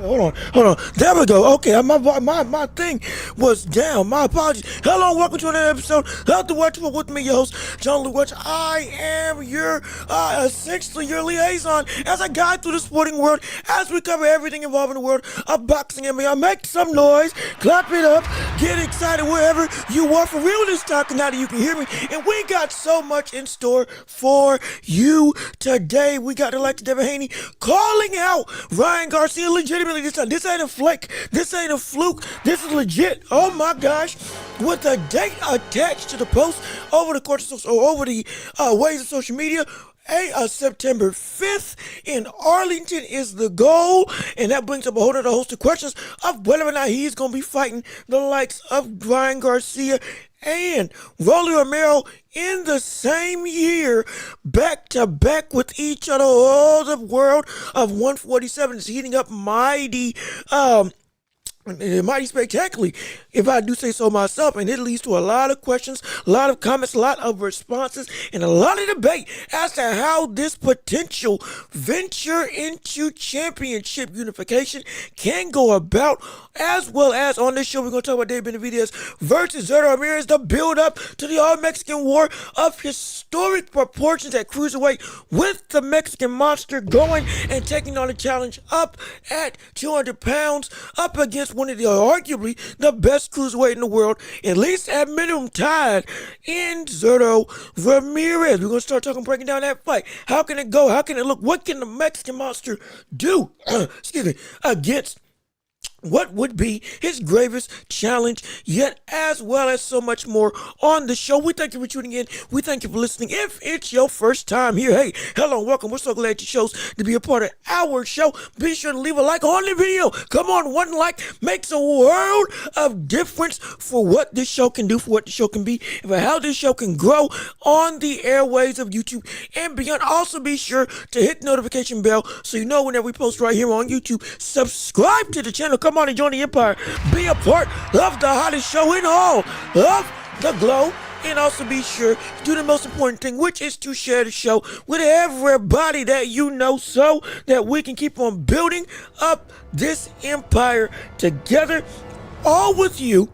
hold on. There we go. Okay, my thing was down. My apologies. Hello, welcome to another episode of The Watch with me, your host, John Lee Watch. I am your, essentially your liaison as I guide through the sporting world as we cover everything involving the world of boxing and me. I make some noise, clap it up, get excited wherever you are for real this time, now that you can hear me. And we got so much in store for you today. We got Elected Devin Haney calling out Ryan Garcia legitimately this time. This ain't a flick. This ain't a fluke. This is legit. Oh my gosh. With a date attached to the post over the course of over the ways of social media. September 5th in Arlington is the goal, and that brings up a whole other host of questions of whether or not he's going to be fighting the likes of Ryan Garcia and Rolly Romero in the same year, back to back with each other. Oh, the world of 147 is heating up mighty spectacularly, if I do say so myself, and it leads to a lot of questions, a lot of comments, a lot of responses, and a lot of debate as to how this potential venture into championship unification can go about, as well as on this show we're going to talk about Dave Benavidez versus Zurdo Ramirez, the build-up to the All-Mexican War of historic proportions at cruiserweight, with the Mexican Monster going and taking on the challenge up at 200 pounds, up against one of the arguably the best cruiserweight in the world, at least at minimum tied in Zurdo Ramirez. We're going to start breaking down that fight. How can it go? How can it look? What can the Mexican Monster do against what would be his gravest challenge yet, as well as so much more on the show. We thank you for tuning in. We thank you for listening. If it's your first time here, hey, hello, welcome. We're so glad you chose to be a part of our show. Be sure to leave a like on the video. Come on, one like makes a world of difference for what this show can do, for what the show can be, and for how this show can grow on the airways of YouTube and beyond. Also, be sure to hit the notification bell so you know whenever we post right here on YouTube. Subscribe to the channel. Come on and join the empire. Be a part of the hottest show in all of the globe. And also be sure to do the most important thing, which is to share the show with everybody that you know, so that we can keep on building up this empire together, all with you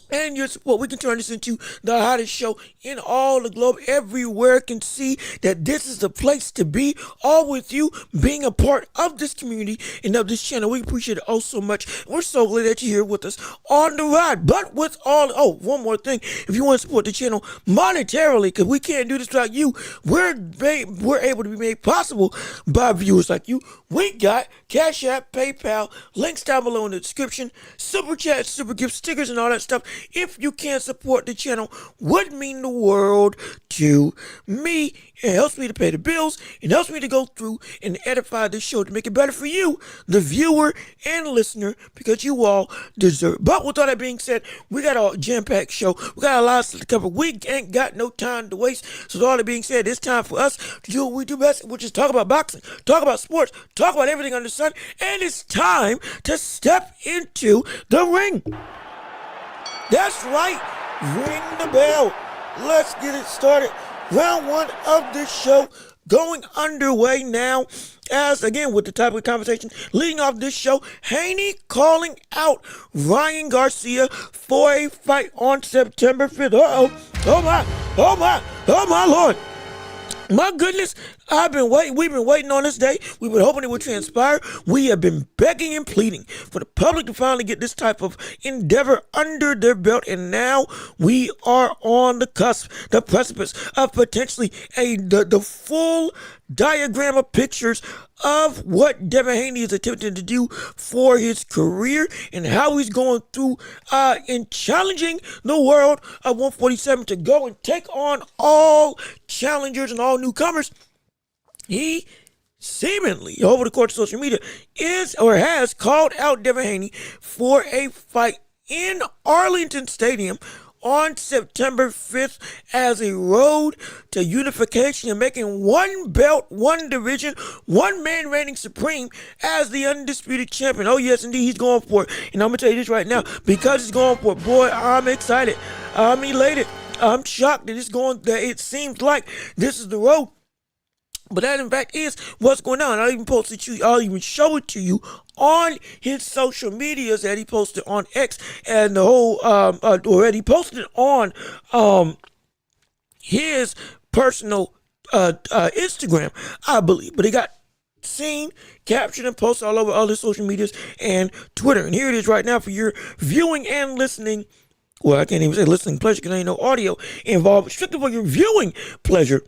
and your support. We can turn this into the hottest show in all the globe. Everywhere can see that this is the place to be, all with you being a part of this community and of this channel. We appreciate it oh so much. We're so glad that you're here with us on the ride. But with all, one more thing, if you want to support the channel monetarily, because we can't do this without you, we're able to be made possible by viewers like you. We got Cash App, PayPal, links down below in the description, super chat, super gift, stickers, and all that stuff. If you can support the channel, would mean the world to me. It helps me to pay the bills. It helps me to go through and edify this show to make it better for you, the viewer and listener, because you all deserve. But with all that being said, we got a jam-packed show. We got a lot to cover. We ain't got no time to waste. So with all that being said, it's time for us to do what we do best, which is talk about boxing, talk about sports, talk about everything under the sun. And it's time to step into the ring. That's right. Ring the bell. Let's get it started. Round one of this show going underway now. As again, with the type of conversation leading off this show, Haney calling out Ryan Garcia for a fight on September 5th. Oh my Lord. My goodness, we've been waiting on this day. We've been hoping it would transpire. We have been begging and pleading for the public to finally get this type of endeavor under their belt. And now we are on the cusp, the precipice of potentially the full diagram of pictures of what Devin Haney is attempting to do for his career and how he's going through in challenging the world of 147 to go and take on all challengers and all newcomers. He seemingly, over the course of social media, is or has called out Devin Haney for a fight in Arlington Stadium on September 5th as a road to unification and making one belt, one division, one man reigning supreme as the undisputed champion. Oh yes, indeed, he's going for it. And I'm going to tell you this right now, because he's going for it, boy, I'm excited. I'm elated. I'm shocked that it seems like this is the road But that in fact is what's going on. I'll even show it to you on his social medias that he posted on X and the whole or that he posted on his personal Instagram, I believe. But he got seen, captured, and posted all over other social medias and Twitter. And here it is right now for your viewing and listening. Well, I can't even say listening pleasure because there ain't no audio involved. Strictly for your viewing pleasure,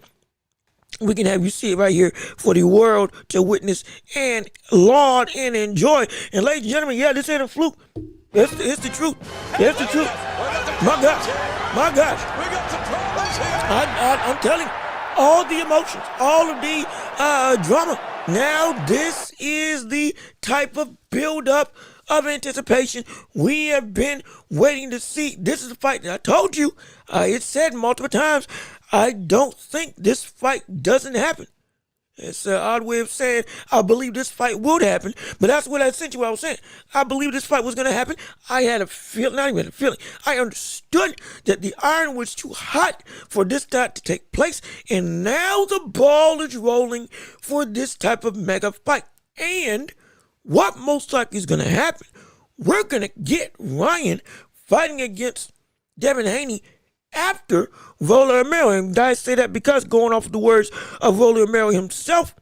we can have you see it right here for the world to witness and laud and enjoy. And ladies and gentlemen, yeah, this ain't a fluke. It's the truth. It's the truth. My gosh. My gosh. I'm telling you, all the emotions, all of the drama. Now this is the type of build-up of anticipation we have been waiting to see. This is the fight that I told you. It's said multiple times. I don't think this fight doesn't happen. It's an odd way of saying I believe this fight would happen, but that's what essentially what I was saying. I believe this fight was going to happen. I had a feeling, not even a feeling. I understood that the iron was too hot for this not to take place, and now the ball is rolling for this type of mega fight. And what most likely is going to happen, we're going to get Ryan fighting against Devin Haney after Rolly Romero. And I say that because going off of the words of Rolly Romero himself,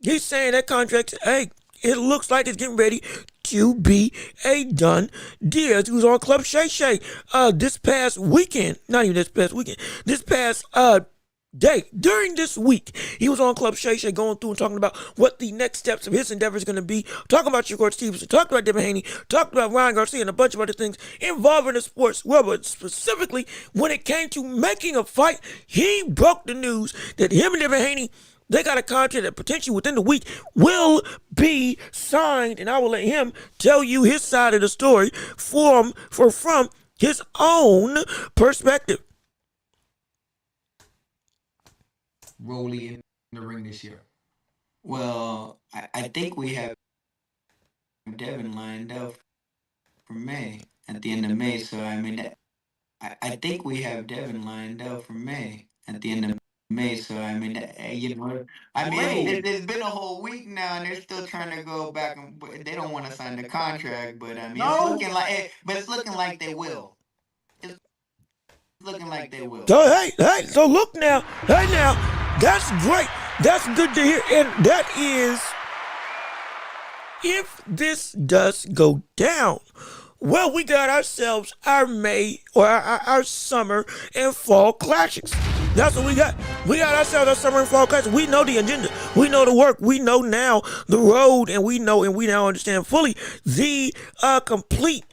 he's saying that contract, hey, it looks like it's getting ready to be a done deal. He was on Club Shay Shay this past weekend, not even this past weekend, this past day. During this week, he was on Club Shay Shay going through and talking about what the next steps of his endeavor is going to be, talking about Shakur Stevenson, talking about Devin Haney, talking about Ryan Garcia and a bunch of other things involving the sports world. But specifically, when it came to making a fight, he broke the news that him and Devin Haney, they got a contract that potentially within the week will be signed, and I will let him tell you his side of the story from his own perspective. Rolly in the ring this year? Well, I think we have Devin lined up for May, at the end of May. So I mean, I think we have Devin lined up for May, at the end of May. So I mean, you know, I mean, hey, it's been a whole week now, and they're still trying to go back, and they don't want to sign the contract. But I mean, it's looking like, but it's looking like they will. It's looking like they will. So hey, so look now, hey now, that's great. That's good to hear. And that is, if this does go down, well, we got ourselves our May or our summer and fall classics. That's what we got. We got ourselves our summer and fall classics. We know the agenda. We know the work. We know now the road, and we now understand fully the complete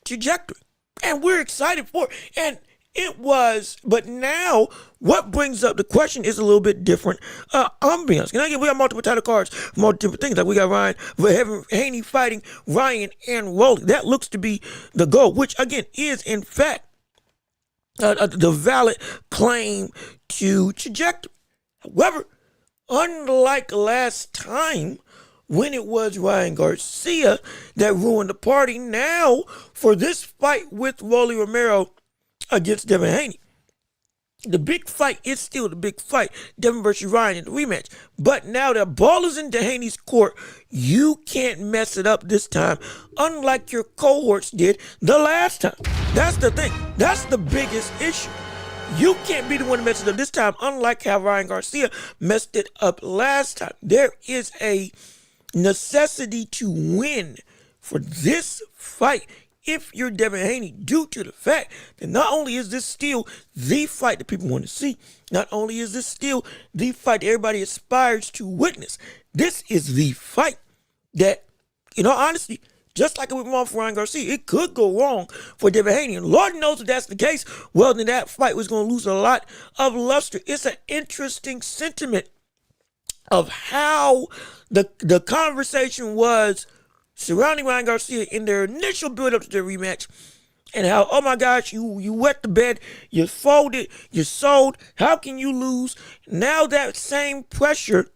trajectory. And we're excited for it. And it was, but now what brings up the question is a little bit different ambiance. And again, we have multiple title cards, multiple different things. Like we got Haney fighting Ryan and Rolly. That looks to be the goal, which again is in fact the valid claim to trajectory. However, unlike last time when it was Ryan Garcia that ruined the party, now for this fight with Rolly Romero against Devin Haney, the big fight is still the big fight, Devin versus Ryan in the rematch. But now the ball is into Haney's court. You can't mess it up this time, unlike your cohorts did the last time. That's the thing. That's the biggest issue. You can't be the one to mess it up this time, unlike how Ryan Garcia messed it up last time. There is a necessity to win for this fight if you're Devin Haney, due to the fact that not only is this still the fight that people want to see, not only is this still the fight that everybody aspires to witness, this is the fight that, in all honesty, just like it went wrong for Ryan Garcia, it could go wrong for Devin Haney. And Lord knows if that's the case, well, then that fight was going to lose a lot of luster. It's an interesting sentiment of how the conversation was surrounding Ryan Garcia in their initial build-up to their rematch, and how, oh my gosh, you wet the bed, you folded, you sold, how can you lose? Now that same pressure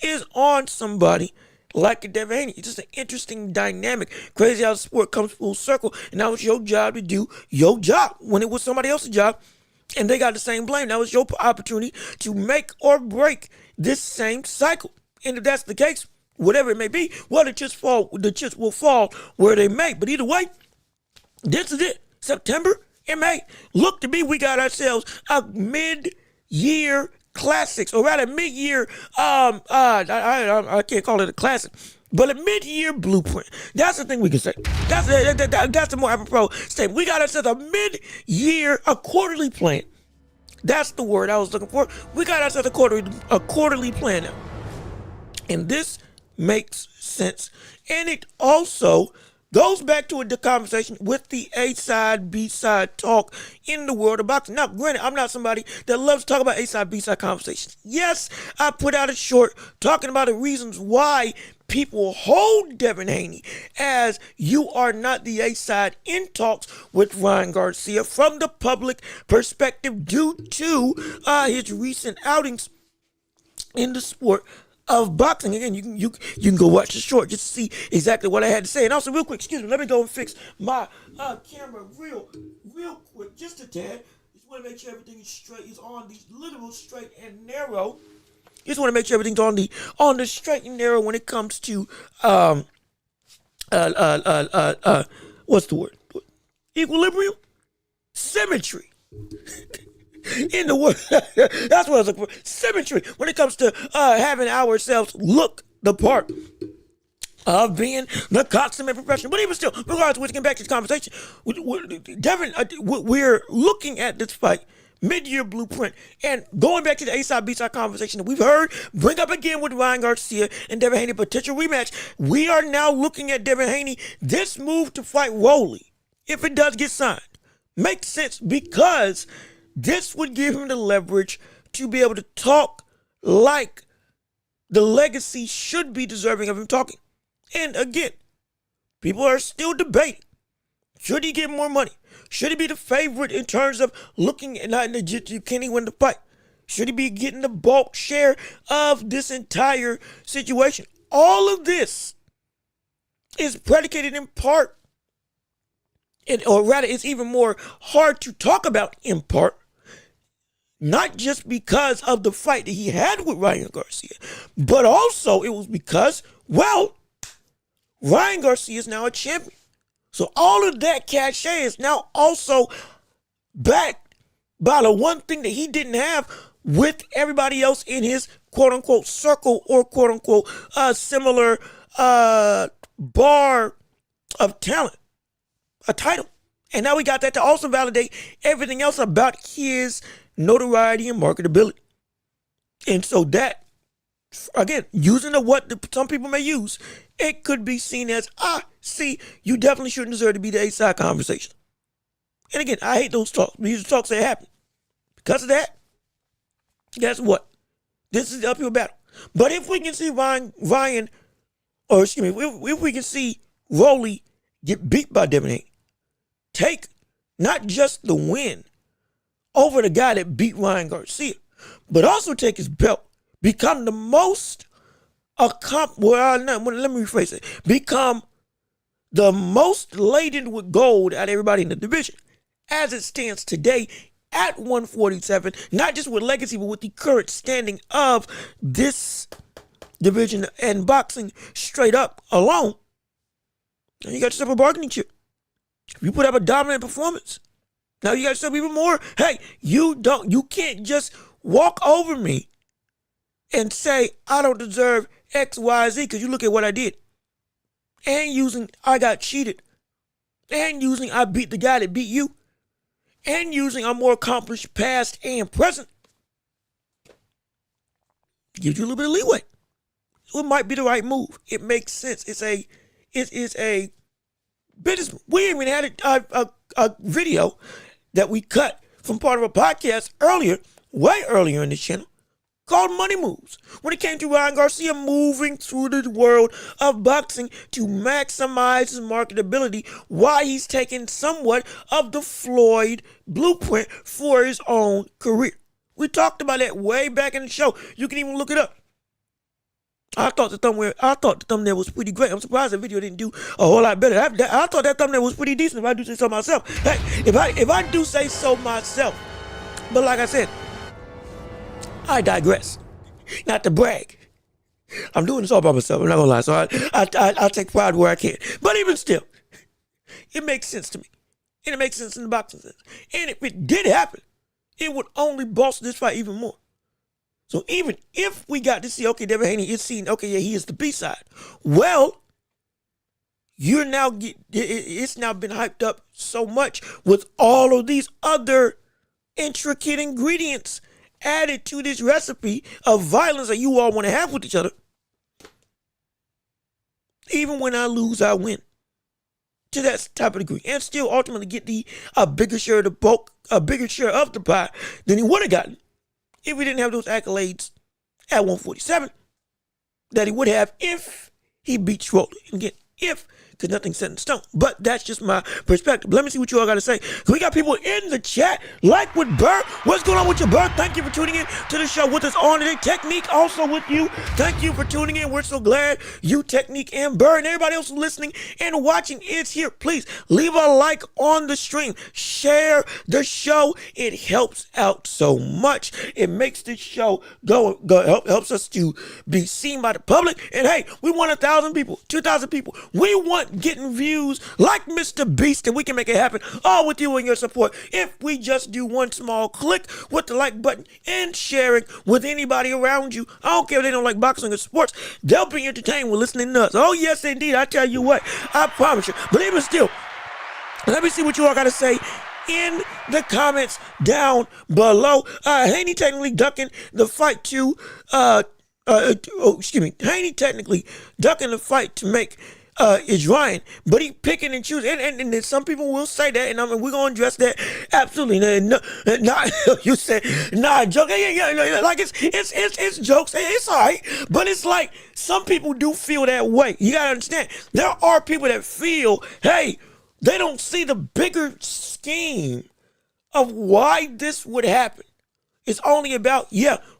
is on somebody like a Devin Haney. It's just an interesting dynamic. Crazy how the sport comes full circle, and now it's your job to do your job when it was somebody else's job And they got the same blame. Now it's your opportunity to make or break this same cycle. And if that's the case, whatever it may be, well, the chips will fall where they may. But either way, this is it. September and May. Look to me, we got ourselves a mid-year classics, or rather mid-year, I can't call it a classic, but a mid-year blueprint. That's the thing we can say. That's the more apropos statement. We got ourselves a mid-year, a quarterly plan. That's the word I was looking for. We got ourselves a quarterly plan now. And this makes sense. And it also goes back to the conversation with the A-side, B-side talk in the world of boxing. Now, granted, I'm not somebody that loves to talk about A-side, B-side conversations. Yes, I put out a short talking about the reasons why people hold Devin Haney as you are not the A-side in talks with Ryan Garcia from the public perspective due to his recent outings in the sport of boxing. Again, you can go watch the short just to see exactly what I had to say. And also, real quick, excuse me, let me go and fix my camera real quick, just a tad. Just want to make sure everything is straight, is on the literal straight and narrow. Just want to make sure everything's on the straight and narrow when it comes to what's the word? Equilibrium, symmetry. In the word, that's what I was looking for. Symmetry when it comes to having ourselves look the part of being the consummate professional. But even still, regardless, we're getting back to the conversation. Devin, we're looking at this fight, mid-year blueprint, and going back to the A-side, B-side conversation that we've heard, bring up again with Ryan Garcia and Devin Haney, potential rematch. We are now looking at Devin Haney, this move to fight ROLLY, if it does get signed, makes sense because this would give him the leverage to be able to talk like the legacy should be deserving of him talking. And again, people are still debating. Should he get more money? Should he be the favorite in terms of looking at can he win the fight? Should he be getting the bulk share of this entire situation? All of this is predicated in part, or rather, it's even more hard to talk about in part, not just because of the fight that he had with Ryan Garcia, but also it was because, well, Ryan Garcia is now a champion. So all of that cachet is now also backed by the one thing that he didn't have with everybody else in his quote-unquote circle or quote-unquote similar bar of talent, a title. And now we got that to also validate everything else about his notoriety and marketability. And so that, again, using what some people may use, it could be seen as, see, you definitely shouldn't deserve to be the A-side conversation. And again, I hate those talks. These talks that happen. Because of that, guess what? This is the uphill battle. But if we can see if we can see ROLLY get beat by Devin Haney, take not just the win over the guy that beat Ryan Garcia, but also take his belt, become the most let me rephrase it, become the most laden with gold out of everybody in the division as it stands today at 147, not just with legacy, but with the current standing of this division and boxing straight up alone. And you got yourself a bargaining chip. If you put up a dominant performance, now you got yourself even more. Hey, you can't just walk over me and say I don't deserve X, Y, Z because you look at what I did. And using I got cheated. And using I beat the guy that beat you. And using a more accomplished past and present. Gives you a little bit of leeway. So it might be the right move. It makes sense. It is a business. We even had a video that we cut from part of a podcast way earlier in this channel, called Money Moves, when it came to Ryan Garcia moving through the world of boxing to maximize his marketability, why he's taking somewhat of the Floyd blueprint for his own career. We talked about that way back in the show. You can even look it up. I thought the thumbnail was pretty great. I'm surprised the video didn't do a whole lot better. I thought that thumbnail was pretty decent, if I do say so myself. Hey, if I do say so myself, But like I said, I digress. Not to brag. I'm doing this all by myself. I'm not gonna lie. So I take pride where I can. But even still, it makes sense to me. And it makes sense in the boxing sense. And if it did happen, it would only bolster this fight even more. So even if we got to see, okay, Devin Haney is seen, okay, yeah, he is the B-side. Well, it's now been hyped up so much with all of these other intricate ingredients added to this recipe of violence that you all want to have with each other. Even when I lose, I win. To that type of degree. And still ultimately get a bigger share of the bulk, a bigger share of the pie than he would have gotten if he didn't have those accolades at 147 that he would have if he beat Rolly. And again, if, because nothing's set in stone. But that's just my perspective. Let me see what you all got to say. We got people in the chat, like with Burr. What's going on with your Burr? Thank you for tuning in to the show with us on today. Technique also with you. Thank you for tuning in. We're so glad you, Technique, and Burr, and everybody else listening and watching is here. Please leave a like on the stream. Share the show. It helps out so much. It makes this show helps us to be seen by the public. And hey, we want 1,000 people, 2,000 people. We want getting views like Mr. Beast, and we can make it happen all with you and your support if we just do one small click with the like button and sharing with anybody around you. I don't care if they don't like boxing or sports, they'll be entertained with listening to us. Oh yes indeed, I tell you what, I promise you. But even still, let me see what you all got to say in the comments down below. Haney technically ducking the fight to Haney technically ducking the fight to make is Ryan, but he picking and choosing, and then some people will say that, and we're gonna address that absolutely. No, you said nah, joke, yeah, like it's jokes, it's all right, but it's like some people do feel that way. You gotta understand, there are people that feel, hey, they don't see the bigger scheme of why this would happen. It's only about,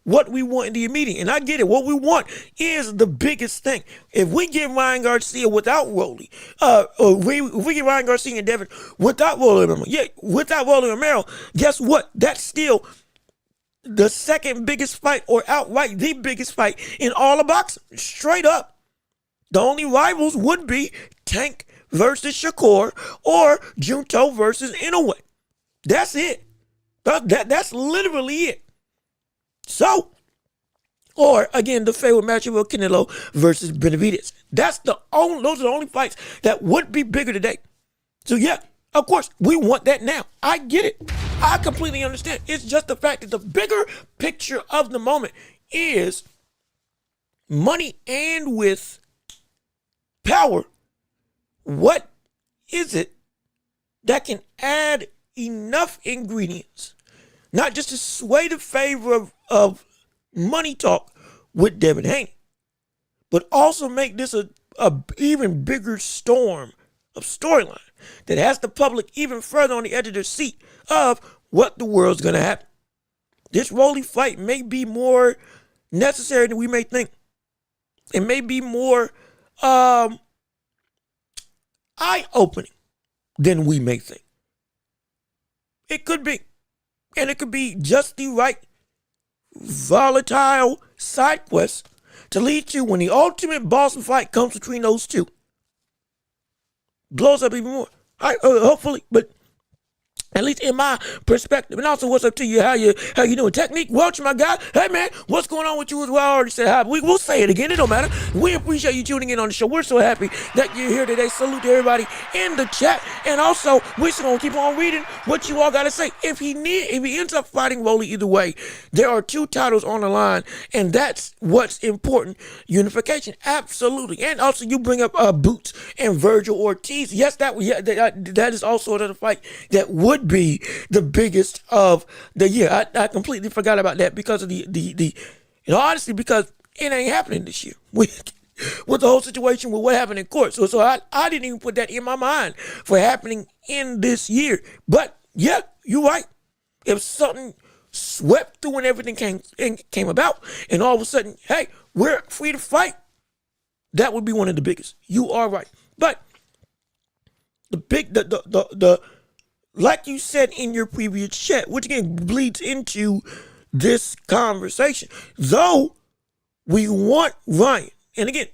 what we want in the immediate. And I get it. What we want is the biggest thing. If we get Ryan Garcia without Rolly, if we get Ryan Garcia and Devin without Rolly Romero, without Rolly Romero, guess what? That's still the second biggest fight, or outright the biggest fight in all of boxing. Straight up. The only rivals would be Tank versus Shakur or Junto versus Inoue. That's it. That's literally it. So, or again, the favorite matchup of Canelo versus Benavidez. Those are the only fights that would be bigger today. So of course, we want that now. I get it. I completely understand. It's just the fact that the bigger picture of the moment is money and with power. What is it that can add enough ingredients, not just to sway the favor of money talk with Devin Haney, but also make this a even bigger storm of storyline that has the public even further on the edge of their seat of what the world's going to happen. This Rolly fight may be more necessary than we may think. It may be more eye-opening than we may think. It could be. And it could be just the right volatile side quest to lead to when the ultimate boss fight comes between those two. Blows up even more. Hopefully, but at least in my perspective. And also, what's up to you? How you doing? Technique, Welch, my guy. Hey, man, what's going on with you as well? I already said hi. We'll say it again. It don't matter. We appreciate you tuning in on the show. We're so happy that you're here today. Salute to everybody in the chat. And also, we're just going to keep on reading what you all got to say. If he ends up fighting Rolly either way, there are 2 titles on the line, and that's what's important. Unification, absolutely. And also, you bring up Boots and Virgil Ortiz. Yes, that is also another fight that would be the biggest of the year. I completely forgot about that because of the honestly, because it ain't happening this year with the whole situation with what happened in court. So I didn't even put that in my mind for happening in this year. But you're right. If something swept through and everything came about, and all of a sudden, hey, we're free to fight, that would be one of the biggest. You are right. But the like you said in your previous chat, which again bleeds into this conversation. Though we want Ryan, and again,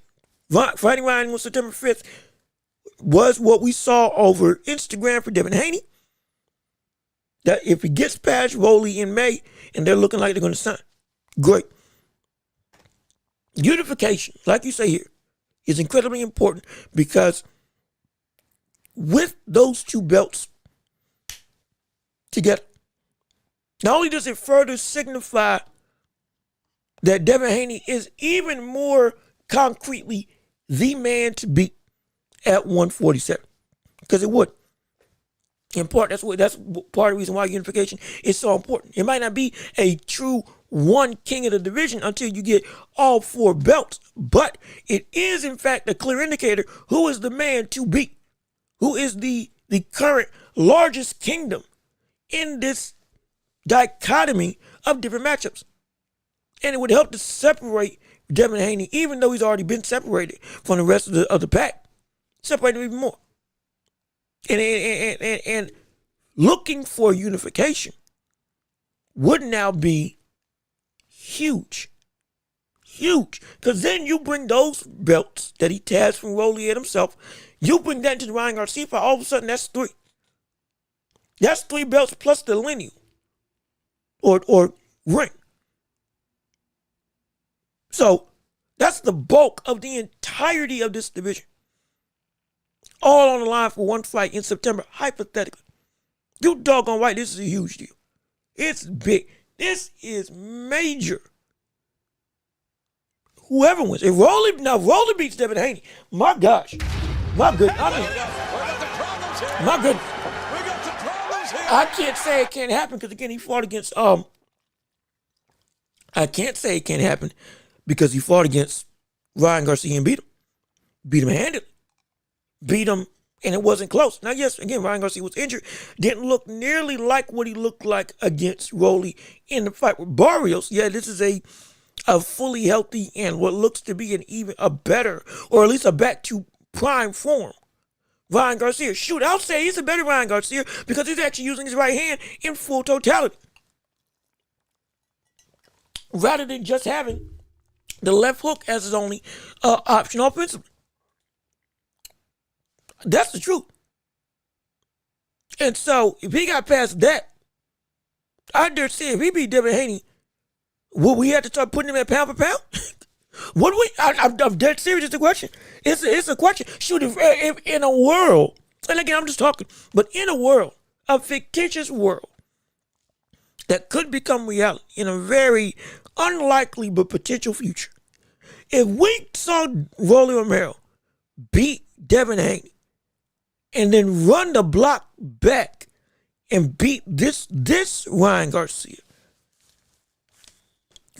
fighting Ryan on September 5th was what we saw over Instagram for Devin Haney. That if he gets past ROLLY in May and they're looking like they're going to sign, great. Unification, like you say here, is incredibly important because with those two belts together, not only does it further signify that Devin Haney is even more concretely the man to beat at 147, because it would. In part, that's part of the reason why unification is so important. It might not be a true one king of the division until you get all four belts, but it is in fact a clear indicator who is the man to beat, who is the current largest kingdom in this dichotomy of different matchups. And it would help to separate Devin Haney, even though he's already been separated from the rest of the pack, separate him even more. And looking for unification would now be huge. Huge. Because then you bring those belts that he has from ROLLY and himself, you bring that into the Ryan Garcia fight, all of a sudden that's three. That's three belts plus the lineal or ring. So that's the bulk of the entirety of this division. All on the line for one fight in September, hypothetically. You doggone right, this is a huge deal. It's big. This is major. Whoever wins. If ROLLY beats Devin Haney, my gosh. My goodness. My goodness. I can't say it can't happen because again he fought against I can't say it can't happen because he fought against Ryan Garcia and beat him. Beat him handedly. Beat him, and it wasn't close. Now, yes, again, Ryan Garcia was injured. Didn't look nearly like what he looked like against ROLLY in the fight with Barrios. Yeah, this is a fully healthy and what looks to be even a better, or at least a back to prime form, Ryan Garcia. Shoot, I'll say he's a better Ryan Garcia because he's actually using his right hand in full totality, rather than just having the left hook as his only option offensively. That's the truth. And so, if he got past that, I dare say if he beat Devin Haney, would we have to start putting him at pound for pound? Would we? I'm dead serious. It's a question. It's a question. Shoot, if in a world, and again, I'm just talking, but in a world, a fictitious world that could become reality in a very unlikely but potential future, if we saw Rolly Romero beat Devin Haney, and then run the block back and beat this Ryan Garcia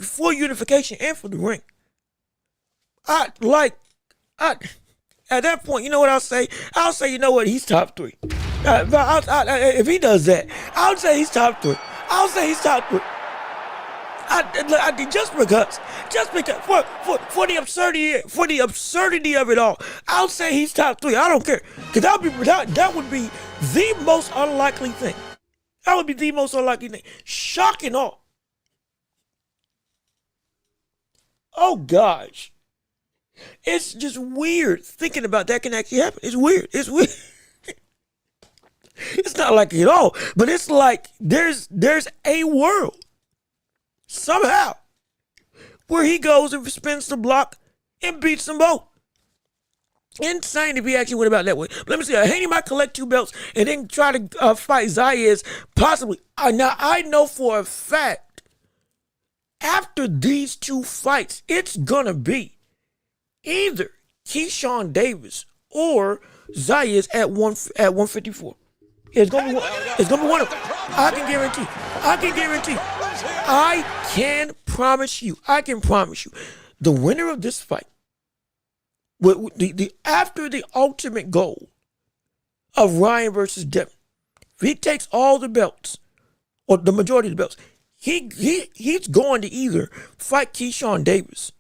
for unification and for the ring. At that point, you know what I'll say? I'll say, you know what? He's top three. If he does that, I'll say he's top three. I'll say he's top three. Just because for the absurdity of it all, I'll say he's top three. I don't care, because that would be the most unlikely thing. That would be the most unlikely thing. Shocking all. Oh gosh, it's just weird thinking about that can actually happen. It's weird. It's weird. It's not like it at all, but it's like there's a world somehow where he goes and spins the block and beats them both. Insane if he actually went about that way. Let me see. Haney might collect two belts and then try to fight Zayas, possibly. Now, I know for a fact, after these two fights, it's going to be either Keyshawn Davis or Zayas at 154. It's going to be one of them. I can guarantee. I can promise you. The winner of this fight, after the ultimate goal of Ryan versus Devin, if he takes all the belts, or the majority of the belts, he's going to either fight Keyshawn Davis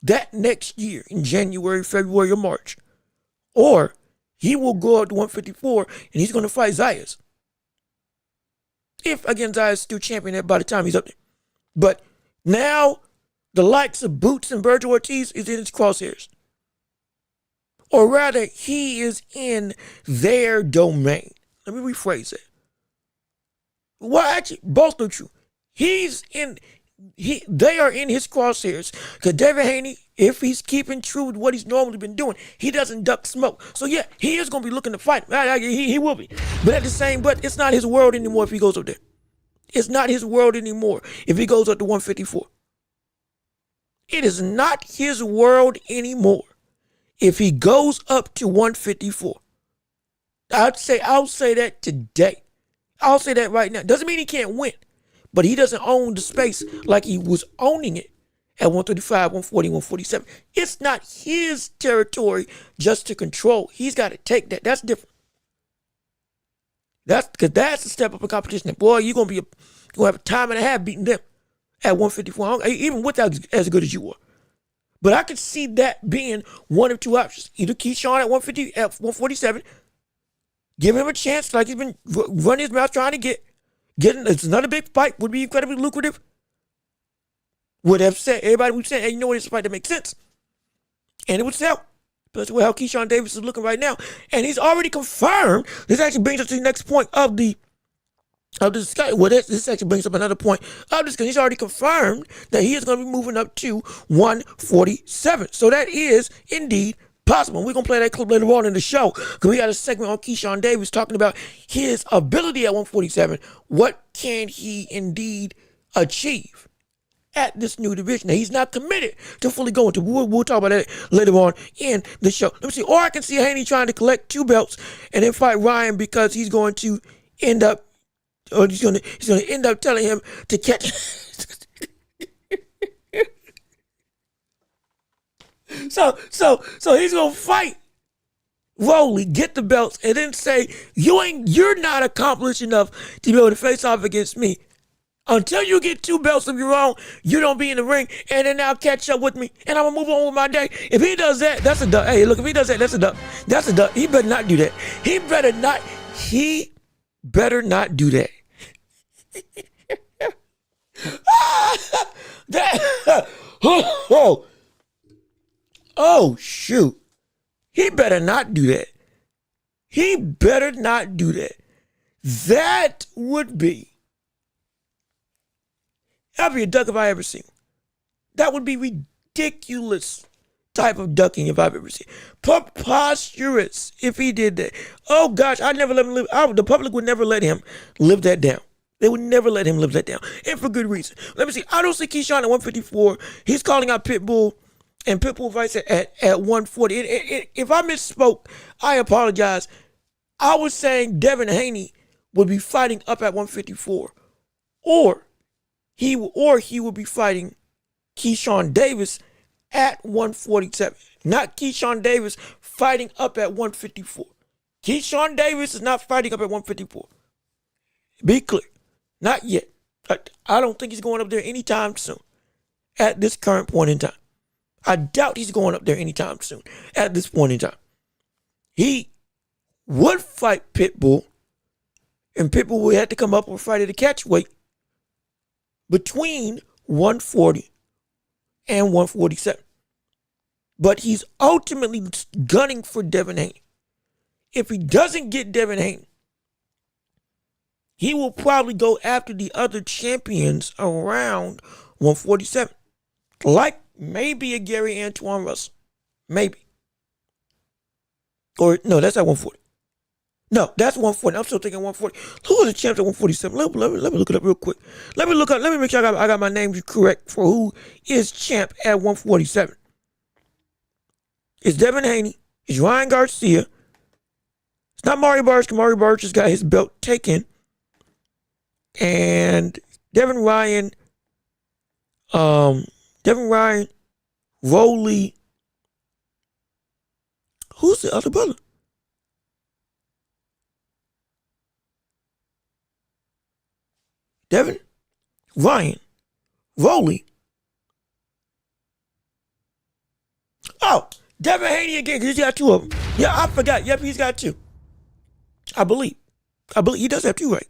that next year in January, February, or March, or he will go up to 154 and he's going to fight Zayas. If, again, Zayas is still champion by the time he's up there. But now the likes of Boots and Virgil Ortiz is in his crosshairs. Or rather, he is in their domain. Let me rephrase it. Well, actually, both are true. They are in his crosshairs. Because Devin Haney, if he's keeping true with what he's normally been doing, he doesn't duck smoke. So yeah, he is going to be looking to fight. He will be. But but it's not his world anymore if he goes up there. It's not his world anymore if he goes up to 154. It is not his world anymore if he goes up to 154. I'll say that today. I'll say that right now. Doesn't mean he can't win, but he doesn't own the space like he was owning it at 135, 140, 147. It's not his territory just to control. He's got to take that. That's different. That's a step up in competition. Boy, you're gonna have a time and a half beating them at 154, even without as good as you were. But I could see that being one of two options. Either Keyshawn at 147, give him a chance like he's been running his mouth trying to get. It's another big fight, would be incredibly lucrative. Would have said, everybody would say, hey, you know what, it's a fight that makes sense. And it would sell. That's how Keyshawn Davis is looking right now. And he's already confirmed. This actually brings us to the next point of the discussion. Well, this actually brings up another point of this, because he's already confirmed that he is going to be moving up to 147. So that is indeed possible. We're going to play that clip later on in the show, because we got a segment on Keyshawn Davis talking about his ability at 147. What can he indeed achieve at this new division that he's not committed to fully going to? We'll talk about that later on in the show. Let me see. Or I can see Haney trying to collect 2 belts and then fight Ryan, because he's going to end up, or he's going to end up telling him to catch. So he's going to fight Rolly, get the belts, and then say, you're not accomplished enough to be able to face off against me. Until you get 2 belts of your own, you don't be in the ring, and then now catch up with me, and I'm going to move on with my day. If he does that, that's a duck. Hey, look, if he does that, that's a duck. That's a duck. He better not do that. He better not do that. Oh, shoot. He better not do that. He better not do that. That'd be a duck if I ever seen one. That would be ridiculous type of ducking if I've ever seen. Preposterous if he did that. Oh gosh, I'd never let him live. The public would never let him live that down. They would never let him live that down. And for good reason. Let me see. I don't see Keyshawn at 154. He's calling out Pitbull. And Pitbull fights at 140. If I misspoke, I apologize. I was saying Devin Haney would be fighting up at 154. Or he would be fighting Keyshawn Davis at 147. Not Keyshawn Davis fighting up at 154. Keyshawn Davis is not fighting up at 154. Be clear. Not yet. I don't think he's going up there anytime soon. At this current point in time. I doubt he's going up there anytime soon. At this point in time. He would fight Pitbull. And Pitbull would have to come up and fight at a catch weight between 140 and 147. But he's ultimately gunning for Devin Haney. If he doesn't get Devin Haney, he will probably go after the other champions around 147. Like maybe a Gary Antoine Russell. Maybe. Or, no, that's at 140. No, that's 140. I'm still thinking 140. Who are the champs at 147? Let me look it up real quick. Let me make sure I got my names correct for who is champ at 147. It's Devin Haney. It's Ryan Garcia. It's not Mario Barnes, because Mario Barnes just got his belt taken. And Devin Ryan, Rolly. Who's the other brother? Devin, Ryan, Rolly. Oh, Devin Haney again, because he's got 2 of them. Yeah, I forgot. Yep, he's got two. I believe. He does have two right.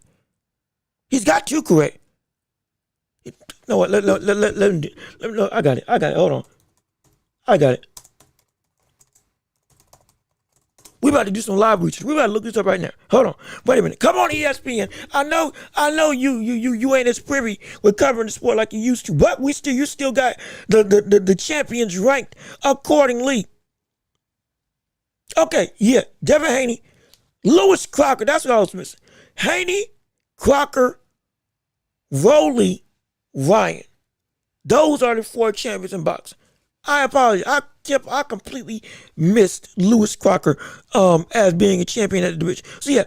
He's got two correct. No, what? Let, I got it. Hold on. I got it. We about to do some live research. We about to look this up right now. Hold on. Wait a minute. Come on, ESPN. I know you ain't as privy with covering the sport like you used to, but you still got the champions ranked accordingly. Okay, yeah. Devin Haney, Lewis Crocker, that's what I was missing. Haney, Crocker, Rolly, Ryan. Those are the four champions in boxing. I apologize. I completely missed Lewis Crocker as being a champion at the division. So yeah.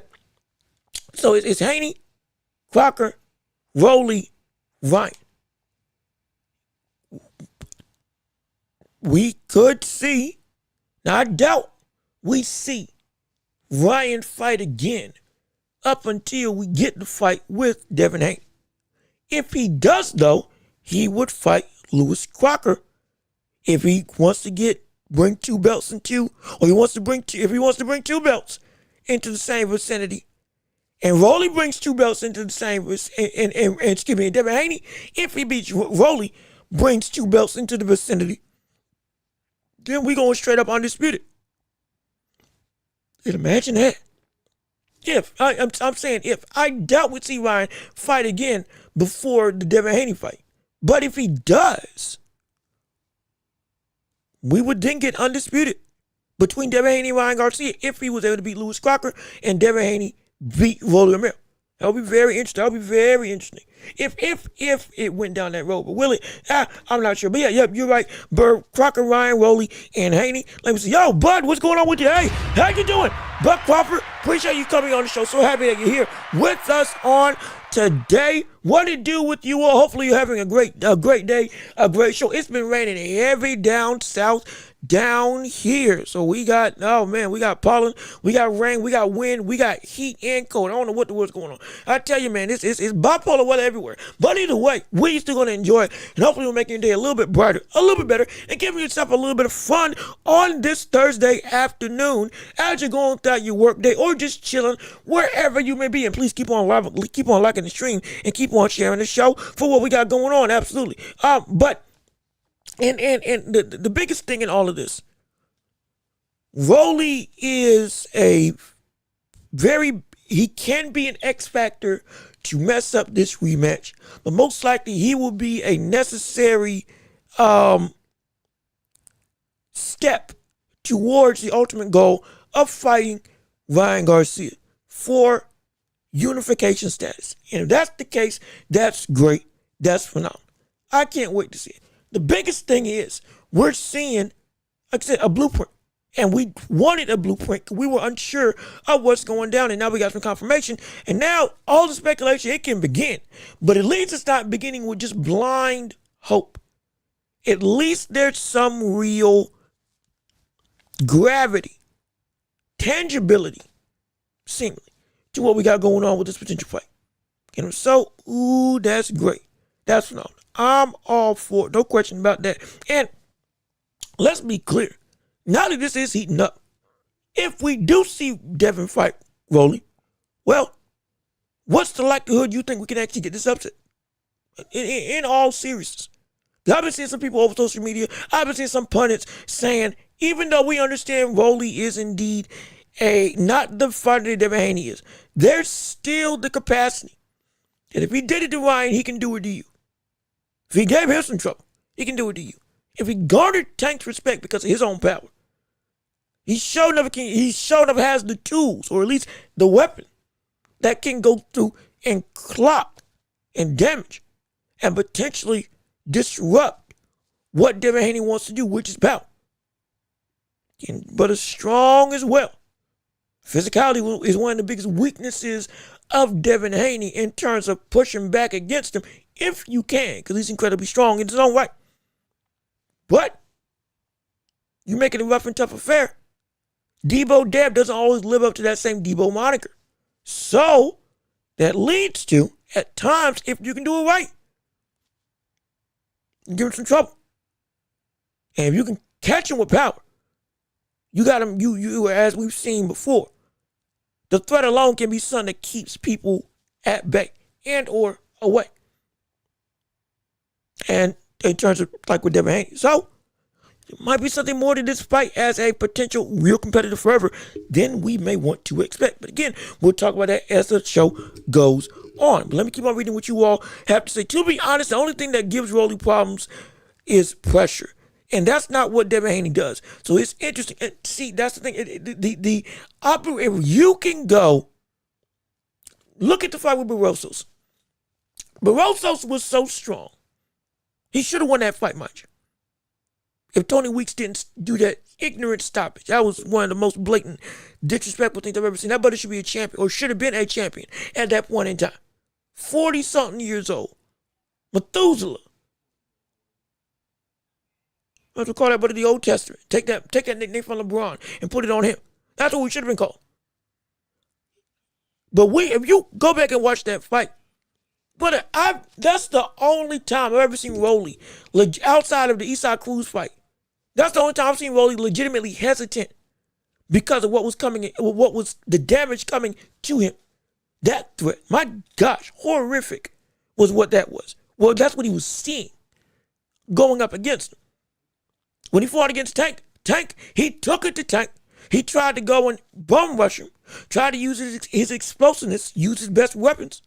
So it's Haney, Crocker, Rolly, Ryan. We could see, now I doubt we see Ryan fight again up until we get the fight with Devin Haney. If he does, though, he would fight Lewis Crocker if he wants to bring two belts into, or if he wants to bring two belts into the same vicinity, and Rolly brings two belts into the same, and Devin Haney, if he beats Rolly, brings two belts into the vicinity, then we going straight up undisputed. And imagine that. I'm saying if, I doubt we'd see Ryan fight again before the Devin Haney fight. But if he does, we would then get undisputed between Devin Haney and Ryan Garcia if he was able to beat Lewis Crocker and Devin Haney beat Rolly Romero. That would be very interesting. That would be very interesting. If it went down that road. But will it? I'm not sure. But yeah, you're right. Crocker, Ryan, Rolly, and Haney. Let me see. Yo, Bud, what's going on with you? Hey, how you doing? Bud Crawford, appreciate you coming on the show. So happy that you're here with us on today. What it do with you all? Hopefully you're having a great day, a great show. It's been raining heavy down south, down here. So we got pollen, we got rain, we got wind, we got heat and cold. I don't know what the world's going on. I tell you, man, it's bipolar weather everywhere. But either way, we're still going to enjoy it. And hopefully we'll make your day a little bit brighter, a little bit better, and giving yourself a little bit of fun on this Thursday afternoon as you're going throughout your work day or just chilling wherever you may be. And please keep on liking the stream and keep on sharing the show for what we got going on. Absolutely. But the biggest thing in all of this, Rolly is he can be an X factor to mess up this rematch, but most likely he will be a necessary step towards the ultimate goal of fighting Ryan Garcia for unification status. And if that's the case, that's great. That's phenomenal. I can't wait to see it. The biggest thing is we're seeing, like I said, a blueprint. And we wanted a blueprint because we were unsure of what's going down. And now we got some confirmation. And now all the speculation, it can begin. But at least it's not beginning with just blind hope. At least there's some real gravity, tangibility, seemingly, to what we got going on with this potential fight. And so, that's great. That's phenomenal. I'm all for it. No question about that. And let's be clear. Now that this is heating up, if we do see Devin fight Rolly, well, what's the likelihood you think we can actually get this upset? In all seriousness. I've been seeing some people over social media, I've been seeing some pundits saying, even though we understand Rolly is indeed not the fighter that Devin Haney is, there's still the capacity that if he did it to Ryan, he can do it to you. If he gave him some trouble, he can do it to you. If he garnered Tank's respect because of his own power, he showed enough has the tools, or at least the weapon, that can go through and clock and damage and potentially disrupt what Devin Haney wants to do, which is power. But as strong as well. Physicality is one of the biggest weaknesses of Devin Haney in terms of pushing back against him, if you can, because he's incredibly strong in his own right. But you making it a rough and tough affair. Debo Deb doesn't always live up to that same Debo moniker. So that leads to, at times, if you can do it right, you give him some trouble. And if you can catch him with power, You got him. You as we've seen before. The threat alone can be something that keeps people at bay and or away. And in terms of like with Devin Haney, so it might be something more to this fight as a potential real competitive forever than we may want to expect. But again, we'll talk about that as the show goes on. But let me keep on reading what you all have to say. To be honest, the only thing that gives Rolly problems is pressure. And that's not what Devin Haney does. So it's interesting. And see, that's the thing. If you can go look at the fight with Barrosos. Barrosos was so strong. He should have won that fight, much. If Tony Weeks didn't do that ignorant stoppage, that was one of the most blatant, disrespectful things I've ever seen. That brother should be a champion, or should have been a champion at that point in time. 40-something years old. Methuselah. I have to call that brother the Old Testament. Take that nickname from LeBron and put it on him. That's what we should have been called. But if you go back and watch that fight, brother, that's the only time I've ever seen Rolly, outside of the Eastside Cruz fight. That's the only time I've seen Rolly legitimately hesitant because of what was coming, what was the damage coming to him. That threat, my gosh, horrific was what that was. Well, that's what he was seeing going up against him. When he fought against Tank, he took it to Tank. He tried to go and bum rush him, tried to use his explosiveness, use his best weapons.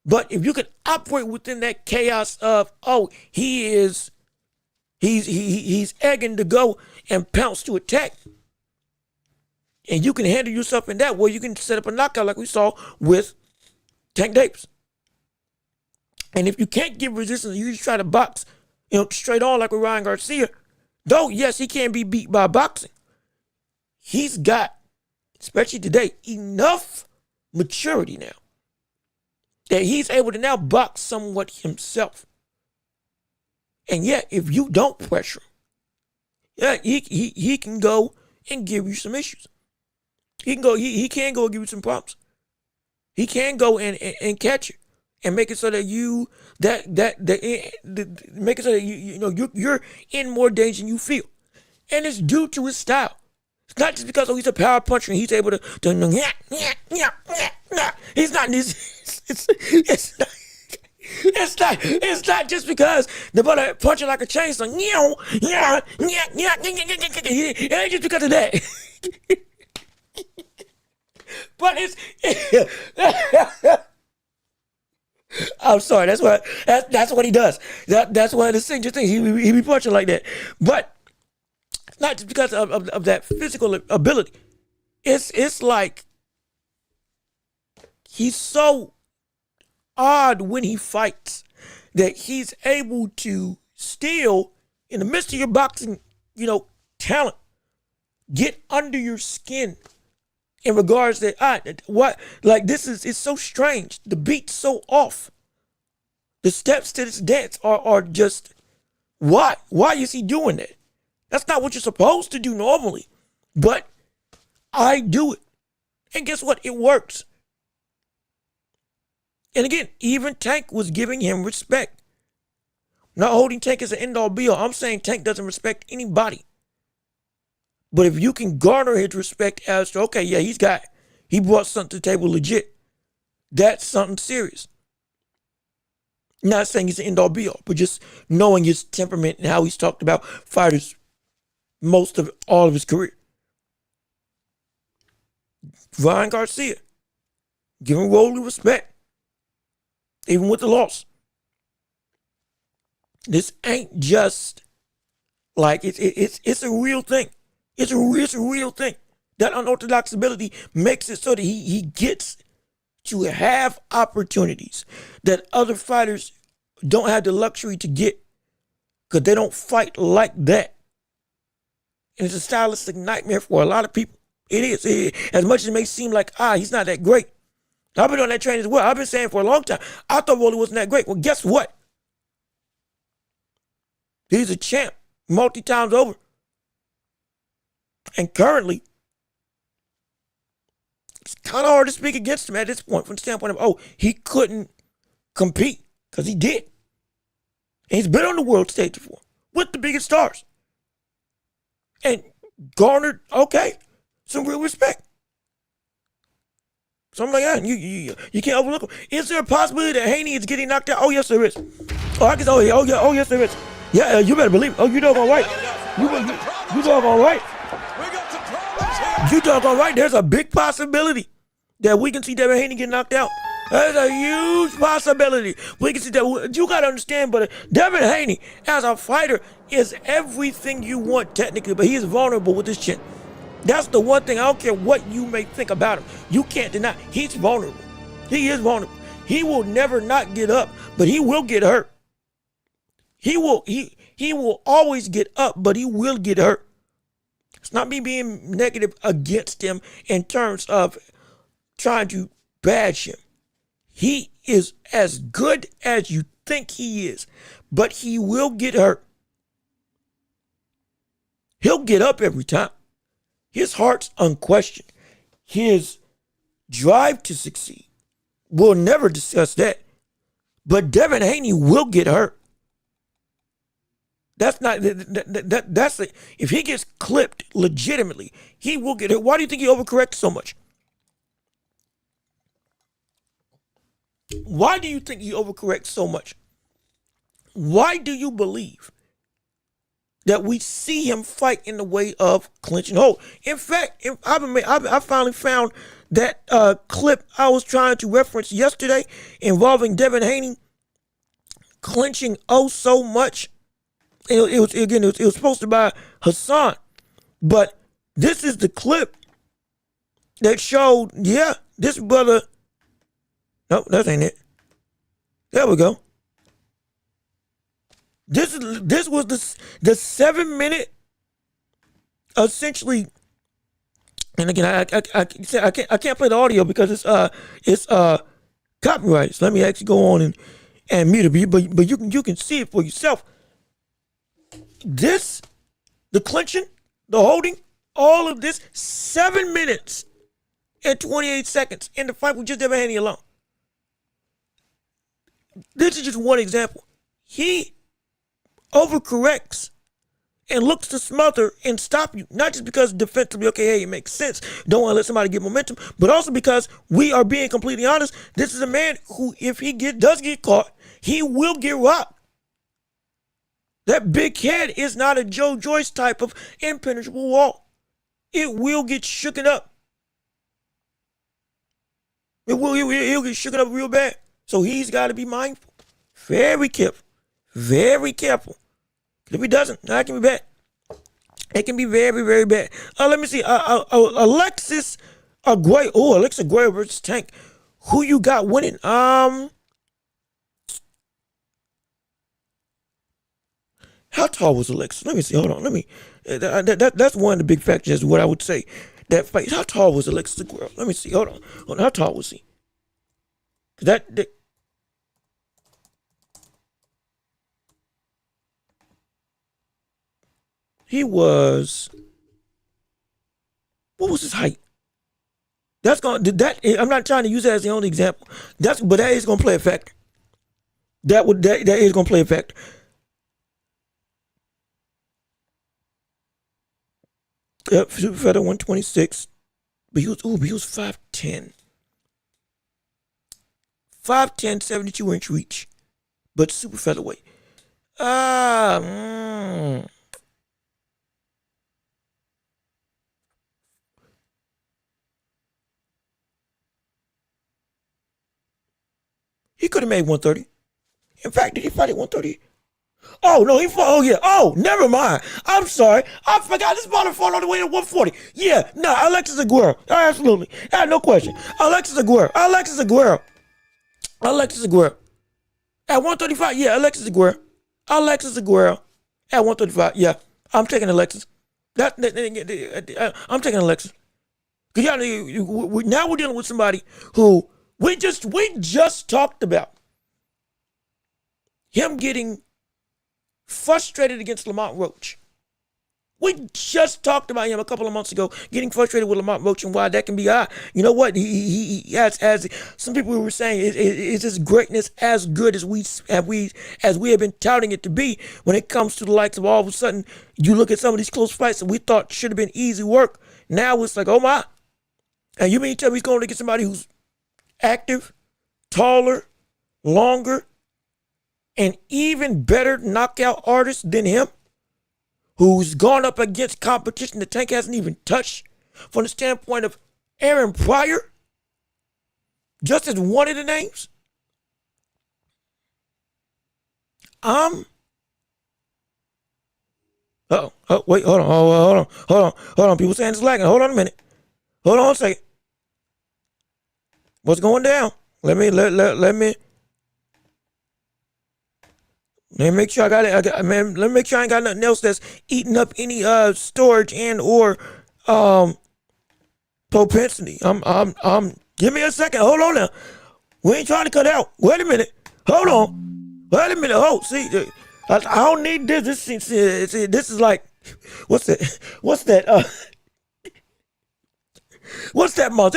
But if you could operate within that chaos of, he's egging to go and pounce to attack, and you can handle yourself in that way, you can set up a knockout like we saw with Tank Davis. And if you can't give resistance, you just try to box, straight on like with Ryan Garcia. Though, yes, he can be beat by boxing. He's got, especially today, enough maturity now that he's able to now box somewhat himself. And yet, if you don't pressure him, he can go and give you some issues. He can go and give you some problems. He can go and catch you and make it so that make it so that you're in more danger than you feel. And it's due to his style. It's not just because he's a power puncher and he's able to he's not this. It's not just because the brother punching like a chainsaw. It ain't just because of that. But it's I'm sorry. That's what he does. That's one of the signature things. He be punching like that. But it's not just because of that physical ability. It's like he's so odd when he fights that he's able to still, in the midst of your boxing, talent, get under your skin in regards to it's so strange. The beat's so off. The steps to this dance are just, why is he doing that? That's not what you're supposed to do normally. But I do it. And guess what? It works. And again, even Tank was giving him respect. Not holding Tank as an end-all be-all. I'm saying Tank doesn't respect anybody. But if you can garner his respect as to, okay, yeah, he brought something to the table legit. That's something serious. Not saying he's an end-all be-all, but just knowing his temperament and how he's talked about fighters all of his career. Ryan Garcia, giving Rolly respect, even with the loss. This ain't just like it's a real thing. It's a real thing. That unorthodox ability makes it so that he gets to have opportunities that other fighters don't have the luxury to get because they don't fight like that. And it's a stylistic nightmare for a lot of people. It is. As much as it may seem like, he's not that great. I've been on that train as well. I've been saying for a long time, I thought Rolly wasn't that great. Well, guess what? He's a champ multi-times over. And currently, it's kind of hard to speak against him at this point from the standpoint of, he couldn't compete, because he did. And he's been on the world stage before with the biggest stars. And garnered, okay, some real respect. Something like that. You can't overlook him. Is there a possibility that Haney is getting knocked out? Oh, yes, there is. Oh, I guess, oh, yes, there is. Yeah, you better believe it. Oh, you doggone right. You doggone right. You doggone right. There's a big possibility that we can see Devin Haney get knocked out. There's a huge possibility. We can see that. You got to understand, but Devin Haney, as a fighter, is everything you want technically, but he's vulnerable with his chin. That's the one thing. I don't care what you may think about him. You can't deny he's vulnerable. He is vulnerable. He will never not get up, but he will get hurt. He will always get up, but he will get hurt. It's not me being negative against him in terms of trying to bash him. He is as good as you think he is, but he will get hurt. He'll get up every time. His heart's unquestioned. His drive to succeed. We'll never discuss that. But Devin Haney will get hurt. That's not, that's a, if he gets clipped legitimately, he will get hurt. Why do you think he overcorrects so much? Why do you think he overcorrects so much? Why do you believe that we see him fight in the way of clinching hold? In fact, I finally found that clip I was trying to reference yesterday involving Devin Haney clinching oh so much. It was posted by Hassan, but this is the clip that showed, yeah, this brother. No, that ain't it. There we go. This was the 7-minute, essentially. And again, I can't play the audio because it's copyrighted. So let me actually go on and mute it. But you can see it for yourself. This, the clinching, the holding, all of this, 7 minutes and 28 seconds in the fight with just Devin Haney alone. This is just one example. He overcorrects and looks to smother and stop you, not just because defensively, okay, hey, it makes sense, don't want to let somebody get momentum, but also because we are being completely honest. This is a man who, if he does get caught, he will get rocked. That big head is not a Joe Joyce type of impenetrable wall. It will get shooken up. He'll get shooken up real bad. So he's got to be mindful. Very careful. Very careful. If he doesn't, that can be bad. It can be very, very bad. Let me see. Alexis Aguayo. Oh, Alexis Aguayo versus Tank. Who you got winning? How tall was Alexis? Let me see. Hold on. Let me. That's one of the big factors. Is what I would say. That fight. How tall was Alexis Aguayo? Let me see. Hold on. How tall was he? That he was. What was his height? That's going to that. I'm not trying to use that as the only example. But that is going to play a factor. That is going to play a factor. Yep, super feather 126. But he was 5'10". 5'10", 72-inch reach. But super featherweight. He could have made 130. In fact, did he fight at 130? Oh, no, he fought. Oh, yeah. Oh, never mind. I'm sorry. I forgot this brother fought all the way to 140. Yeah, no, Alexis Aguero. Absolutely. No question. Alexis Aguero. At 135, yeah, Alexis Aguero at 135, yeah. I'm taking Alexis. I'm taking Alexis. Because now we're dealing with somebody who we just talked about him getting frustrated against Lamont Roach. We just talked about him a couple of months ago, getting frustrated with Lamont Roach and why that can be high. You know what? He as some people were saying, is his greatness as good as we have been touting it to be? When it comes to the likes of all of a sudden, you look at some of these close fights that we thought should have been easy work. Now it's like, oh my! And you mean to tell me he's going to get somebody who's active, taller, longer, and even better knockout artist than him? Who's gone up against competition the Tank hasn't even touched from the standpoint of Aaron Pryor, just as one of the names? Wait, hold on. People saying it's lagging. Hold on a minute. Hold on a second. What's going down? Let me make sure I got it. Let me make sure I ain't got nothing else that's eating up any storage and or propensity. Give me a second. Hold on now. We ain't trying to cut out. Wait a minute. Hold on. Wait a minute. Oh, see, I don't need this. This is like, what's that? What's that month?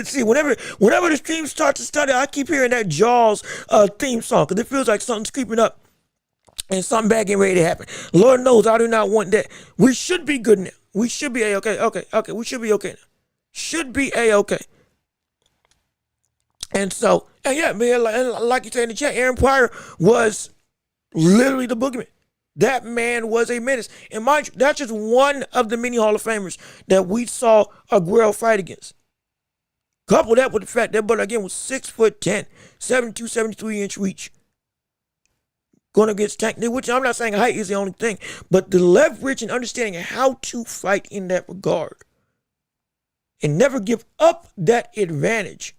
See, whenever the stream starts to study, I keep hearing that Jaws theme song because it feels like something's creeping up and something bad getting ready to happen. Lord knows I do not want that. We should be good now. We should be A-okay. Okay. We should be okay now. Should be A-okay. And so, and yeah, man, like you said in the chat, Aaron Pryor was literally the boogeyman. That man was a menace. And mind you, that's just one of the many Hall of Famers that we saw Aguero fight against. Couple that with the fact that brother again was 6'10", 72, 73-inch reach. Going against Tank, which I'm not saying height is the only thing, but the leverage and understanding how to fight in that regard. And never give up that advantage.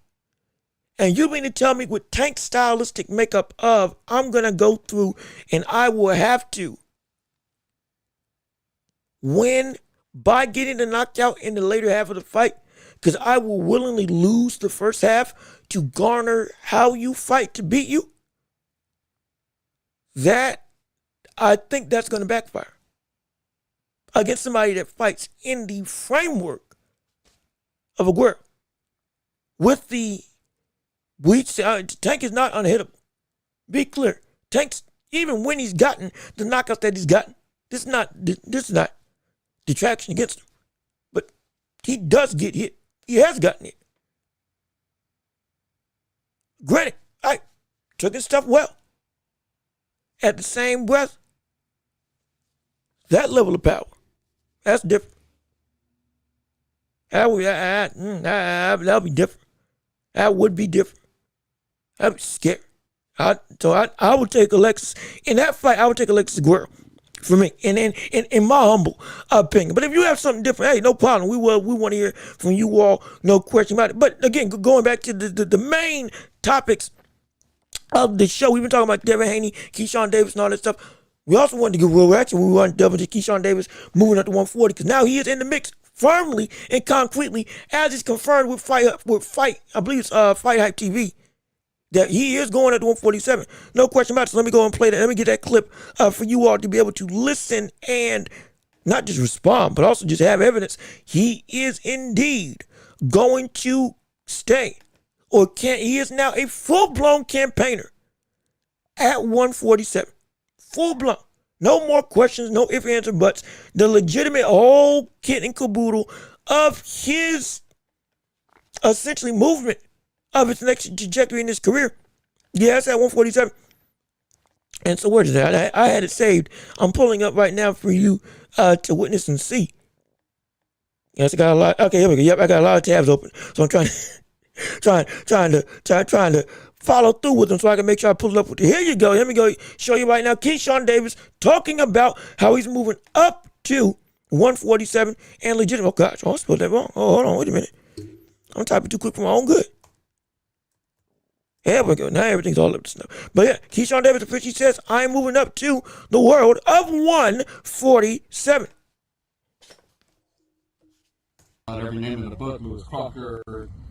And you mean to tell me with Tank's stylistic makeup of, I'm going to go through and I will have to win by getting the knockout in the later half of the fight, because I will willingly lose the first half to garner how you fight to beat you? That, I think that's going to backfire against somebody that fights in the framework of Aguero. With the Tank is not unhittable. Be clear. Tank's, even when he's gotten the knockouts that he's gotten, this is not detraction against him. But he does get hit. He has gotten hit. Granted, I took his stuff well. At the same breath, that level of power, that's different. That'll be different. That would be different. I'd be scared. I would take Alexis. In that fight, I would take Alexis Aguero for me. And in my humble opinion. But if you have something different, hey, no problem. We want to hear from you all, no question about it. But again, going back to the main topics of the show, we've been talking about Devin Haney, Keyshawn Davis, and all that stuff. We also wanted to get real action. We wanted to delve into Keyshawn Davis moving up to 140 because now he is in the mix firmly and concretely, as is confirmed with Fight. I believe it's Fight Hype TV, that he is going at 147. No question about it. So let me go and play that. Let me get that clip for you all to be able to listen and not just respond, but also just have evidence. He is indeed going to stay, or can he is now a full-blown campaigner at 147. Full-blown. No more questions, no ifs, ands, or buts. The legitimate whole kit and caboodle of his essentially movement of his next trajectory in his career. Yeah, that's at 147. And so where is that? I had it saved. I'm pulling up right now for you to witness and see. Yes, I got a lot. Okay, here we go. Yep, I got a lot of tabs open. So I'm trying to follow through with them so I can make sure I pull it up with you. Here you go. Let me go show you right now. Keyshawn Davis talking about how he's moving up to 147 and legitimate. Oh gosh, I spelled that wrong. Oh, hold on, wait a minute. I'm typing too quick for my own good. There we go. Now everything's all up to snuff. But yeah, Keyshawn Davis officially says, I'm moving up to the world of 147. Every name in the book, Lewis Crocker,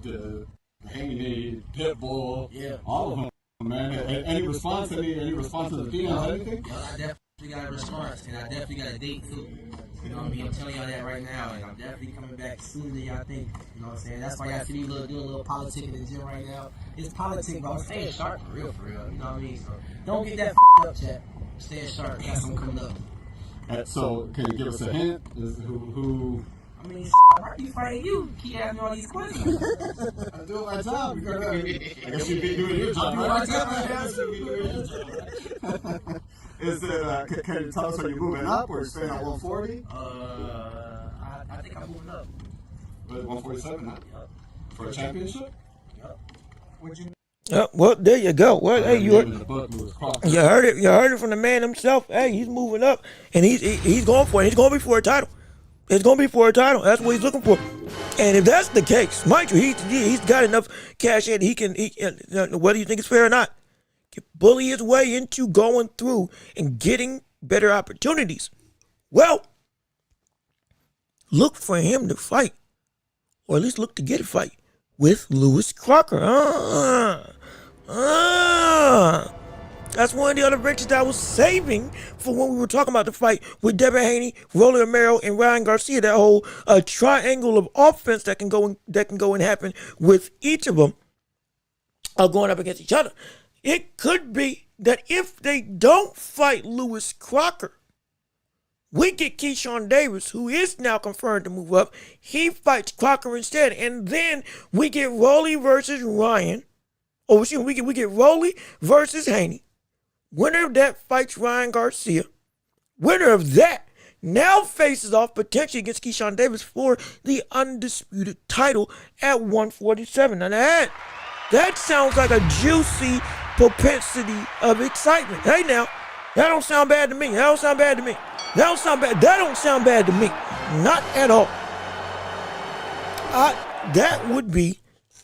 the Haney, Pitbull, yeah, all of them, man. Any response to the DMs, anything? Well, I definitely got a response, and I definitely got a date too. You know what I mean? I'm telling y'all that right now, and I'm definitely coming back sooner than y'all think. You know what I'm saying? That's why y'all see me doing a little politic in the gym right now. It's politic, bro. I'm staying sharp for real, for real. You know what I mean? So don't get that up, chat. Staying sharp. Got something coming up. So, can you give us a hint? Who? I mean, why are you fighting you? Keep asking me all these questions. I'm doing my job. I guess you'd be doing your job. I'm doing my job right now. Is it? Can you tell us, are you moving up or staying at 140? I think I'm moving up. 147 now? For a championship? Yep. Would you? Well, there you go. Well, hey, you heard it. You heard it from the man himself. Hey, he's moving up, and he's going for it. He's going to be for a title. It's going to be for a title. That's what he's looking for. And if that's the case, mind you, he's got enough cash in. He can whether you think it's fair or not, can bully his way into going through and getting better opportunities. Well, look for him to fight, or at least look to get a fight with Lewis Crocker. That's one of the other riches that I was saving for when we were talking about the fight with Devin Haney, Rolly Romero, and Ryan Garcia. That whole triangle of offense that can go and happen with each of them going up against each other. It could be that if they don't fight Lewis Crocker, we get Keyshawn Davis, who is now confirmed to move up. He fights Crocker instead, and then we get Rolly versus Ryan. Oh, excuse me, we get Rolly versus Haney. Winner of that fights Ryan Garcia. Winner of that now faces off potentially against Keyshawn Davis for the undisputed title at 147. Now that sounds like a juicy propensity of excitement. Hey now, that don't sound bad to me. That don't sound bad to me. That don't sound bad. That don't sound bad to me. Not at all. That would be,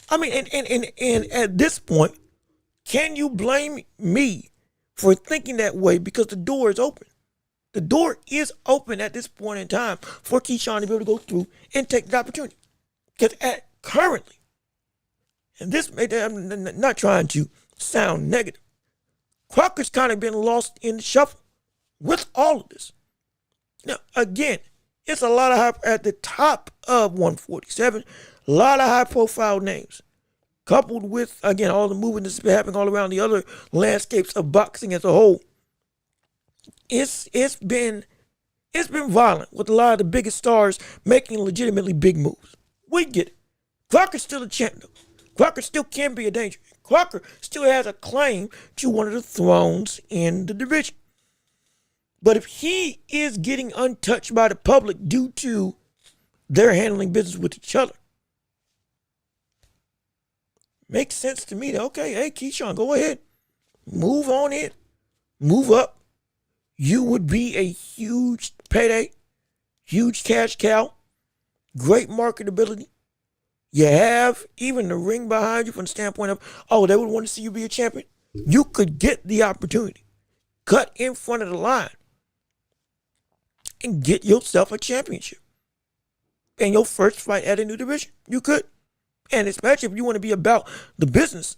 I mean, and at this point, can you blame me for thinking that way? Because the door is open. The door is open at this point in time for Keyshawn to be able to go through and take the opportunity. Because currently, and this, I'm not trying to sound negative, Crocker's kind of been lost in the shuffle with all of this. Now, again, it's a lot of hype at the top of 147, a lot of high-profile names, coupled with, again, all the movement that's been happening all around the other landscapes of boxing as a whole. It's been violent with a lot of the biggest stars making legitimately big moves. We get it. Crocker's still a champ, though. Crocker still can be a danger. Crocker still has a claim to one of the thrones in the division. But if he is getting untouched by the public due to their handling business with each other, makes sense to me that, okay, hey, Keyshawn, go ahead. Move on in. Move up. You would be a huge payday, huge cash cow, great marketability. You have even the ring behind you from the standpoint of, oh, they would want to see you be a champion. You could get the opportunity. Cut in front of the line and get yourself a championship. And your first fight at a new division. You could. And especially if you want to be about the business.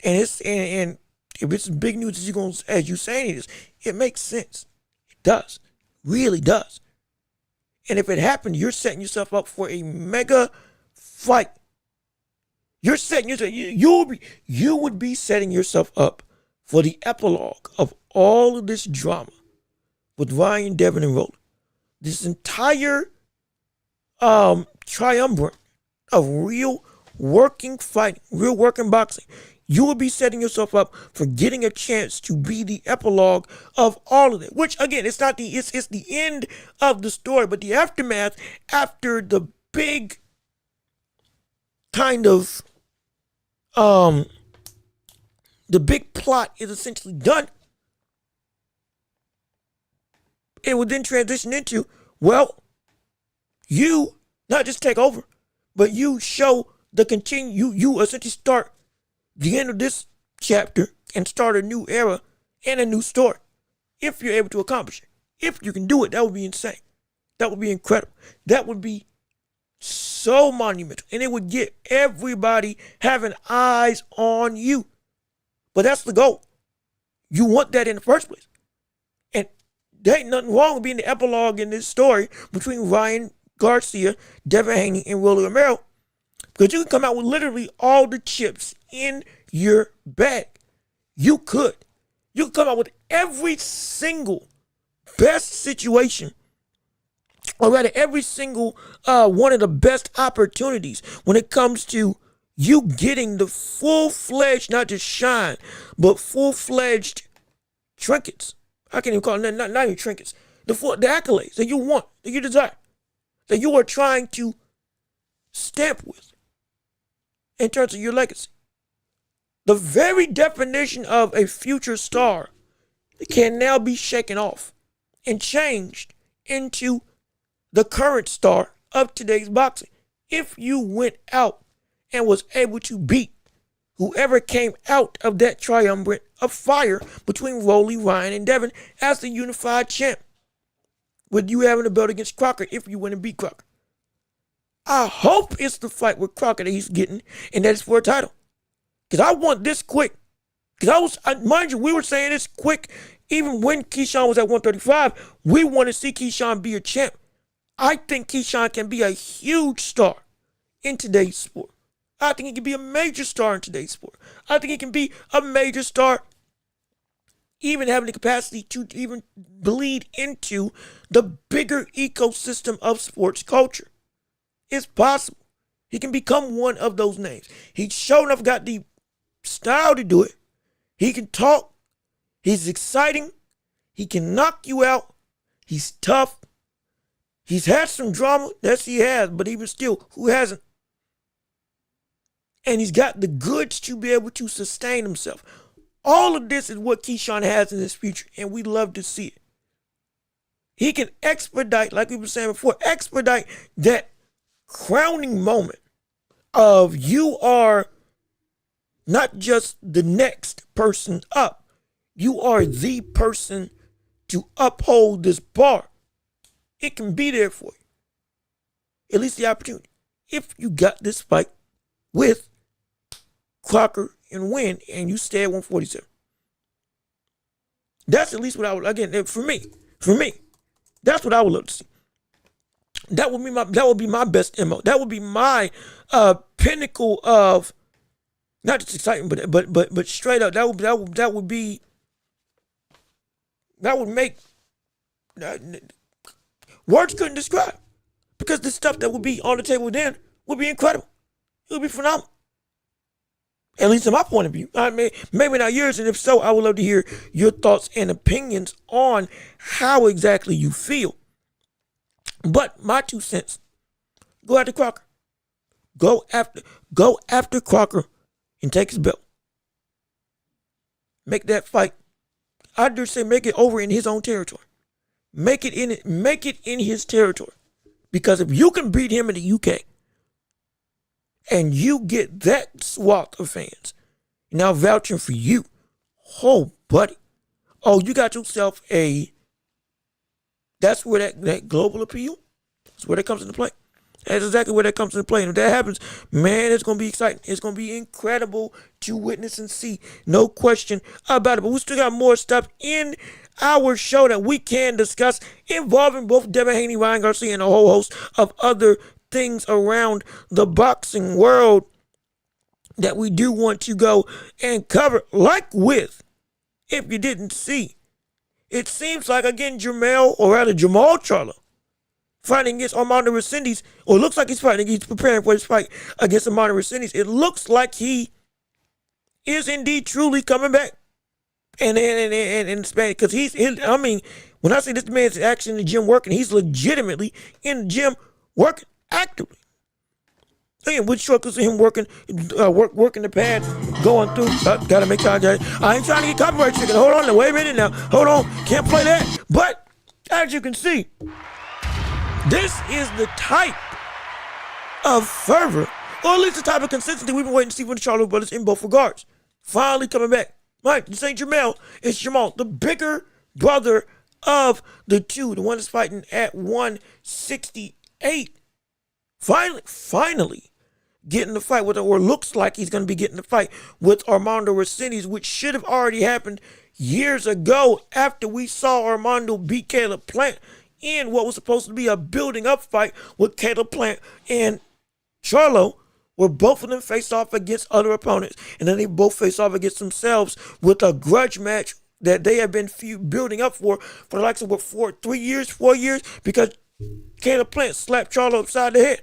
And if it's big news as you saying it is, it makes sense. It does. Really does. And if it happens, you're setting yourself up for a mega fight. You're setting yourself, you would be setting yourself up for the epilogue of all of this drama with Ryan, Devin, and Rolly. This entire triumvirate of real working fighting, real working boxing. You will be setting yourself up for getting a chance to be the epilogue of all of it. Which again, it's not it's the end of the story, but the aftermath after the big kind of the big plot is essentially done. It would then transition into, well, you not just take over, but you show the you essentially start the end of this chapter and start a new era and a new story. If you're able to accomplish it. If you can do it, that would be insane. That would be incredible. That would be so monumental. And it would get everybody having eyes on you. But that's the goal. You want that in the first place. And There ain't nothing wrong with being the epilogue in this story between Ryan Garcia, Devin Haney, and Rolly Romero. Because you can come out with literally all the chips in your bag. You could. You could come out with every single best situation, or rather every single one of the best opportunities when it comes to you getting the full-fledged, not just shine, but full-fledged trinkets. I can't even call it, not even trinkets. The accolades that you want, that you desire, that you are trying to stamp with in terms of your legacy. The very definition of a future star can now be shaken off and changed into the current star of today's boxing. If you went out and was able to beat whoever came out of that triumvirate of fire between Rolly, Ryan, and Devin as the unified champ, with you having a belt against Crocker if you win and beat Crocker. I hope it's the fight with Crocker that he's getting, and that is for a title. Because I want this quick. Because mind you, we were saying this quick even when Keyshawn was at 135. We want to see Keyshawn be a champ. I think Keyshawn can be a huge star in today's sport. I think he can be a major star in today's sport. I think he can be a major star, even having the capacity to even bleed into the bigger ecosystem of sports culture. It's possible. He can become one of those names. He's sure enough got the style to do it. He can talk. He's exciting. He can knock you out. He's tough. He's had some drama. Yes, he has. But even still, who hasn't? And he's got the goods to be able to sustain himself. All of this is what Keyshawn has in his future, and we love to see it. He can expedite, like we were saying before, expedite that crowning moment of you are not just the next person up. You are the person to uphold this bar. It can be there for you. At least the opportunity. If you got this fight with Crocker and win, and you stay at 147. That's at least what I would, again, for me, that's what I would love to see. That would be my best MO. That would be my pinnacle of not just excitement, but straight up. That would make words couldn't describe, because the stuff that would be on the table then would be incredible. It would be phenomenal. At least in my point of view. I mean, maybe not yours, and if so, I would love to hear your thoughts and opinions on how exactly you feel. But my 2 cents, go after Crocker. Go after Crocker and take his belt. Make that fight. I dare say make it over in his own territory. Make it in his territory. Because if you can beat him in the UK, and you get that swath of fans now vouching for you, oh, buddy. Oh, you got yourself that's where that global appeal, that's where that comes into play. That's exactly where that comes into play. And if that happens, man, it's going to be exciting. It's going to be incredible to witness and see. No question about it. But we still got more stuff in our show that we can discuss involving both Devin Haney, Ryan Garcia, and a whole host of other things around the boxing world that we do want to go and cover. Like with, if you didn't see, it seems like, again, Jamal Charlo fighting against Armando Resendiz, or looks like he's preparing for his fight against Armando Resendiz. It looks like he is indeed truly coming back. And Spanish, because I mean, when I say this man's actually in the gym working, he's legitimately in the gym working actively. Again, with shortcuts of him working the pad, going through. Gotta make sure I ain't trying to get copyright chicken. Hold on, wait a minute now. Hold on, can't play that. But as you can see, this is the type of fervor, or at least the type of consistency we've been waiting to see from the Charlo brothers in both regards. Finally coming back. Right, this ain't Jamal, it's Jamal, the bigger brother of the two, the one that's fighting at 168. Finally getting the fight with, or looks like he's going to be getting the fight with Armando Resendiz, which should have already happened years ago after we saw Armando beat Caleb Plant in what was supposed to be a building up fight with Caleb Plant and Charlo, where both of them faced off against other opponents, and then they both faced off against themselves with a grudge match that they have been building up for the likes of 4 years, because Caleb Plant slapped Charlo upside the head,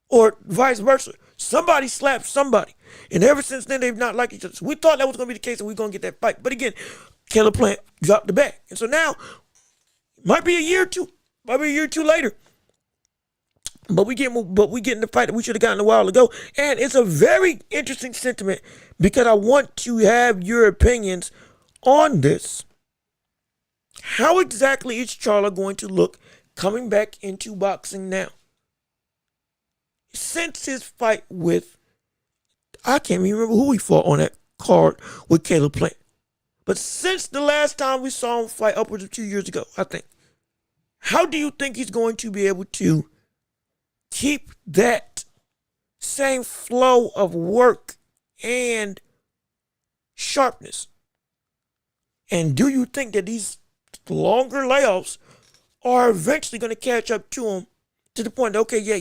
or vice versa. Somebody slapped somebody, and ever since then they've not liked each other. So we thought that was going to be the case, and we are going to get that fight. But again, Caleb Plant dropped the bag, and so now might be a year or two later. But we getting the fight that we should have gotten a while ago. And it's a very interesting sentiment because I want to have your opinions on this. How exactly is Charlo going to look coming back into boxing now? Since his fight with, I can't even remember who he fought on that card with Caleb Plant. But since the last time we saw him fight upwards of 2 years ago, I think. How do you think he's going to be able to keep that same flow of work and sharpness? And do you think that these longer layoffs are eventually going to catch up to him to the point that, okay, yeah,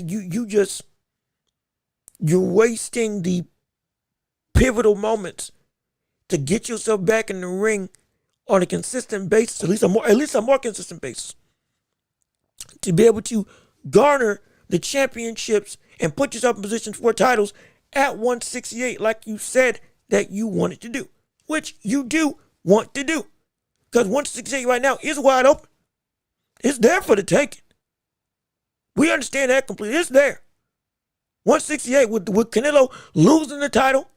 you're wasting the pivotal moments to get yourself back in the ring on a consistent basis, at least a more consistent basis, to be able to garner the championships and put yourself in position for titles at 168 like you said that you wanted to do, which you do want to do, because 168 right now is wide open. It's there for the taking. We understand that completely. It's there. 168 with Canelo losing the title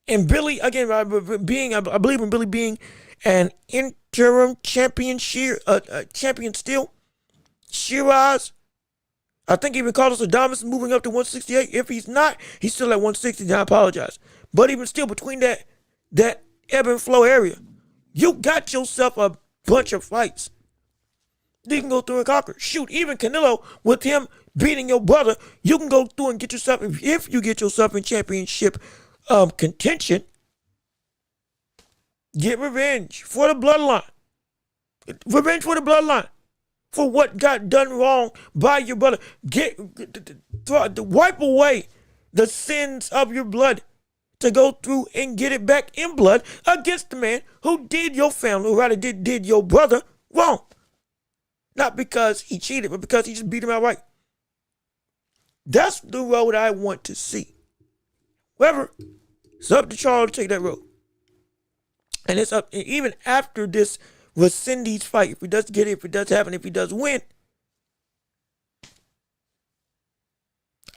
and Billy, again, I believe in Billy being an interim champion still. Shiraz, I think even Carlos Adames moving up to 168. If he's not, he's still at 160. I apologize. But even still, between that ebb and flow area, you got yourself a bunch of fights you can go through and conquer. Shoot, even Canelo, with him beating your brother, you can go through and get yourself, if you get yourself in championship contention, get revenge for the bloodline. Revenge for the bloodline. For what got done wrong by your brother. Wipe away the sins of your blood to go through and get it back in blood against the man who did your family, or rather did your brother wrong. Not because he cheated, but because he just beat him outright. That's the road I want to see. However, it's up to Charles to take that road. And it's up, even after this Cindy's fight, if he does get it, if it does happen, if he does win,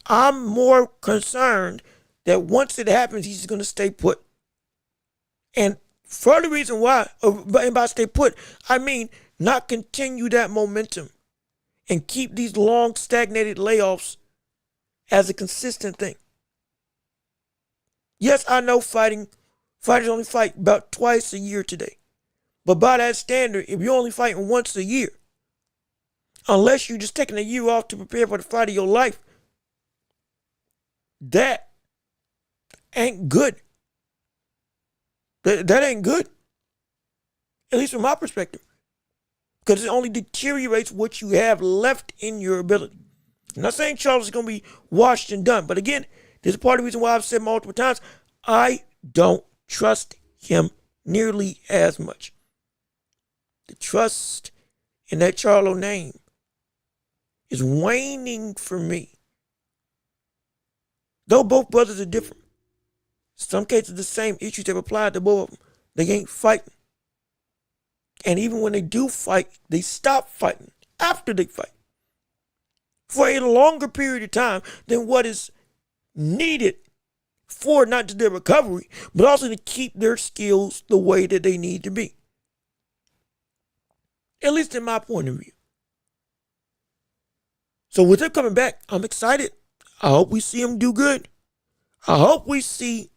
I'm more concerned that once it happens, he's just going to stay put. And for the reason why, and by stay put, I mean not continue that momentum and keep these long stagnated layoffs as a consistent thing. Yes, I know fighters only fight about twice a year today. But by that standard, if you're only fighting once a year, unless you're just taking a year off to prepare for the fight of your life, that ain't good. That ain't good. At least from my perspective. Because it only deteriorates what you have left in your ability. I'm not saying Charles is going to be washed and done. But again, this is part of the reason why I've said multiple times, I don't trust him nearly as much. The trust in that Charlo name is waning for me. Though both brothers are different. In some cases, the same issues have applied to both of them. They ain't fighting. And even when they do fight, they stop fighting after they fight for a longer period of time than what is needed for not just their recovery, but also to keep their skills the way that they need to be. At least in my point of view. So with him coming back, I'm excited. I hope we see him do good. I hope we see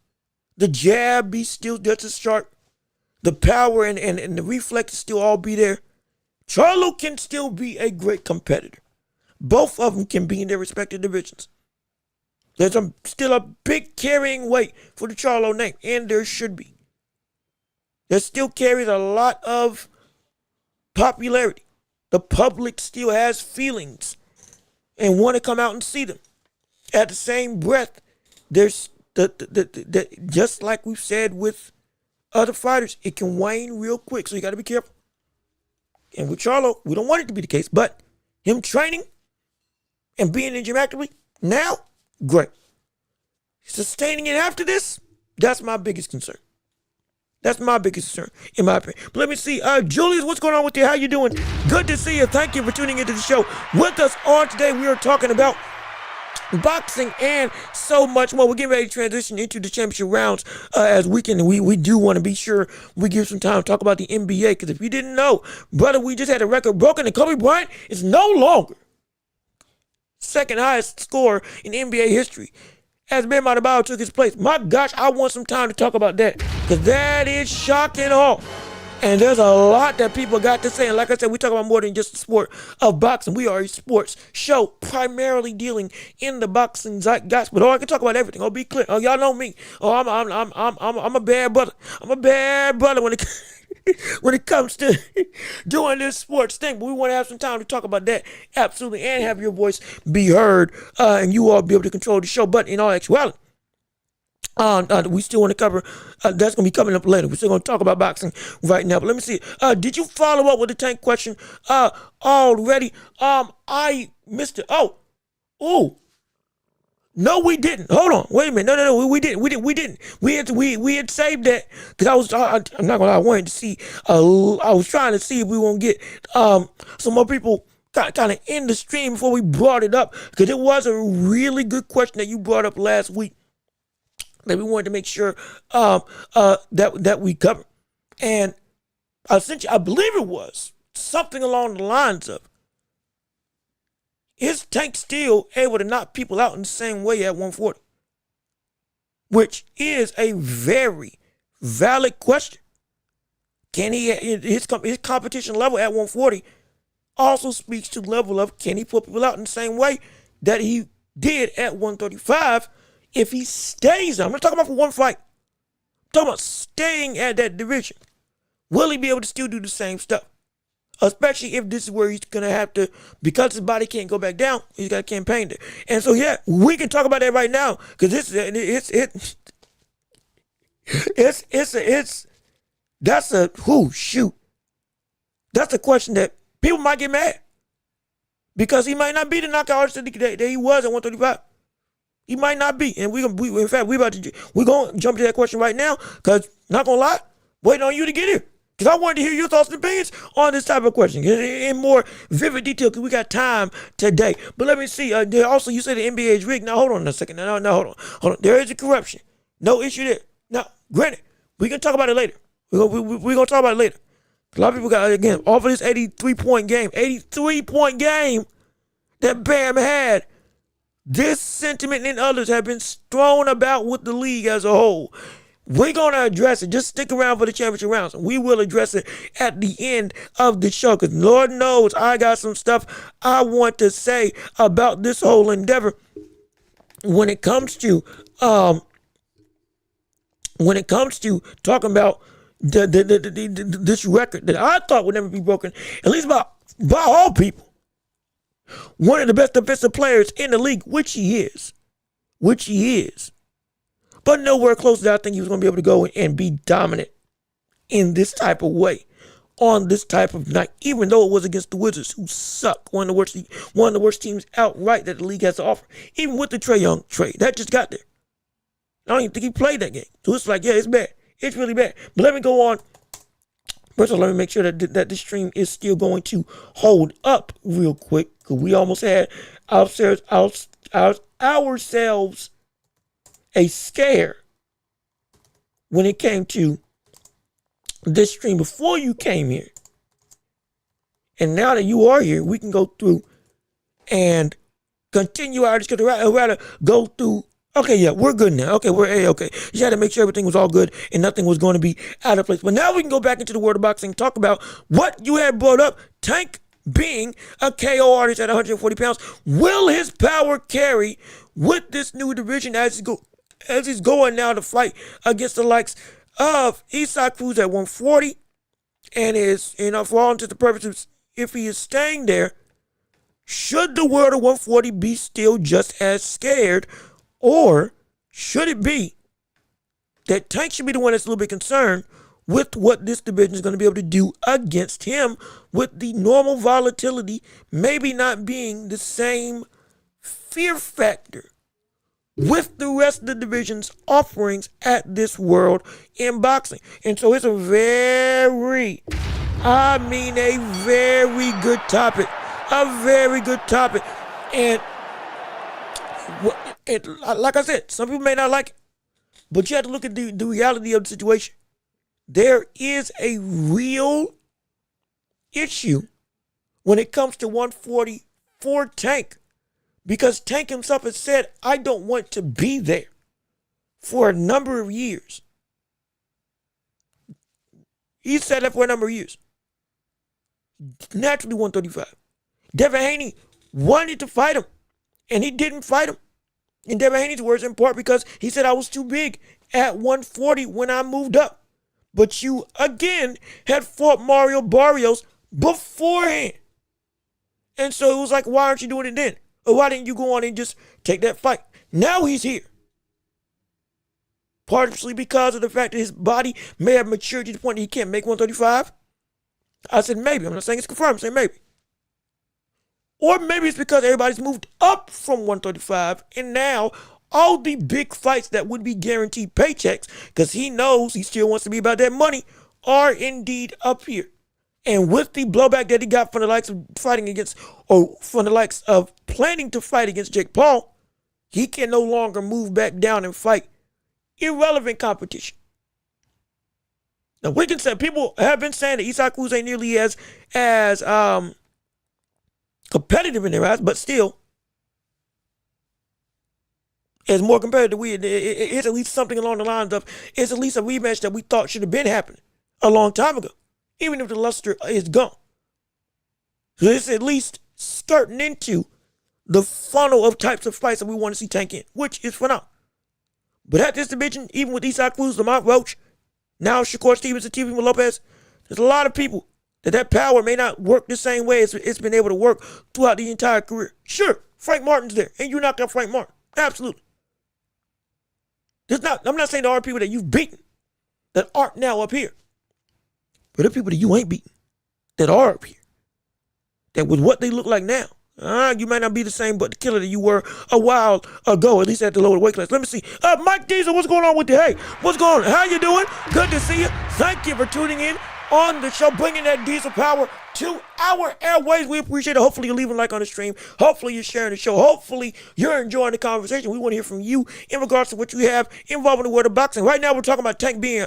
the jab be still just as sharp. The power and the reflexes still all be there. Charlo can still be a great competitor. Both of them can be in their respective divisions. There's still a big carrying weight for the Charlo name, and there should be. that still carries a lot of popularity. The public still has feelings and want to come out and see them. At the same breath, there's the just like we've said with other fighters, it can wane real quick, so you got to be careful. And with Charlo, we don't want it to be the case, but him training and being in gym actively now, great. Sustaining it after this, that's my biggest concern. That's my biggest concern, in my opinion. But let me see. Julius, what's going on with you? How you doing? Good to see you. Thank you for tuning into the show. With us on today, we are talking about boxing and so much more. We're getting ready to transition into the championship rounds as we do want to be sure we give some time to talk about the NBA, because if you didn't know, brother, we just had a record broken and Kobe Bryant is no longer second highest scorer in NBA history as Bam Adebayo took his place. My gosh, I want some time to talk about that, because that is shocking all. And there's a lot that people got to say. And like I said, we talk about more than just the sport of boxing. We are a sports show primarily dealing in the boxing zeitgeist. But I can talk about everything. I'll be clear. Oh, y'all know me. Oh, I'm a bad brother. I'm a bad brother when it when it comes to doing this sports thing. But we want to have some time to talk about that, absolutely, and have your voice be heard, and you all be able to control the show. But in all actuality, we still want to cover, that's going to be coming up later. We're still going to talk about boxing right now. But let me see. Did you follow up with the Tank question already? I missed it. Oh. No, we didn't. Hold on. Wait a minute. No. We didn't. We had saved that, because I'm not going to lie, I wanted to see, I was trying to see if we won't get some more people kind of in the stream before we brought it up, because it was a really good question that you brought up last week that we wanted to make sure that we cover. And essentially, I believe it was something along the lines of, is Tank still able to knock people out in the same way at 140? Which is a very valid question. Can he, his competition level at 140 also speaks to the level of, can he put people out in the same way that he did at 135 if he stays? I'm not talking about for one fight. I'm talking about staying at that division. Will he be able to still do the same stuff? Especially if this is where he's going to have to, because his body can't go back down, he's got to campaign there. And so, yeah, we can talk about that right now, because that's a question that people might get mad, because he might not be the knockout artist that he was at 135. He might not be. And we're going to jump to that question right now, because, not going to lie, waiting on you to get here. Because I wanted to hear your thoughts and opinions on this type of question in more vivid detail, because we got time today. But let me see. Also, you say the NBA is rigged. Now, hold on a second. No, hold on. There is a corruption. No issue there. Now, granted, we can talk about it later. We're going to talk about it later. A lot of people got, again, off of this 83-point game that Bam had, this sentiment and others have been thrown about with the league as a whole. We're going to address it. Just stick around for the championship rounds. We will address it at the end of the show, because Lord knows I got some stuff I want to say about this whole endeavor when it comes to talking about this record that I thought would never be broken, at least by all people. One of the best defensive players in the league, which he is. But nowhere close to I think he was going to be able to go and be dominant in this type of way on this type of night, even though it was against the Wizards, who suck. One of the worst teams outright that the league has to offer. Even with the Trae Young trade, that just got there. I don't even think he played that game. So it's like, yeah, it's bad. It's really bad. But let me go on. First of all, let me make sure that this stream is still going to hold up real quick, because we almost had ourselves a scare when it came to this stream before you came here. And now that you are here, we can go through and continue our discussion. Rather go through. Okay, yeah, we're good now. Okay, we're A-okay. You had to make sure everything was all good and nothing was going to be out of place. But now we can go back into the world of boxing and talk about what you had brought up. Tank being a KO artist at 140 pounds. Will his power carry with this new division as he's going now to fight against the likes of Isaac Cruz at 140 and is, for all intents and purposes, if he is staying there, should the world of 140 be still just as scared, or should it be that Tank should be the one that's a little bit concerned with what this division is going to be able to do against him, with the normal volatility maybe not being the same fear factor with the rest of the division's offerings at this world in boxing. And so it's a very good topic. A very good topic. And like I said, some people may not like it, but you have to look at the reality of the situation. There is a real issue when it comes to 140 for Tank, because Tank himself has said, I don't want to be there for a number of years. He said that for a number of years. Naturally 135. Devin Haney wanted to fight him, and he didn't fight him. In Devin Haney's words, in part because he said, I was too big at 140 when I moved up. But you, again, had fought Mario Barrios beforehand. And so it was like, why aren't you doing it then? Or why didn't you go on and just take that fight? Now he's here. Partially because of the fact that his body may have matured to the point that he can't make 135. I said maybe. I'm not saying it's confirmed. I'm saying maybe. Or maybe it's because everybody's moved up from 135, and now all the big fights that would be guaranteed paychecks, because he knows he still wants to be about that money, are indeed up here. And with the blowback that he got from the likes of fighting against, or from the likes of planning to fight against Jake Paul, he can no longer move back down and fight irrelevant competition. Now, we can say, people have been saying that Isaac Cruz ain't nearly as competitive in their eyes, but still, it's more competitive. It's at least something along the lines of, it's at least a rematch that we thought should have been happening a long time ago, even if the luster is gone. So it's at least skirting into the funnel of types of fights that we want to see Tank in, which is phenomenal. But at this division, even with Isaac Cruz, Lamont Roach, now Shakur Stevens and Teofimo Lopez, there's a lot of people that power may not work the same way as it's been able to work throughout the entire career. Sure, Frank Martin's there, and you knocked out Frank Martin. Absolutely. I'm not saying there are people that you've beaten that aren't now up here. But there are people that you ain't beaten that are up here. That with what they look like now, you might not be the same but the killer that you were a while ago, at least at the lower weight class. Let me see. Mike Diesel, what's going on with you? Hey, what's going on? How you doing? Good to see you. Thank you for tuning in on the show, bringing that diesel power to our airways. We appreciate it. Hopefully you're leaving a like on the stream. Hopefully you're sharing the show. Hopefully you're enjoying the conversation. We want to hear from you in regards to what you have involved in the world of boxing. Right now we're talking about Tank being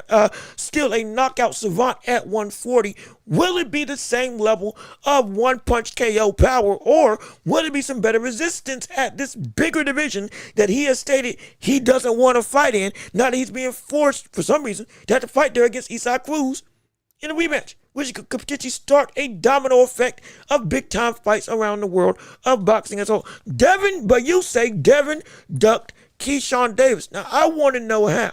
still a knockout savant at 140. Will it be the same level of one-punch KO power, or will it be some better resistance at this bigger division that he has stated he doesn't want to fight in, now that he's being forced for some reason to have to fight there against Isaac Cruz in a rematch, which could potentially start a domino effect of big-time fights around the world of boxing as a whole. Devin, but you say Devin ducked Keyshawn Davis. Now, I want to know how.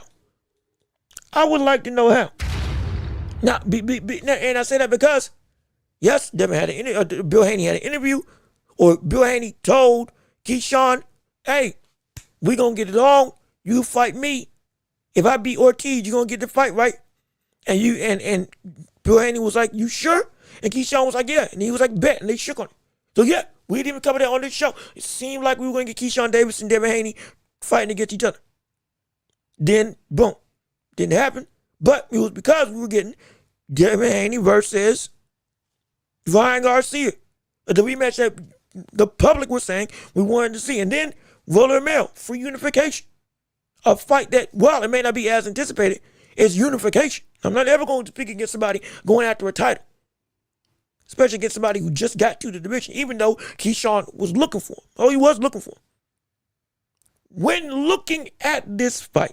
I would like to know how. Now, and I say that because, yes, Devin had Bill Haney had an interview, or Bill Haney told Keyshawn, hey, we going to get it on. You fight me. If I beat Ortiz, you're going to get the fight, right? And Bill Haney was like, you sure? And Keyshawn was like, yeah. And he was like, bet. And they shook on it. So yeah, we didn't even cover that on this show. It seemed like we were going to get Keyshawn Davis and Devin Haney fighting against each other. Then, boom. Didn't happen. But it was because we were getting Devin Haney versus Ryan Garcia. The rematch that the public was saying we wanted to see. And then Roller Mail for unification. A fight that, while it may not be as anticipated, is unification. I'm not ever going to speak against somebody going after a title, especially against somebody who just got to the division, even though Keyshawn was looking for him. Oh, he was looking for him. When looking at this fight,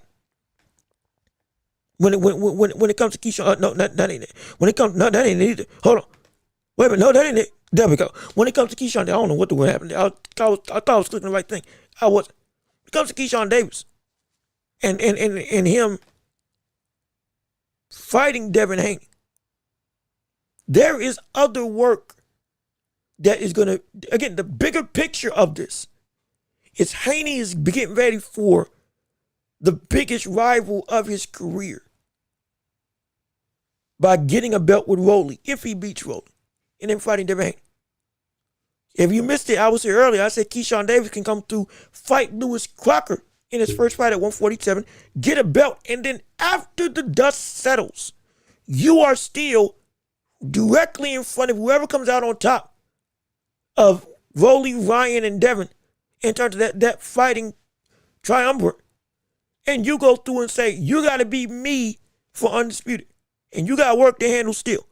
when it comes to Keyshawn, no, that ain't it. When it comes, no, that ain't it either. Hold on. Wait a minute. No, that ain't it. There we go. When it comes to Keyshawn, I don't know what happened. I thought I was clicking the right thing. I wasn't. When it comes to Keyshawn Davis and him fighting Devin Haney. There is other work that is going to, again, the bigger picture of this is Haney is getting ready for the biggest rival of his career by getting a belt with ROLLY, if he beats ROLLY, and then fighting Devin Haney. If you missed it, I was here earlier. I said Keyshawn Davis can come through, fight Lewis Crocker in his first fight at 147, get a belt, and then after the dust settles, you are still directly in front of whoever comes out on top of ROLLY, Ryan, and Devin in terms of that fighting triumvirate. And you go through and say, you got to beat me for undisputed. And you got work to handle still.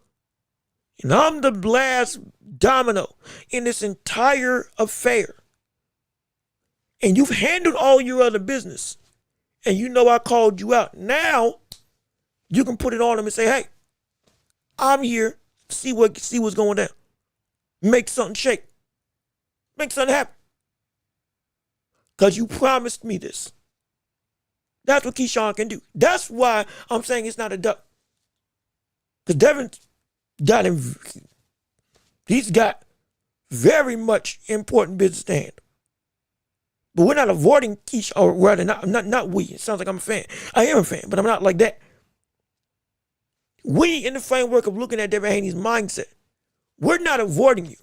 And I'm the last domino in this entire affair. And you've handled all your other business. And you know I called you out. Now, you can put it on him and say, hey, I'm here. See what's going down. Make something shake. Make something happen. Because you promised me this. That's what Keyshawn can do. That's why I'm saying it's not a duck. Because Devin's got him. He's got very much important business to handle. But we're not avoiding Keyshawn, or rather, not we. It sounds like I'm a fan. I am a fan, but I'm not like that. We, in the framework of looking at Devin Haney's mindset, we're not avoiding you.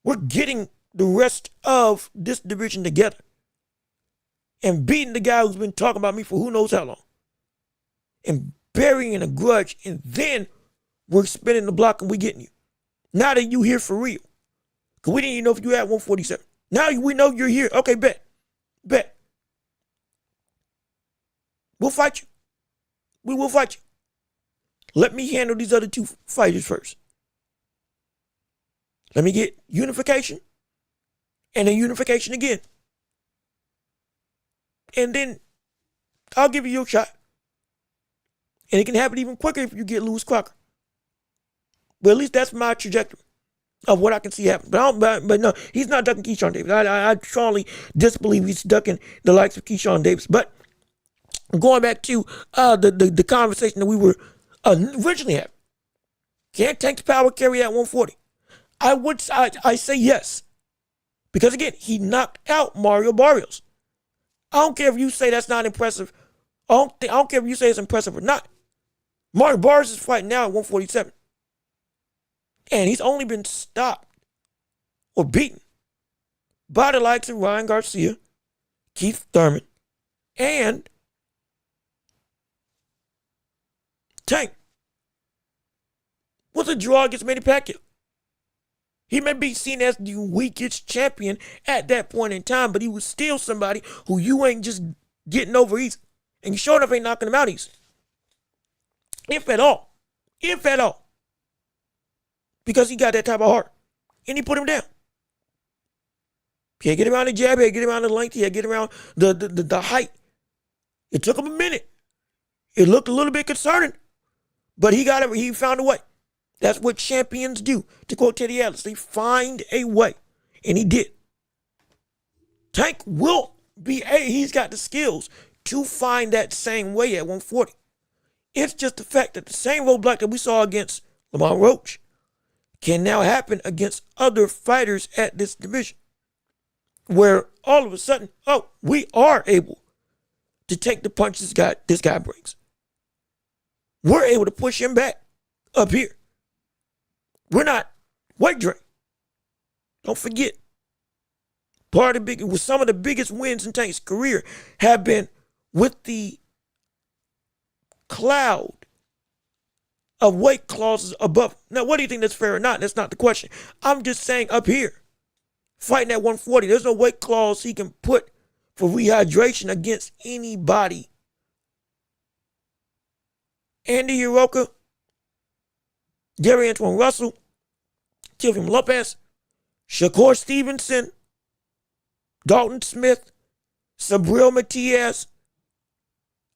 We're getting the rest of this division together and beating the guy who's been talking about me for who knows how long and burying a grudge, and then we're spinning the block and we getting you. Now that you here for real. Because we didn't even know if you had 147. Now we know you're here. Okay, bet. We'll fight you. We will fight you. Let me handle these other two fighters first. Let me get unification and then unification again. And then I'll give you your shot. And it can happen even quicker if you get Lewis Crocker. But at least that's my trajectory of what I can see happen. But no, he's not ducking Keyshawn Davis. I strongly disbelieve he's ducking the likes of Keyshawn Davis. But going back to the conversation that we were originally having, can Tank's power carry at 140? I say yes. Because again, he knocked out Mario Barrios. I don't care if you say that's not impressive. I don't care if you say it's impressive or not. Mario Barrios is fighting now at 147. And he's only been stopped or beaten by the likes of Ryan Garcia, Keith Thurman, and Tank. What's a draw against Manny Pacquiao? He may be seen as the weakest champion at that point in time, but he was still somebody who you ain't just getting over easy. And you sure enough ain't knocking him out easy. If at all. If at all. Because he got that type of heart. And he put him down. He had to get around the jab, he had to get around the length, he had to get around the height. It took him a minute. It looked a little bit concerning. But he found a way. That's what champions do. To quote Teddy Atlas, they find a way. And he did. Tank will be he's got the skills to find that same way at 140. It's just the fact that the same roadblock that we saw against Lamar Roach can now happen against other fighters at this division. Where all of a sudden, we are able to take the punch this guy brings. We're able to push him back up here. We're not weight drain. Don't forget, some of the biggest wins in Tank's career have been with the cloud of weight clauses above. Now, what do you think that's fair or not? That's not the question. I'm just saying up here, fighting at 140, there's no weight clause he can put for rehydration against anybody. Andy Uroka, Gary Antoine Russell, Tilvium Lopez, Shakur Stevenson, Dalton Smith, Sabril Matias.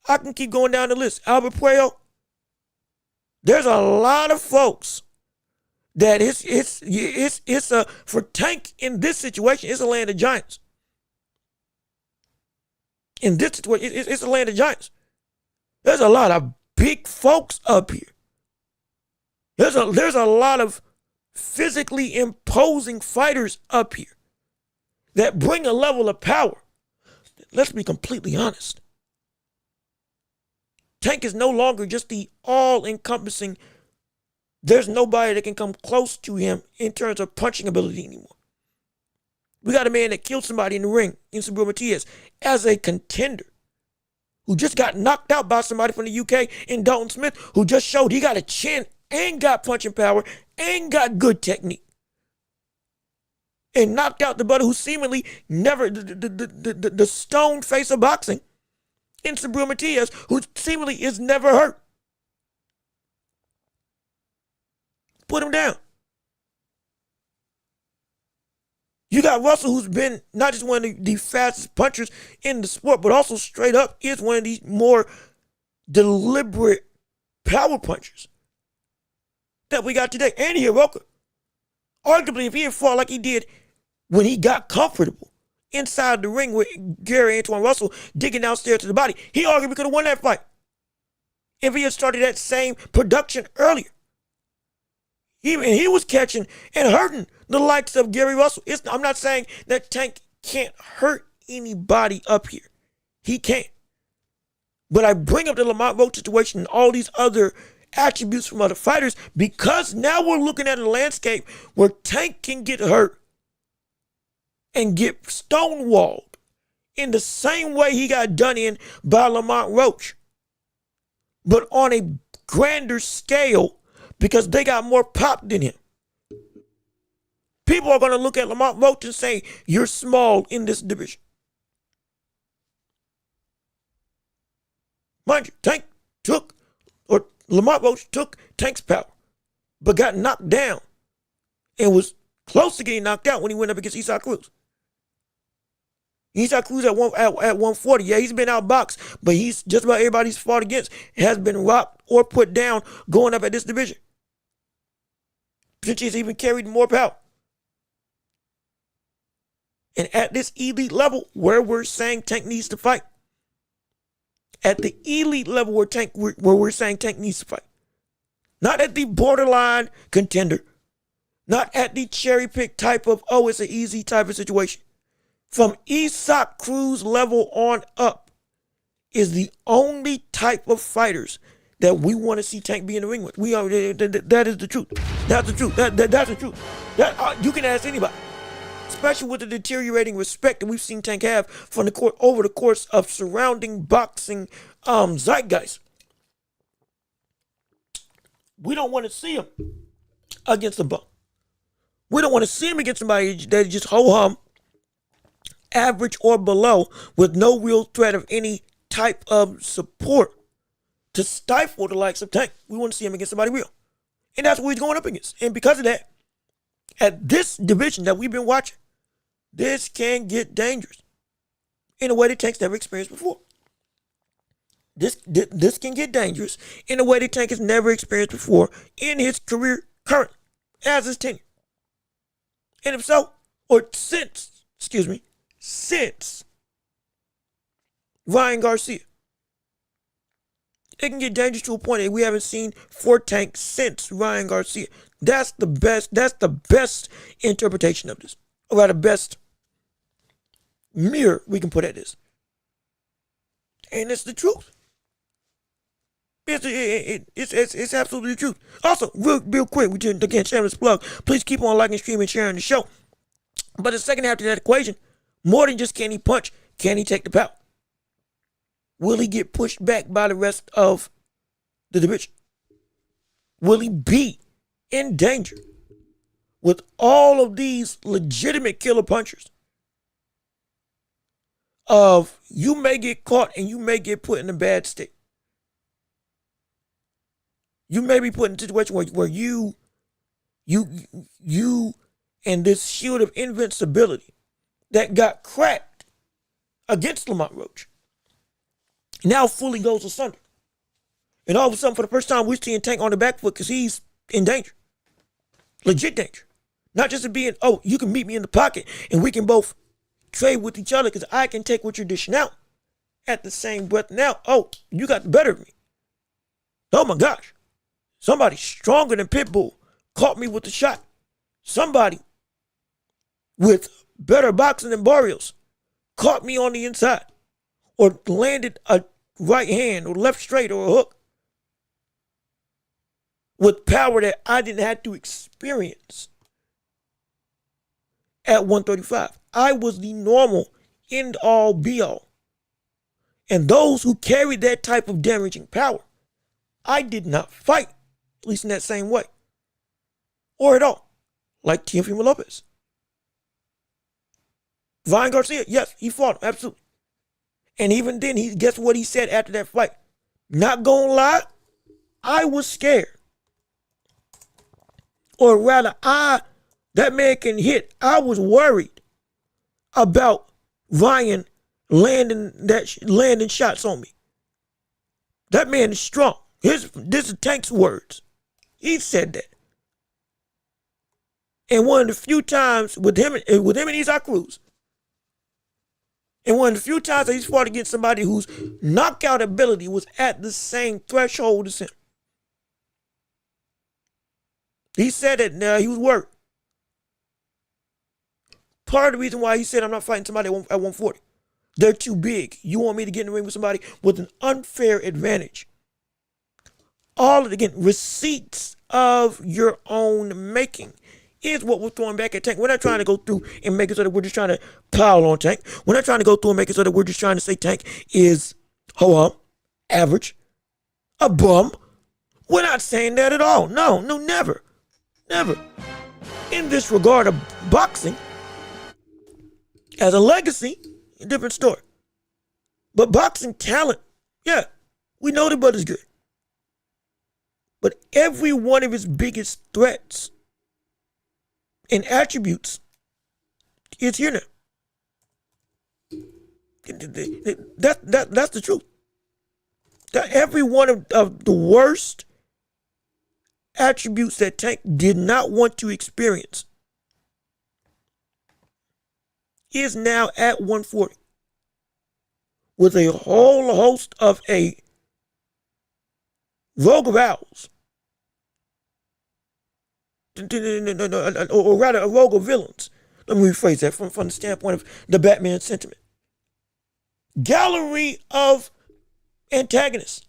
I can keep going down the list. Albert Puello. There's a lot of folks that it's for Tank in this situation, it's a land of giants. In this situation, it's a land of giants. There's a lot of big folks up here. There's a lot of physically imposing fighters up here that bring a level of power. Let's be completely honest. Tank is no longer just the all-encompassing. There's nobody that can come close to him in terms of punching ability anymore. We got a man that killed somebody in the ring, in Saburo Matias, as a contender, who just got knocked out by somebody from the UK in Dalton Smith, who just showed he got a chin and got punching power and got good technique. And knocked out the brother who seemingly never, the stone face of boxing in Saburo Matias, who seemingly is never hurt. Put him down. You got Russell, who's been not just one of the fastest punchers in the sport, but also straight up is one of the more deliberate power punchers that we got today. And Hiroka, arguably, if he had fought like he did when he got comfortable inside the ring with Gary Antoine Russell digging downstairs to the body, he arguably could have won that fight if he had started that same production earlier. He was catching and hurting the likes of Gary Russell. I'm not saying that Tank can't hurt anybody up here. He can't. But I bring up the Lamont Roach situation and all these other attributes from other fighters because now we're looking at a landscape where Tank can get hurt and get stonewalled in the same way he got done in by Lamont Roach, but on a grander scale because they got more pop than him. People are going to look at Lamont Roach and say, you're small in this division. Mind you, Lamont Roach took Tank's power, but got knocked down and was close to getting knocked out when he went up against Isaac Cruz. Isaac Cruz at 140, yeah, he's been outboxed, but he's just about everybody he's fought against has been rocked or put down going up at this division. Potentially has even carried more power. And at this elite level, where we're saying Tank needs to fight, at the elite level where we're saying Tank needs to fight, not at the borderline contender, not at the cherry pick type of, oh, it's an easy type of situation. From Isaac Cruz level on up is the only type of fighters that we want to see Tank be in the ring with. That is the truth. That's the truth. That's the truth. You can ask anybody, especially with the deteriorating respect that we've seen Tank have from the court over the course of surrounding boxing zeitgeist. We don't want to see him against a bum. We don't want to see him against somebody that is just ho-hum, average or below, with no real threat of any type of support to stifle the likes of Tank. We want to see him against somebody real. And that's what he's going up against. And because of that, at this division that we've been watching, this can get dangerous in a way that Tank's never experienced before. This can get dangerous in a way that Tank has never experienced before in his career currently, as his tenure. And if so, or since Ryan Garcia, it can get dangerous to a point that we haven't seen for Tank since Ryan Garcia. That's the best interpretation of this. Or rather, best mirror we can put at this. And it's the truth. It's absolutely the truth. Also, real quick, we just again shameless plug. Please keep on liking, streaming, sharing the show. But the second half to that equation, more than just can he punch, can he take the power? Will he get pushed back by the rest of the division? Will he be in danger with all of these legitimate killer punchers of you may get caught and you may get put in a bad state? You may be put in a situation where you and this shield of invincibility that got cracked against Lamont Roach now fully goes asunder. And all of a sudden, for the first time, we're seeing Tank on the back foot because he's in danger. Legit danger. Not just to being, oh, you can meet me in the pocket and we can both trade with each other because I can take what you're dishing out. At the same breath now, oh, you got the better of me. Oh my gosh. Somebody stronger than Pitbull caught me with the shot. Somebody with better boxing than Barrios caught me on the inside or landed a right hand or left straight or a hook with power that I didn't have to experience at 135. I was the normal end all be all. And those who carried that type of damaging power, I did not fight, at least in that same way, or at all, like Teofimo Lopez. Ryan Garcia, yes, he fought him, absolutely. And even then, guess what he said after that fight? Not gonna lie, I was scared. Or rather, that man can hit. I was worried about Ryan landing shots on me. That man is strong. This is Tank's words. He said that. And one of the few times with him and Isaac Cruz, and one of the few times that he's fought against somebody whose knockout ability was at the same threshold as him, he said that he was worried. Part of the reason why he said, I'm not fighting somebody at 140. They're too big. You want me to get in the ring with somebody with an unfair advantage. All of, again, receipts of your own making is what we're throwing back at Tank. We're not trying to go through and make it so that we're just trying to pile on Tank. We're not trying to go through and make it so that we're just trying to say Tank is ho-hum, average, a bum. We're not saying that at all. No, never. Never. In this regard of boxing, as a legacy, a different story. But boxing talent, yeah, we know the brother's good. But every one of his biggest threats and attributes is here now. That's the truth. That every one of the worst attributes that Tank did not want to experience is now at 140 with a whole host of a rogue of owls, or rather a rogue of villains. Let me rephrase that from the standpoint of the Batman sentiment. Gallery of antagonists.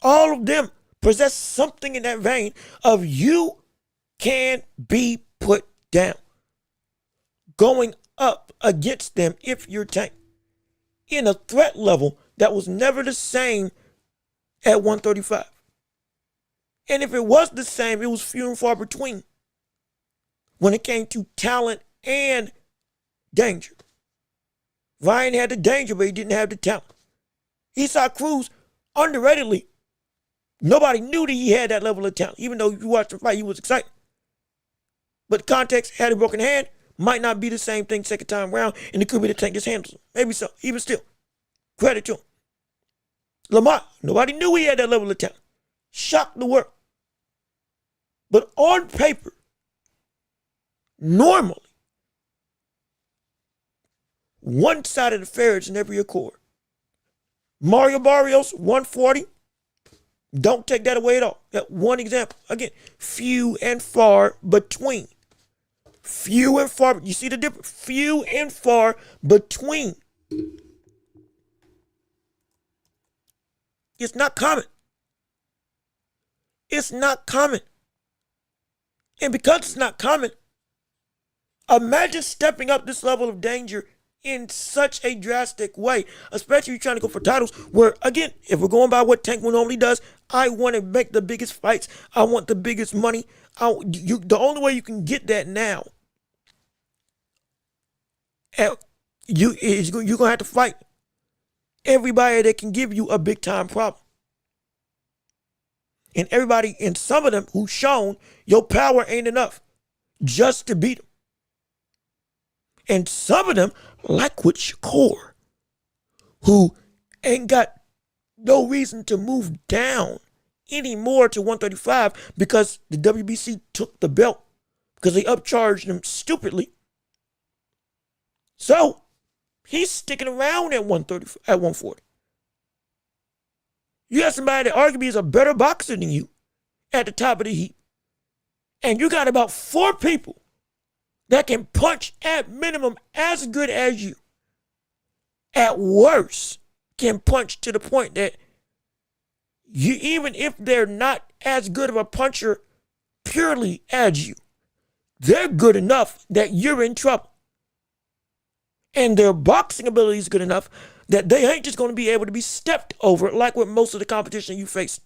All of them possess something in that vein of you can be put down. Going up against them if you're Tank in a threat level that was never the same at 135. And if it was the same, it was few and far between when it came to talent and danger. Ryan had the danger, but he didn't have the talent. Isaac Cruz, underratedly, nobody knew that he had that level of talent. Even though you watched the fight, he was excited. But context, had a broken hand, might not be the same thing second time around, and it could be the Tank just handles him. Maybe so. Even still, credit to him. Lamar, nobody knew he had that level of talent. Shocked the world. But on paper, normally, one side of the fair's never your core. Mario Barrios, 140. Don't take that away at all. That one example. Again, few and far between. Few and far. You see the difference? Few and far between. It's not common. It's not common. And because it's not common, imagine stepping up this level of danger in such a drastic way, especially if you're trying to go for titles where, again, if we're going by what Tank normally does, I want to make the biggest fights. I want the biggest money. The only way you can get that now, you're going to have to fight everybody that can give you a big time problem. And everybody, and some of them who've shown your power ain't enough just to beat them. And some of them, like with Shakur, who ain't got no reason to move down anymore to 135 because the WBC took the belt because they upcharged him stupidly. So he's sticking around at 140. You have somebody that arguably is a better boxer than you at the top of the heap. And you got about 4 people that can punch at minimum as good as you. At worst, can punch to the point that you, even if they're not as good of a puncher purely as you, they're good enough that you're in trouble. And their boxing ability is good enough that they ain't just going to be able to be stepped over like with most of the competition you face.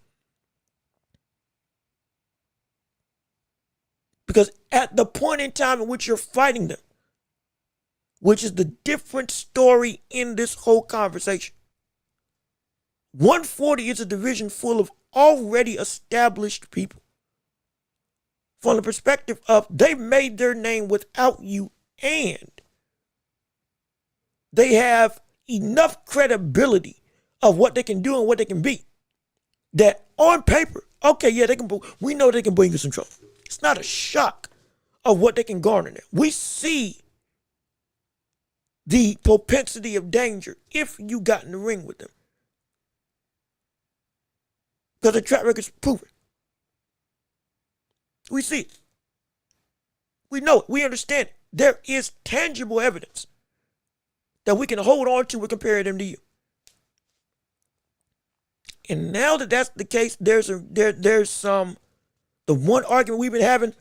Because at the point in time in which you're fighting them, which is the different story in this whole conversation, 140 is a division full of already established people. From the perspective of they made their name without you, and they have enough credibility of what they can do and what they can be, that on paper, okay, yeah, we know they can bring you some trouble. It's not a shock of what they can garner now. We see the propensity of danger if you got in the ring with them. Because the track record's proven. We see it. We know it. We understand it. There is tangible evidence that we can hold on to and compare them to you. And now that that's the case, there's the one argument we've been having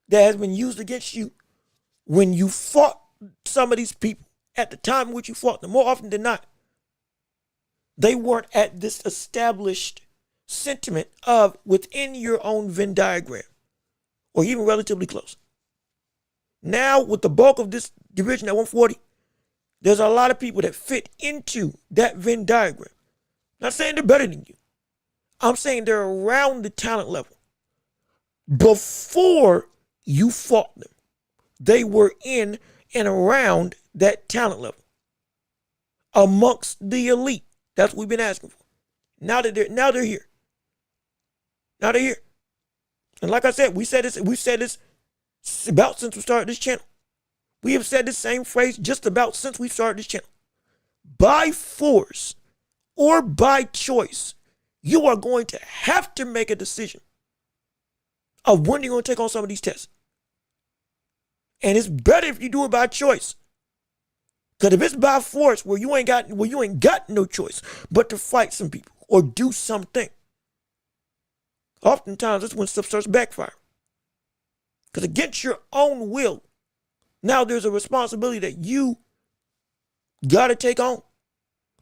that has been used against you when you fought some of these people at the time in which you fought them, more often than not, they weren't at this established sentiment of within your own Venn diagram, or even relatively close. Now, with the bulk of this division at 140, there's a lot of people that fit into that Venn diagram. Not saying they're better than you. I'm saying they're around the talent level. Before you fought them, they were in and around that talent level. Amongst the elite. That's what we've been asking for. Now they're here. Now they're here. And like I said, we've said this about since we started this channel. We have said the same phrase just about since we started this channel. By force or by choice, you are going to have to make a decision of when you're going to take on some of these tests. And it's better if you do it by choice. Because if it's by force where you ain't got no choice but to fight some people or do something, oftentimes that's when stuff starts backfiring. Because against your own will, now there's a responsibility that you got to take on.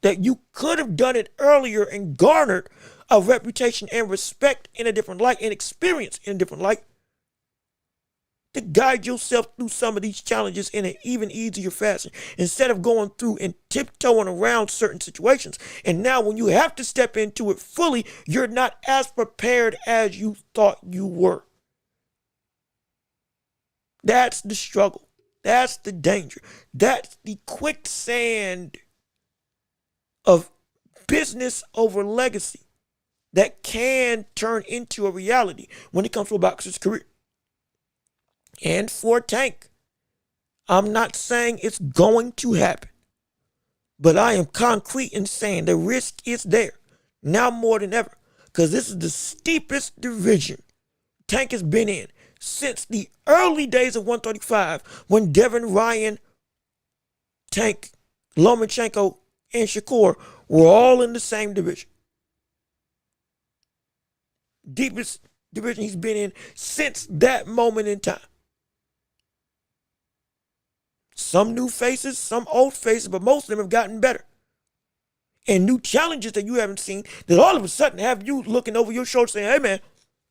That you could have done it earlier and garnered a reputation and respect in a different light and experience in a different light. To guide yourself through some of these challenges in an even easier fashion instead of going through and tiptoeing around certain situations. And now when you have to step into it fully, you're not as prepared as you thought you were. That's the struggle. That's the danger. That's the quicksand of business over legacy that can turn into a reality when it comes to a boxer's career. And for Tank, I'm not saying it's going to happen, but I am concrete in saying the risk is there now more than ever, because this is the steepest division Tank has been in since the early days of 135 when Devin, Ryan, Tank, Lomachenko, and Shakur were all in the same division. Deepest division he's been in since that moment in time. Some new faces, some old faces, but most of them have gotten better. And new challenges that you haven't seen that all of a sudden have you looking over your shoulder saying, hey man,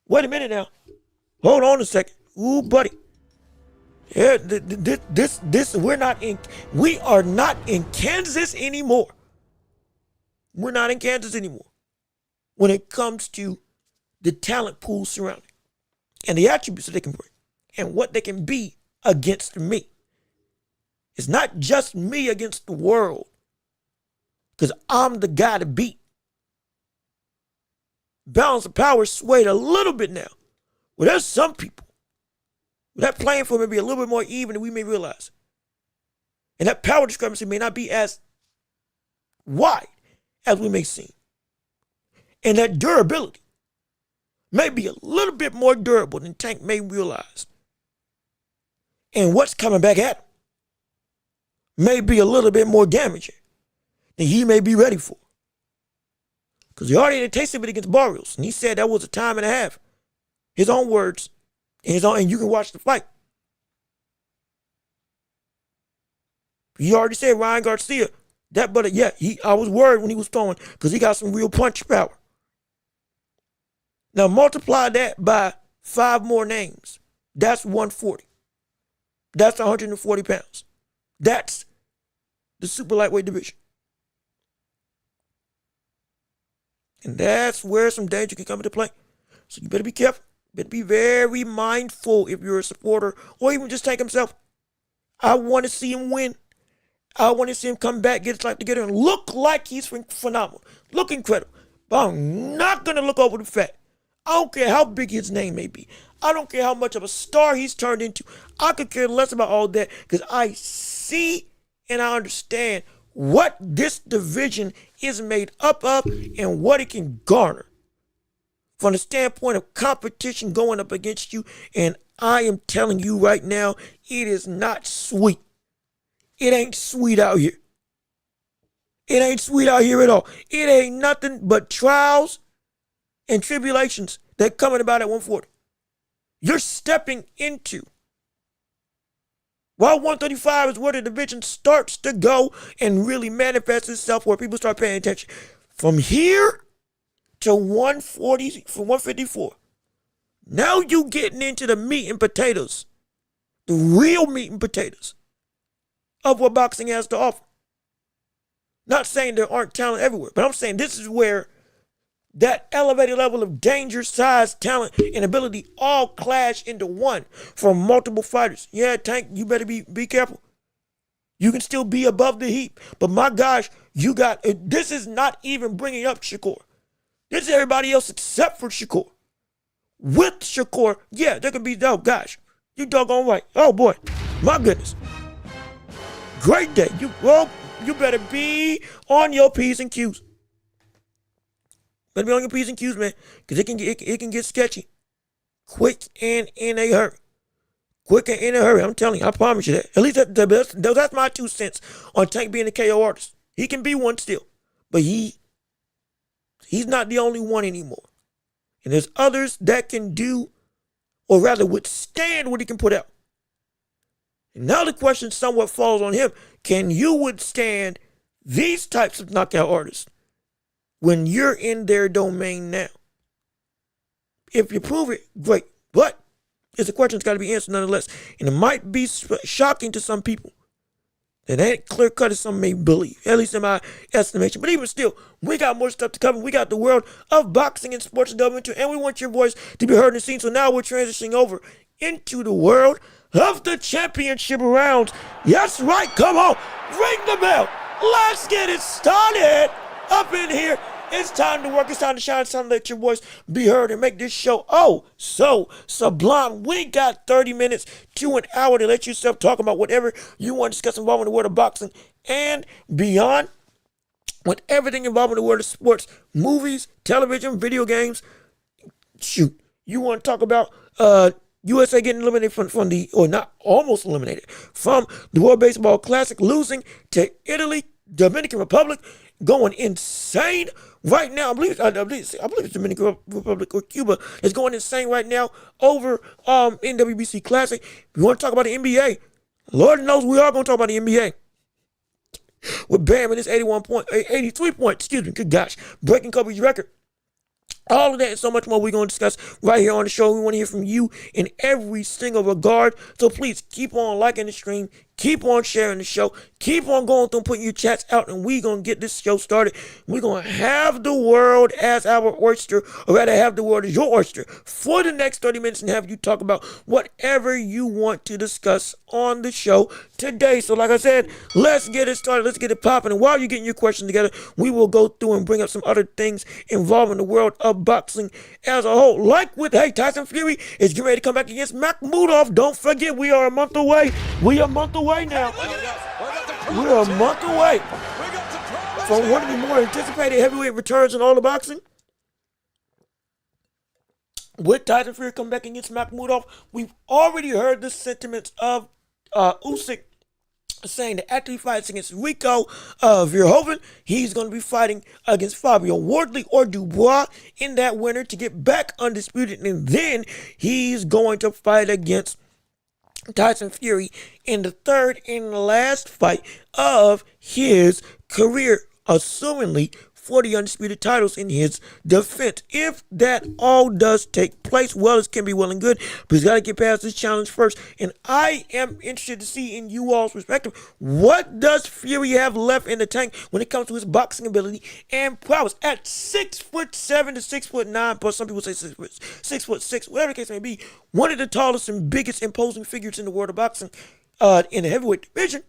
wait a minute now. Hold on a second. Ooh, buddy. Yeah, we are not in Kansas anymore. We're not in Kansas anymore when it comes to the talent pool surrounding and the attributes that they can bring and what they can be against me. It's not just me against the world because I'm the guy to beat. Balance of power swayed a little bit now. Well, there's some people that playing for may be a little bit more even than we may realize. And that power discrepancy may not be as wide as we may seem. And that durability may be a little bit more durable than Tank may realize. And what's coming back at him may be a little bit more damaging than he may be ready for. Because he already had tasted it against Barrios, and he said that was a time and a half. His own words, and you can watch the fight. He already said Ryan Garcia, I was worried when he was throwing because he got some real punch power. Now multiply that by 5 more names. That's 140. That's 140 pounds. That's the super lightweight division. And that's where some danger can come into play. So you better be careful. Better be very mindful if you're a supporter or even just Tank himself. I want to see him win. I want to see him come back, get his life together, and look like he's phenomenal. Look incredible. But I'm not going to look over the fact. I don't care how big his name may be. I don't care how much of a star he's turned into. I could care less about all that because I see and I understand what this division is made up of and what it can garner from the standpoint of competition going up against you. And I am telling you right now, it is not sweet. It ain't sweet out here. It ain't sweet out here at all. It ain't nothing but trials and tribulations that coming about at 140. You're stepping into. While 135 is where the division starts to go and really manifest itself where people start paying attention. From here to 140, from 154. Now you getting into the meat and potatoes. The real meat and potatoes of what boxing has to offer. Not saying there aren't talent everywhere, but I'm saying this is where that elevated level of danger, size, talent, and ability all clash into one for multiple fighters. Yeah, Tank, you better be careful. You can still be above the heap, but my gosh, this is not even bringing up Shakur. This is everybody else except for Shakur. With Shakur, yeah, there could be, oh gosh, you doggone right. Oh boy, my goodness. Great day. You better be on your P's and Q's. Better be on your P's and Q's, man, because it can get sketchy. Quick and in a hurry. Quick and in a hurry. I'm telling you, I promise you that. At least that's my 2 cents on Tank being a KO artist. He can be one still, but he's not the only one anymore. And there's others that can do, or rather withstand what he can put out. And now the question somewhat falls on him. Can you withstand these types of knockout artists when you're in their domain now? If you prove it, great. But it's a question that's got to be answered nonetheless. And it might be shocking to some people. It ain't clear cut as some may believe, at least in my estimation. But even still, we got more stuff to cover. We got the world of boxing and sports to delve into, and we want your voice to be heard and seen. So now we're transitioning over into the world of the championship rounds. That's right, come on, ring the bell. Let's get it started up in here. It's time to work, it's time to shine, it's time to let your voice be heard and make this show so sublime. We got 30 minutes to an hour to let yourself talk about whatever you want to discuss involving the world of boxing and beyond, with everything involving the world of sports, movies, television, video games. Shoot, you want to talk about USA getting eliminated from the, or not almost eliminated, from the World Baseball Classic, losing to Italy, Dominican Republic, going insane right now. I believe it's Dominican Republic or Cuba is going insane right now over NWBC Classic. If you want to talk about the NBA, Lord knows we are going to talk about the NBA. With Bam and his 83 point, good gosh, breaking Kobe's record. All of that and so much more we're going to discuss right here on the show. We want to hear from you in every single regard. So please keep on liking the stream. Keep on sharing the show. Keep on going through and putting your chats out. And we're going to get this show started. We're going to have the world as our oyster, or rather have the world as your oyster for the next 30 minutes and have you talk about whatever you want to discuss on the show today. So like I said, let's get it started. Let's get it popping. And while you're getting your questions together, we will go through and bring up some other things involving the world of boxing as a whole. Like with, Tyson Fury is getting ready to come back against Makhmudov. Don't forget, we are a month away. We are a month away now. We're a month away from one of the more anticipated heavyweight returns in all of boxing. With Tyson Fury coming back against Makhmudov, we've already heard the sentiments of Usyk saying that after he fights against Rico Verhoeven, he's going to be fighting against Fabio Wardley or Dubois in that winner to get back undisputed, and then he's going to fight against Tyson Fury in the third and last fight of his career, assumingly for the undisputed titles in his defense. If that all does take place, well, it can be well and good, but he's got to get past this challenge first. And I am interested to see, in you all's perspective, what does Fury have left in the tank when it comes to his boxing ability and prowess at 6'7" to 6'9", plus some people say 6'6", whatever the case may be. One of the tallest and biggest imposing figures in the world of boxing, in the heavyweight division.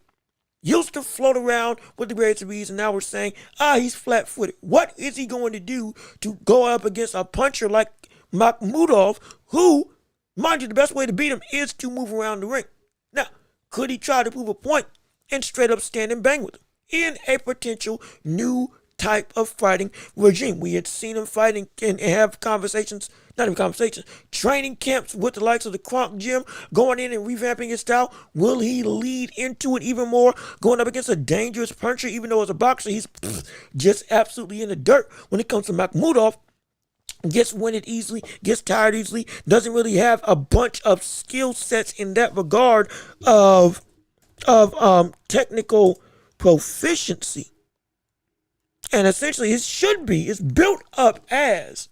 Used to float around with the greatest of ease, and now we're saying, he's flat-footed. What is he going to do to go up against a puncher like Makhmudov, who, mind you, the best way to beat him is to move around the ring? Now, could he try to prove a point and straight up stand and bang with him in a potential new type of fighting regime? We had seen him fighting and have conversations, not even conversations, training camps with the likes of the Kronk Gym, going in and revamping his style. Will he lead into it even more, going up against a dangerous puncher, even though as a boxer, he's just absolutely in the dirt when it comes to Makhmudov? Gets winded easily, gets tired easily, doesn't really have a bunch of skill sets in that regard of technical proficiency. And essentially, it's built up as,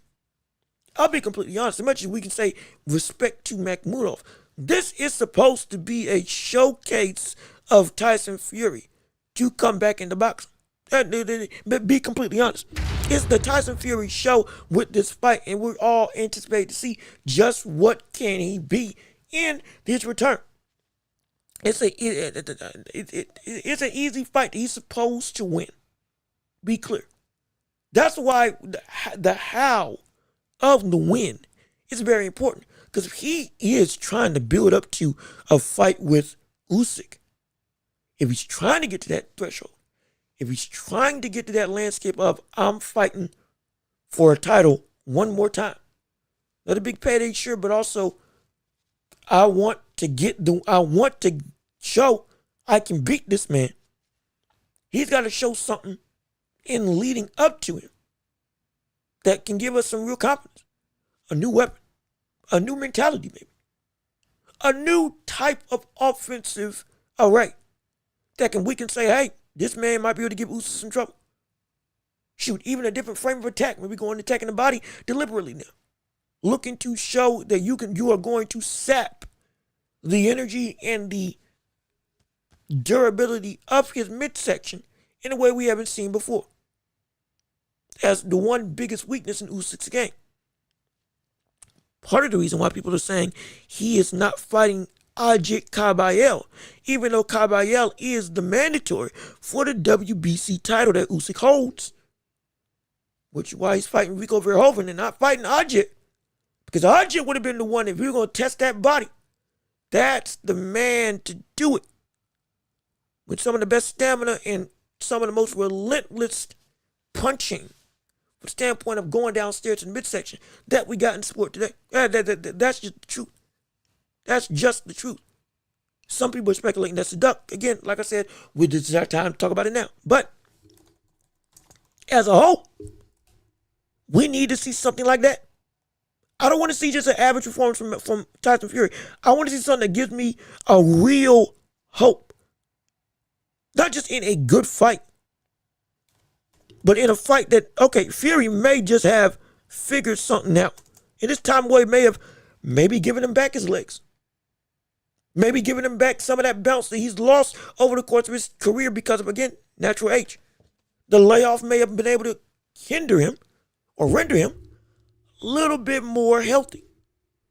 I'll be completely honest, as much as we can say respect to Makhmudov, this is supposed to be a showcase of Tyson Fury to come back into boxing. But be completely honest, it's the Tyson Fury show with this fight, and we're all anticipating to see just what can he be in his return. It's an easy fight that he's supposed to win. Be clear. That's why the how of the win is very important, because if he is trying to build up to a fight with Usyk, if he's trying to get to that threshold, if he's trying to get to that landscape of I'm fighting for a title one more time, not a big payday, sure, but also I want to show I can beat this man. He's got to show something in leading up to him that can give us some real confidence, a new weapon, a new mentality, maybe a new type of offensive array that we can say, hey, this man might be able to give Usyk some trouble. Shoot, even a different frame of attack, maybe going attacking the body deliberately now, looking to show that you are going to sap the energy and the durability of his midsection in a way we haven't seen before, as the one biggest weakness in Usyk's game. Part of the reason why people are saying he is not fighting Ajit Kabayel, even though Kabayel is the mandatory for the WBC title that Usyk holds, which is why he's fighting Rico Verhoeven and not fighting Ajit, because Ajit would have been the one, if we were going to test that body, that's the man to do it, with some of the best stamina and some of the most relentless punching from the standpoint of going downstairs in the midsection that we got in sport today. That's just the truth. That's just the truth. Some people are speculating that's a duck. Again, like I said, this is our time to talk about it now. But as a whole, we need to see something like that. I don't want to see just an average performance from Tyson Fury. I want to see something that gives me a real hope. Not just in a good fight, but in a fight that, okay, Fury may just have figured something out. And this time Boy may have maybe given him back his legs. Maybe giving him back some of that bounce that he's lost over the course of his career because of, again, natural age. The layoff may have been able to hinder him or render him a little bit more healthy.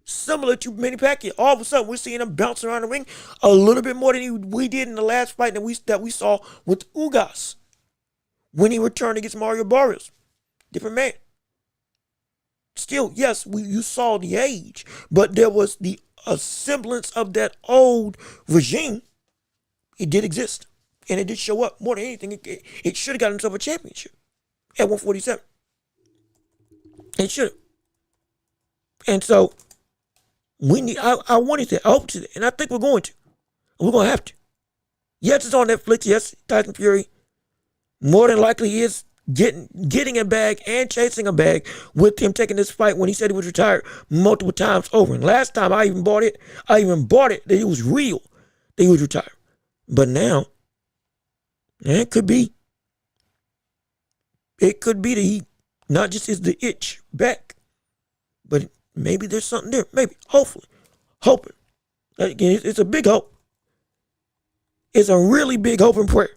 Similar to Manny Pacquiao. All of a sudden, we're seeing him bounce around the ring a little bit more than we did in the last fight that we saw with Ugas when he returned against Mario Barrios. Different man. Still, yes, you saw the age, but there was a semblance of that old regime. It did exist, and it did show up. More than anything, it should have got himself a championship at 147. It should have. And so we need. I wanted that. I hope to, and I think we're going to. We're gonna have to. Yes, it's on Netflix. Yes, Tyson Fury more than likely is getting a bag and chasing a bag with him taking this fight when he said he was retired multiple times over. And last time I even bought it that it was real that he was retired. But now, it could be that he not just is the itch back, but maybe there's something there. Maybe, hopefully, hoping. Again, it's a big hope. It's a really big hope and prayer.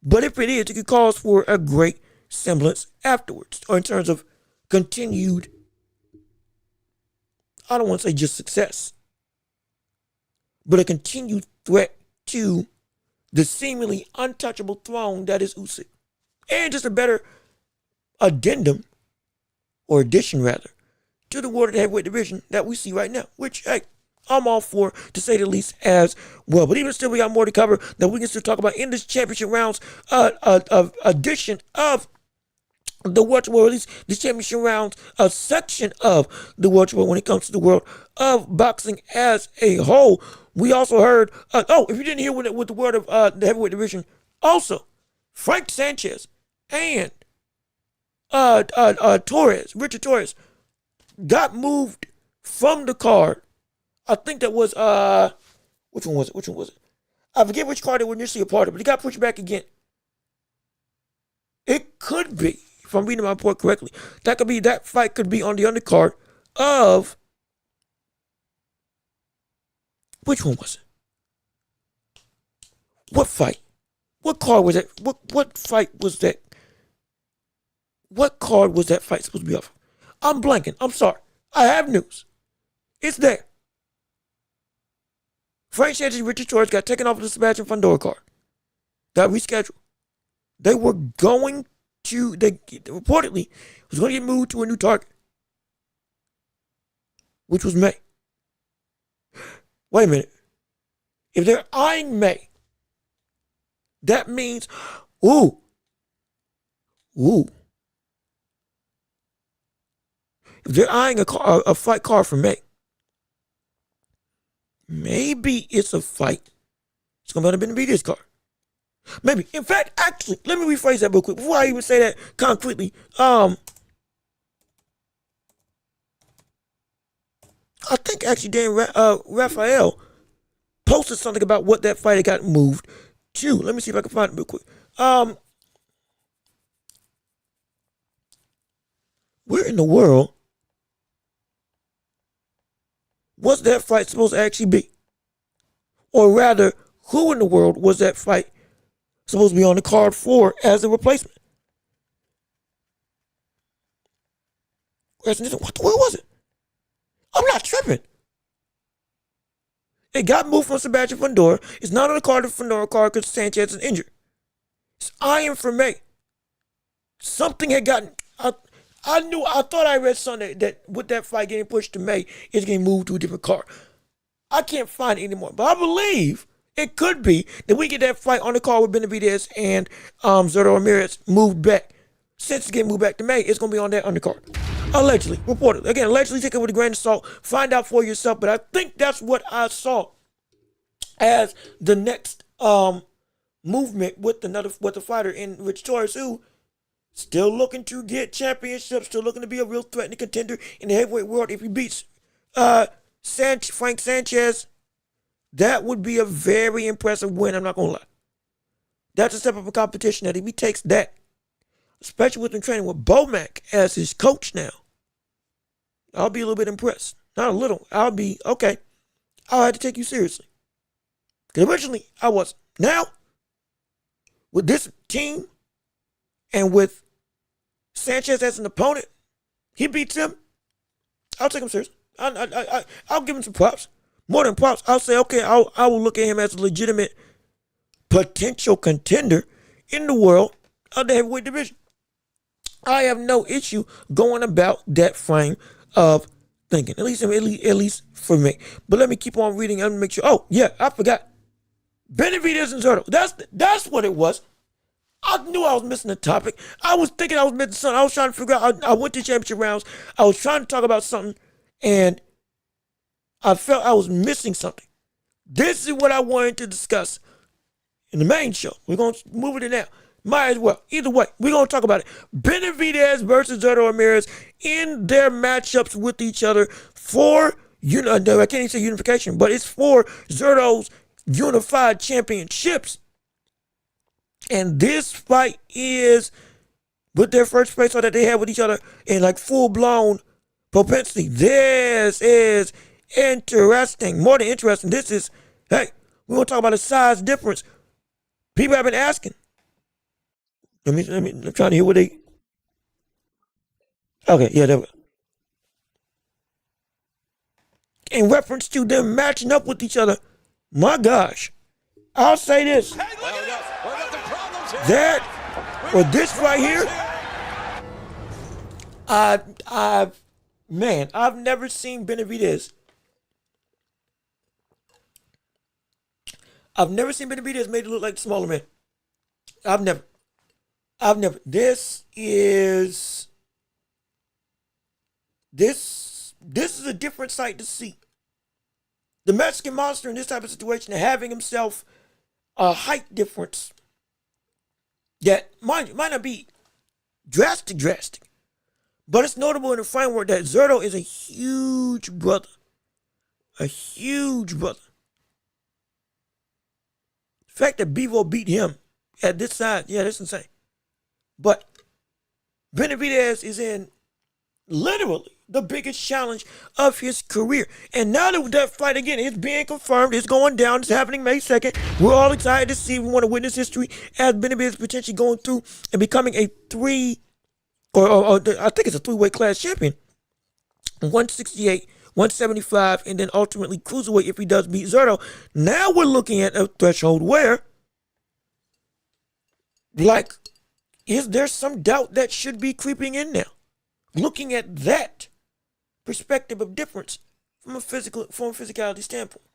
But if it is, it could cause for a great semblance afterwards, or in terms of continued, I don't want to say just success, but a continued threat to the seemingly untouchable throne that is Usyk. And just a better addendum, or addition rather, to the world of the heavyweight division that we see right now, which, hey, I'm all for, to say the least, as well. But even still, we got more to cover that we can still talk about in this championship rounds edition of the World Tour, or at least the championship rounds, a section of the World Tour when it comes to the world of boxing as a whole. We also heard, if you didn't hear with the word of the heavyweight division, also, Frank Sanchez and Richard Torres, got moved from the card. I think that was, which one was it? I forget which card they were initially a part of, but it got pushed back again. It could be, if I'm reading my report correctly, that fight could be on the undercard of, which one was it? What fight? What card was that? What fight was that? What card was that fight supposed to be off? I'm blanking. I'm sorry. I have news. It's there. Frank Sanchez and Richard Torres got taken off of the Sebastian Fundora card. Got rescheduled. They were going to, reportedly was going to get moved to a new target, which was May. Wait a minute. If they're eyeing May, that means, ooh. If they're eyeing a fight card for May, maybe it's a fight. It's going to be this card. Maybe. In fact, actually, let me rephrase that real quick before I even say that concretely. I think actually Dan Raphael posted something about what that fight got moved to. Let me see if I can find it real quick. Where in the world was that fight supposed to actually be? Or rather, who in the world was that fight supposed to be on the card for as a replacement? Where was it? I'm not tripping. It got moved from Sebastian Fundora. It's not on the card of Fundora card because Sanchez is injured. It's eyeing for May. Something had gotten. I thought I read something that with that fight getting pushed to May, it's getting moved to a different card. I can't find it anymore, but I believe it could be that we get that fight on the card with Benavidez and Zurdo Ramirez moved back. Since it's getting moved back to May, it's going to be on that undercard. Allegedly, reported. Again, allegedly, take it with a grain of salt. Find out for yourself, but I think that's what I saw as the next movement with the fighter in Rich Torres, who still looking to get championships, still looking to be a real threatening contender in the heavyweight world. If he beats Frank Sanchez, that would be a very impressive win, I'm not going to lie. That's a step up in competition that if he takes that, especially with him training with Bomac as his coach now, I'll be a little bit impressed. Not a little. I'll be, okay, I'll have to take you seriously. Because originally, I wasn't. Now, with this team and with Sanchez as an opponent, he beats him, I'll take him seriously. I'll give him some props. More than props. I'll say, okay, I will look at him as a legitimate potential contender in the world of the heavyweight division. I have no issue going about that frame of thinking, at least for me. But let me keep on reading and make sure. Oh, yeah, I forgot. Benavidez and Zurdo. That's what it was. I knew I was missing a topic. I was thinking I was missing something. I was trying to figure out. I went to championship rounds. I was trying to talk about something, And I felt I was missing something. This is what I wanted to discuss in the main show. We're going to move it in now. Might as well. Either way, we're going to talk about it. Benavidez versus Zurdo Ramirez in their matchups with each other for, I can't even say unification, but it's for Zurdo's unified championships. And this fight is with their first fight that they had with each other in like full-blown propensity. This is interesting. More than interesting. This is, hey, we're going to talk about a size difference. People have been asking. I'm trying to hear what they. Okay, yeah, there we go. In reference to them matching up with each other, my gosh, I'll say this. That, or this right here, I've never seen Benavidez. I've never seen Benavidez made it look like the smaller man. I've never. This is a different sight to see. The Mexican Monster in this type of situation, having himself a height difference that might not be drastic, but it's notable in the framework that Zurdo is a huge brother. A huge brother. The fact that Bevo beat him at this size, yeah, that's insane. But Benavidez is in literally the biggest challenge of his career. And now that fight again is being confirmed, it's going down, it's happening May 2nd. We're all excited to see, we want to witness history as Benavidez potentially going through and becoming a I think it's a three-weight class champion. 168, 175, and then ultimately cruiserweight if he does beat Zurdo. Now we're looking at a threshold where, like, is there some doubt that should be creeping in now? Looking at that perspective of difference from a physicality standpoint.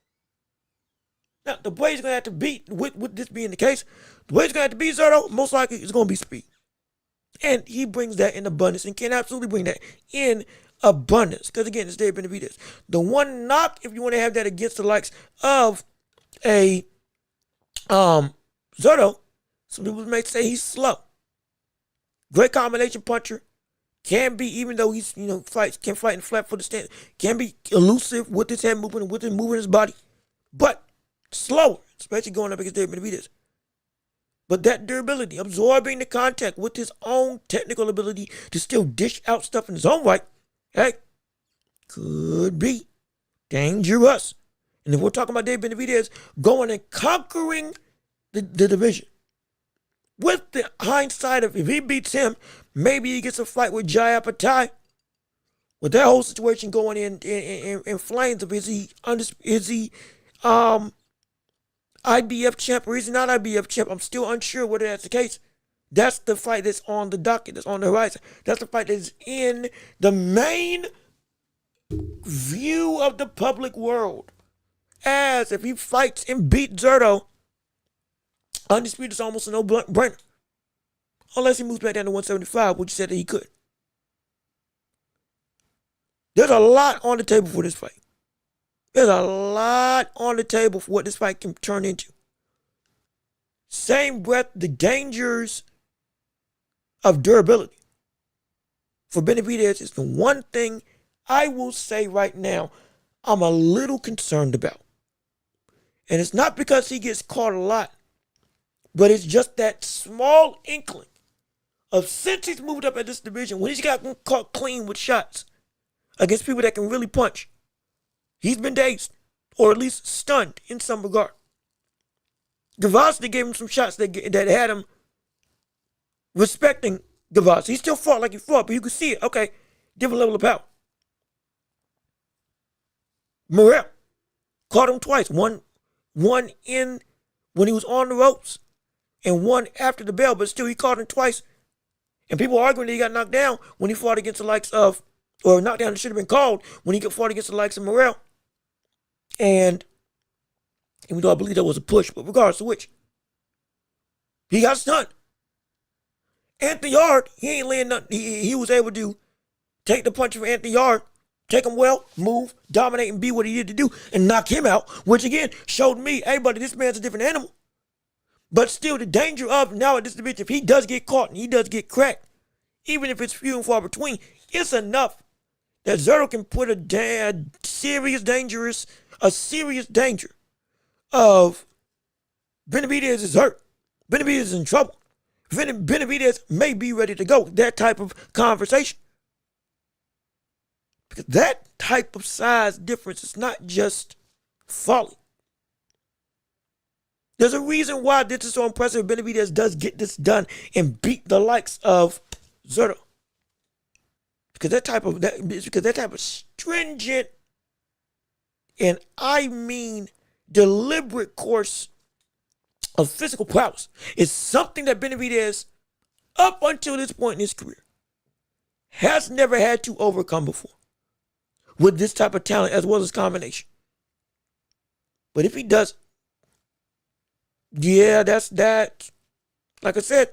Now, the way he's going to have to beat, with this being the case, the way he's going to have to beat Zurdo, most likely is going to be speed. And he brings that in abundance and can absolutely bring that in abundance. Because again, it's Dave Benavidez. The one knock, if you want to have that against the likes of a Zurdo, some people may say he's slow. Great combination puncher. Can be, even though he's, can fight in flat-footed stance, can be elusive with his head movement and with him moving his body. But slower, especially going up against Dave Benavidez. But that durability, absorbing the contact with his own technical ability to still dish out stuff in his own right, hey, could be dangerous. And if we're talking about Dave Benavidez going and conquering the division, with the hindsight of if he beats him, maybe he gets a fight with Jai Apatai. With that whole situation going in flames of is he IBF champ or is he not IBF champ? I'm still unsure whether that's the case. That's the fight that's on the docket, that's on the horizon. That's the fight that's in the main view of the public world. As if he fights and beats Zurdo, undisputed is almost a no-brainer. Unless he moves back down to 175, which he said that he could. There's a lot on the table for this fight. There's a lot on the table for what this fight can turn into. Same breath, the dangers of durability. For Benavidez is the one thing I will say right now I'm a little concerned about. And it's not because he gets caught a lot, but it's just that small inkling of since he's moved up at this division, when he's got caught clean with shots against people that can really punch, he's been dazed, or at least stunned in some regard. Gavassi gave him some shots that had him respecting Gavassi. He still fought like he fought, but you could see it. Okay, different level of power. Morrell caught him twice. One in when he was on the ropes, and one after the bell, but still he caught him twice. And people are arguing that he got knocked down when he fought against the likes of, or knockdown that should have been called when he fought against the likes of Morrell. And even though I believe that was a push, but regardless of which, he got stunned. Anthony Yard, he ain't laying nothing. He was able to take the punch from Anthony Yard take him well, move, dominate, and be what he needed to do, and knock him out, which again showed me, hey, buddy, this man's a different animal. But still, the danger of now at this division, if he does get caught and he does get cracked, even if it's few and far between, it's enough that Zerto can put a serious danger of Benavidez is hurt. Benavidez is in trouble. Benavidez may be ready to go. That type of conversation. Because that type of size difference is not just folly. There's a reason why this is so impressive. Benavidez does get this done and beat the likes of Zerto. Because that type of stringent and I mean deliberate course of physical prowess is something that Benavidez, up until this point in his career, has never had to overcome before with this type of talent as well as combination. But if he does, yeah, that's that. Like I said,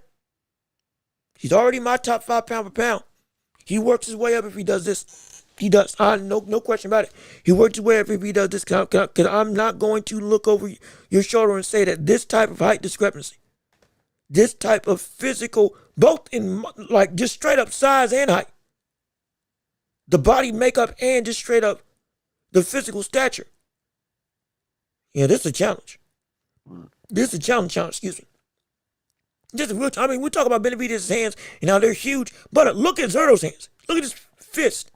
he's already my top 5 pound for pound. He works his way up if he does this. He does. No question about it. He works his way up if he does this. Because I'm not going to look over your shoulder and say that this type of height discrepancy, this type of physical, both in like just straight up size and height, the body makeup and just straight up the physical stature. Yeah, this is a challenge. This is a challenge, excuse me. This is real. I mean, we talk about Benavidez's hands and how they're huge, but look at Zerto's hands. Look at his fist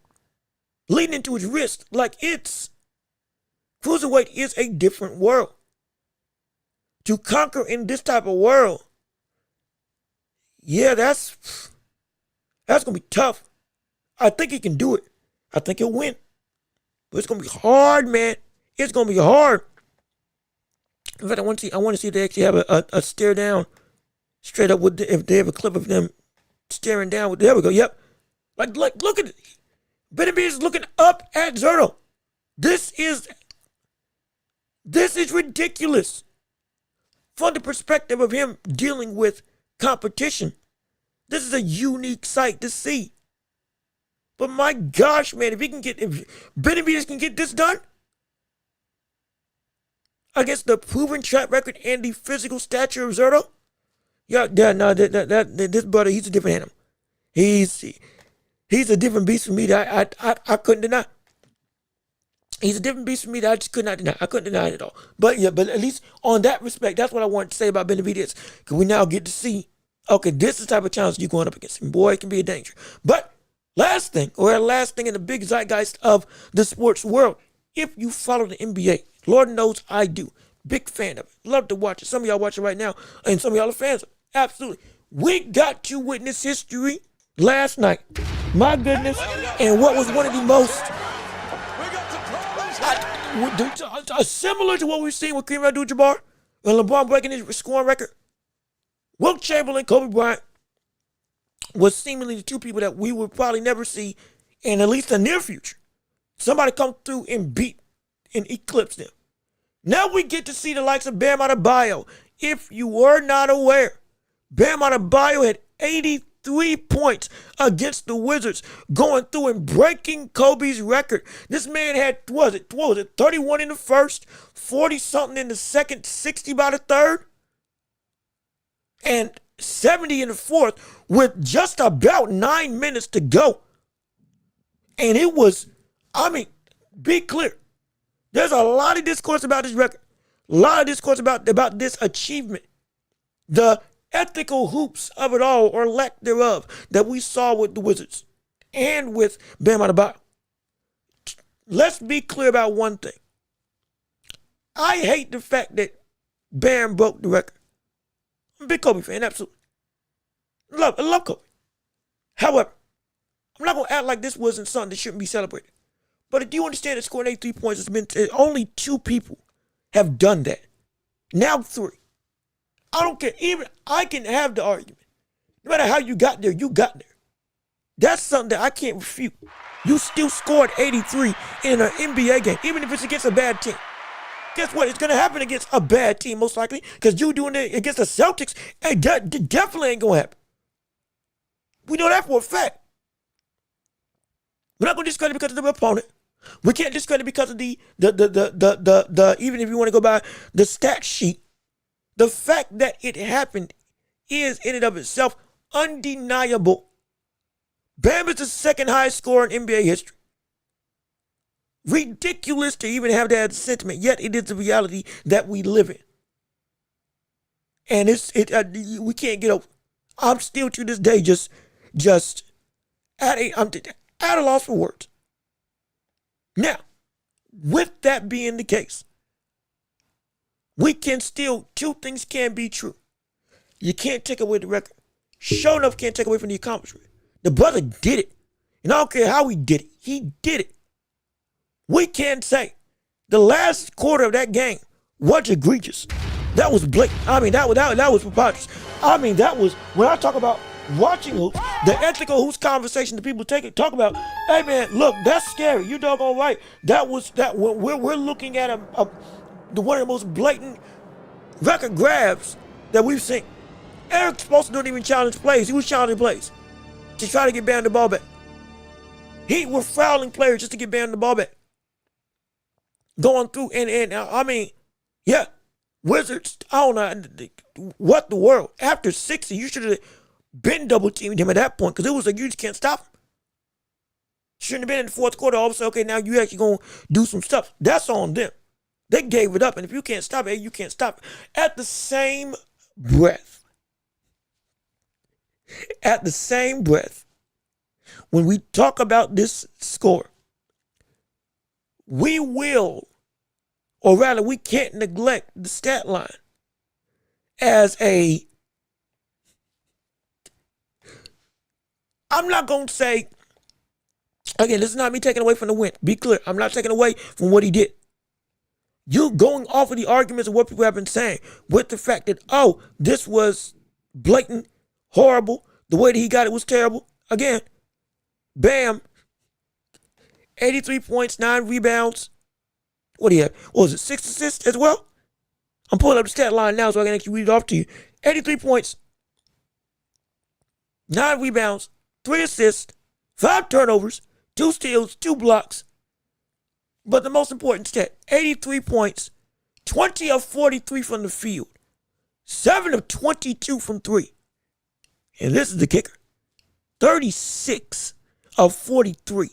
leading into his wrist. Like cruiserweight is a different world. To conquer in this type of world, yeah, that's gonna be tough. I think he can do it. I think he'll win, but it's gonna be hard, man. It's gonna be hard. In fact, I want to see if they actually have a stare down. Straight up, if they have a clip of them staring down. There we go. Yep. Like look at it. Benavidez is looking up at Zerto. This is ridiculous. From the perspective of him dealing with competition, this is a unique sight to see. But my gosh, man, if Benavidez can get this done against the proven track record and the physical stature of Zerto, this brother, he's a different animal. He's a different beast for me that I couldn't deny. He's a different beast for me that I just could not deny. I couldn't deny it at all. But yeah, but at least on that respect, that's what I wanted to say about Benavidez. Because we now get to see, okay, this is the type of challenge you're going up against him. Boy, it can be a danger. But last thing in the big zeitgeist of the sports world, if you follow the NBA, Lord knows I do. Big fan of it. Love to watch it. Some of y'all watch it right now, and some of y'all are fans of it. Absolutely. We got to witness history last night. My goodness. And what was one of the most similar to what we've seen with Kareem Abdul-Jabbar and LeBron breaking his scoring record. Wilt Chamberlain, Kobe Bryant was seemingly the two people that we would probably never see in at least the near future. Somebody come through and beat and eclipse them. Now we get to see the likes of Bam Adebayo. If you were not aware, Bam Adebayo had 83 points against the Wizards, going through and breaking Kobe's record. This man had, what was it, 31 in the first, 40-something in the second, 60 by the third, and 70 in the fourth with just about 9 minutes to go. And it was, be clear, there's a lot of discourse about this record, a lot of discourse about this achievement, the ethical hoops of it all, or lack thereof, that we saw with the Wizards and with Bam Adebayo. Let's be clear about one thing. I hate the fact that Bam broke the record. I'm a big Kobe fan, absolutely. I love Kobe. However, I'm not going to act like this wasn't something that shouldn't be celebrated. But do you understand that scoring 83 points has been, only 2 people have done that. Now 3. I don't care. Even I can have the argument. No matter how you got there, you got there. That's something that I can't refute. You still scored 83 in an NBA game, even if it's against a bad team. Guess what? It's going to happen against a bad team, most likely, because you doing it against the Celtics, it definitely ain't going to happen. We know that for a fact. We're not going to discredit because of the opponent. We can't discredit because of the even if you want to go by the stat sheet, the fact that it happened is in and of itself undeniable. Bam is the second highest scorer in NBA history. Ridiculous to even have that sentiment, yet it is the reality that we live in. And we can't get over. I'm still to this day just I'm at a loss for words. Now, with that being the case, two things can be true. You can't take away the record. Sure enough, can't take away from the accomplishment. The brother did it. And I don't care how he did it. He did it. We can say the last quarter of that game was egregious. That was blatant. I mean, that was preposterous. I mean, that was, when I talk about watching hoops, the ethical hoops conversation that people talk about, hey man, look, that's scary. You doggone right. We're looking at one of the most blatant record grabs that we've seen. Eric Spoelstra didn't even challenge plays. He was challenging plays to try to get Bam the ball back. He was fouling players just to get Bam the ball back. Going through and I mean, yeah, Wizards, I don't know what the world. After 60, you should have been double teaming him at that point because it was like you just can't stop him. Shouldn't have been in the fourth quarter. All of a sudden, okay, now you actually gonna do some stuff. That's on them. They gave it up, and if you can't stop it, you can't stop it. At the same breath, when we talk about this score, we will, or rather, we can't neglect the stat line as I'm not going to say, again, this is not me taking away from the win. Be clear, I'm not taking away from what he did. You going off of the arguments of what people have been saying with the fact that, oh, this was blatant, horrible, the way that he got it was terrible. Again, Bam, 83 points, 9 rebounds. What do you have? What was it, 6 assists as well? I'm pulling up the stat line now so I can actually read it off to you. 83 points, 9 rebounds, 3 assists, 5 turnovers, 2 steals, 2 blocks. But the most important stat, 83 points, 20 of 43 from the field, 7 of 22 from 3. And this is the kicker, 36 of 43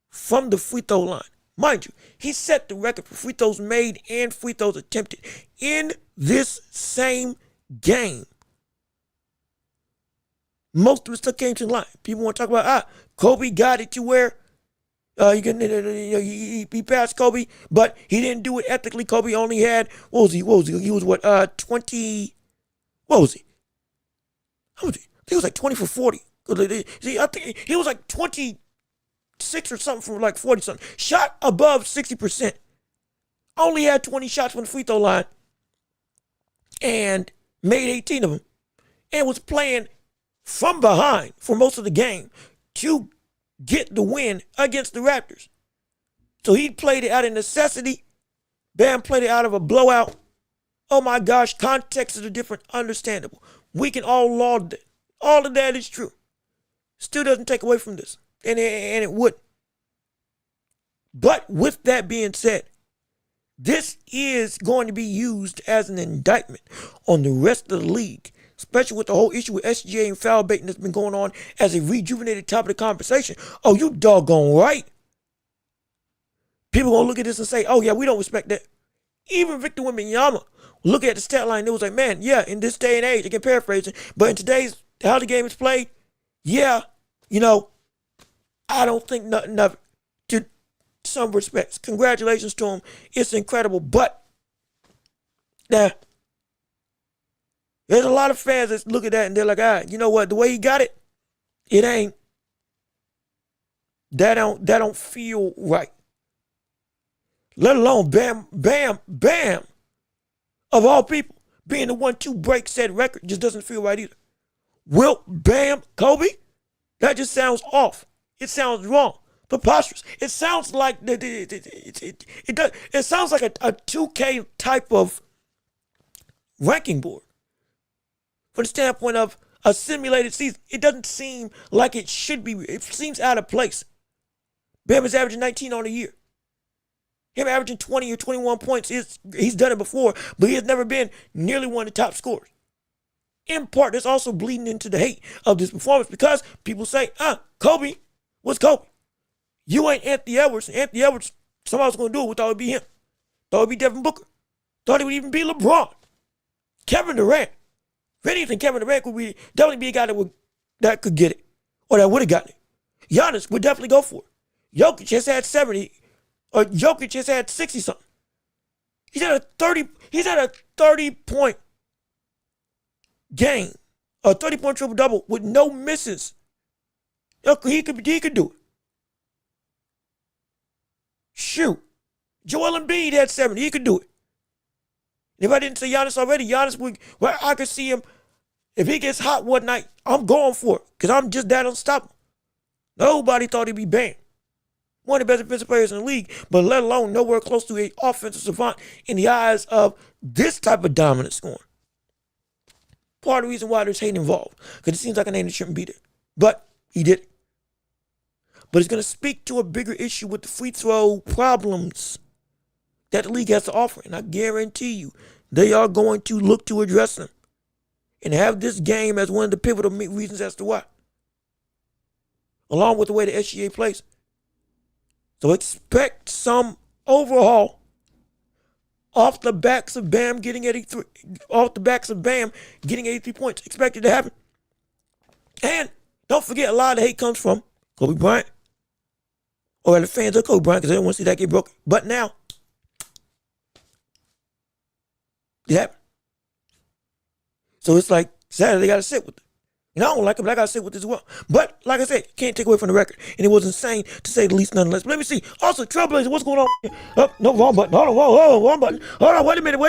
from the free throw line. Mind you, he set the record for free throws made and free throws attempted in this same game. Most of it still came to the line. People want to talk about, Kobe got it to where he passed Kobe, but he didn't do it ethically. Kobe only had, what was he? He was 20, what was he? How much? He was like 20 for 40. See, I think he was like 26 or something from like 40 something. Shot above 60%. Only had 20 shots from the free throw line and made 18 of them. And was playing from behind for most of the game to get the win against the Raptors. So he played it out of necessity. Bam played it out of a blowout. Oh my gosh, context is different, understandable. We can all laud that. All of that is true. Still doesn't take away from this. And it wouldn't. But with that being said, this is going to be used as an indictment on the rest of the league, especially with the whole issue with SGA and foul baiting that's been going on as a rejuvenated top of the conversation. Oh, you doggone right. People going to look at this and say, oh, yeah, we don't respect that. Even Victor Wembanyama, look at the stat line, it was like, man, yeah, in this day and age, I can paraphrase it, but in today's, how the game is played, yeah, I don't think nothing of it. To some respects, congratulations to him. It's incredible, but there's a lot of fans that look at that and they're like, you know what? The way he got it, it ain't. That don't feel right. Let alone Bam, of all people, being the one to break said record just doesn't feel right either. Wilt, Bam, Kobe, that just sounds off. It sounds wrong, preposterous. It sounds like it sounds like a 2K type of ranking board. From the standpoint of a simulated season, it doesn't seem like it should be. It seems out of place. Bam is averaging 19 on the year. Him averaging 20 or 21 points, he's done it before, but he has never been nearly one of the top scorers. In part, that's also bleeding into the hate of this performance because people say, Kobe, what's Kobe? You ain't Anthony Edwards. Anthony Edwards, somebody was going to do it. We thought it would be him. Thought it would be Devin Booker. Thought it would even be LeBron. Kevin Durant. If anything, Kevin Durant could definitely be a guy that could get it, or that would have gotten it. Giannis would definitely go for it. Jokic just had 70, or Jokic just had 60 something. He's at a 30-point game, a 30-point triple double with no misses. He could do it. Shoot, Joel Embiid had 70. He could do it. If I didn't say Giannis already, I could see him. If he gets hot one night, I'm going for it because I'm just that unstoppable. Nobody thought he'd be Bam. One of the best defensive players in the league, but let alone nowhere close to an offensive savant in the eyes of this type of dominant scoring. Part of the reason why there's hate involved, because it seems like a name that shouldn't be there. But he did it. But it's going to speak to a bigger issue with the free throw problems that the league has to offer. And I guarantee you, they are going to look to address them and have this game as one of the pivotal reasons as to why. Along with the way the SGA plays. So expect some overhaul off the backs of Bam getting 83. Off the backs of Bam getting 83 points. Expect it to happen. And don't forget, a lot of the hate comes from Kobe Bryant. Or the fans of Kobe Bryant, because they don't want to see that get broken. But now, it happened. So it's like, Saturday, they got to sit with it. And I don't like it, but I got to sit with it as well. But, like I said, can't take away from the record. And it was insane, to say the least, nonetheless. But let me see. Also, Trailblazer, what's going on here? Oh, no, wrong button. Hold on, wrong button. Hold on, wait a minute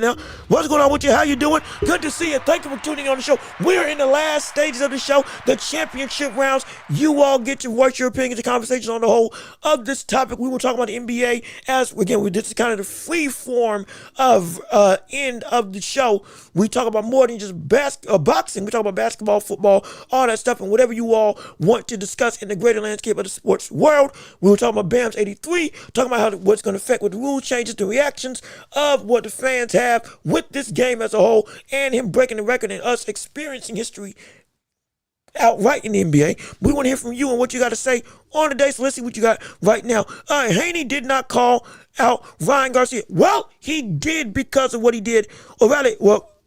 now. What's going on with you? How you doing? Good to see you. Thank you for tuning on the show. We're in the last stages of the show, the championship rounds. You all get to voice your opinions and conversations on the whole of this topic. We will talk about the NBA as, again, this is kind of the free form of end of the show. We talk about more than just boxing. We talk about basketball, football, all that stuff, and whatever you all want to discuss in the greater landscape of the sports world. We were talking about Bam's 83, talking about what's going to affect with the rule changes, the reactions of what the fans have with this game as a whole, and him breaking the record and us experiencing history outright in the NBA. We want to hear from you and what you got to say on the day, so let's see what you got right now. Haney did not call out Ryan Garcia. Well, he did because of what he did, or rather,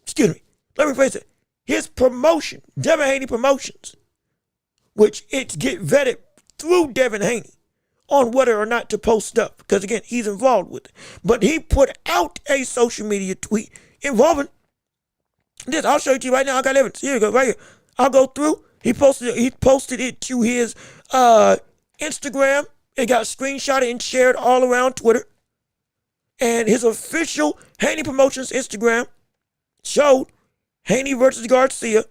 excuse me, let me phrase it. His promotion, Devin Haney Promotions, which it's get vetted through Devin Haney on whether or not to post stuff, because again, he's involved with it. But he put out a social media tweet involving this. I'll show it to you right now. I got evidence. Here you go, right here. I'll go through. He posted it to his Instagram. It got screenshotted and shared all around Twitter. And his official Haney Promotions Instagram showed Haney versus Garcia,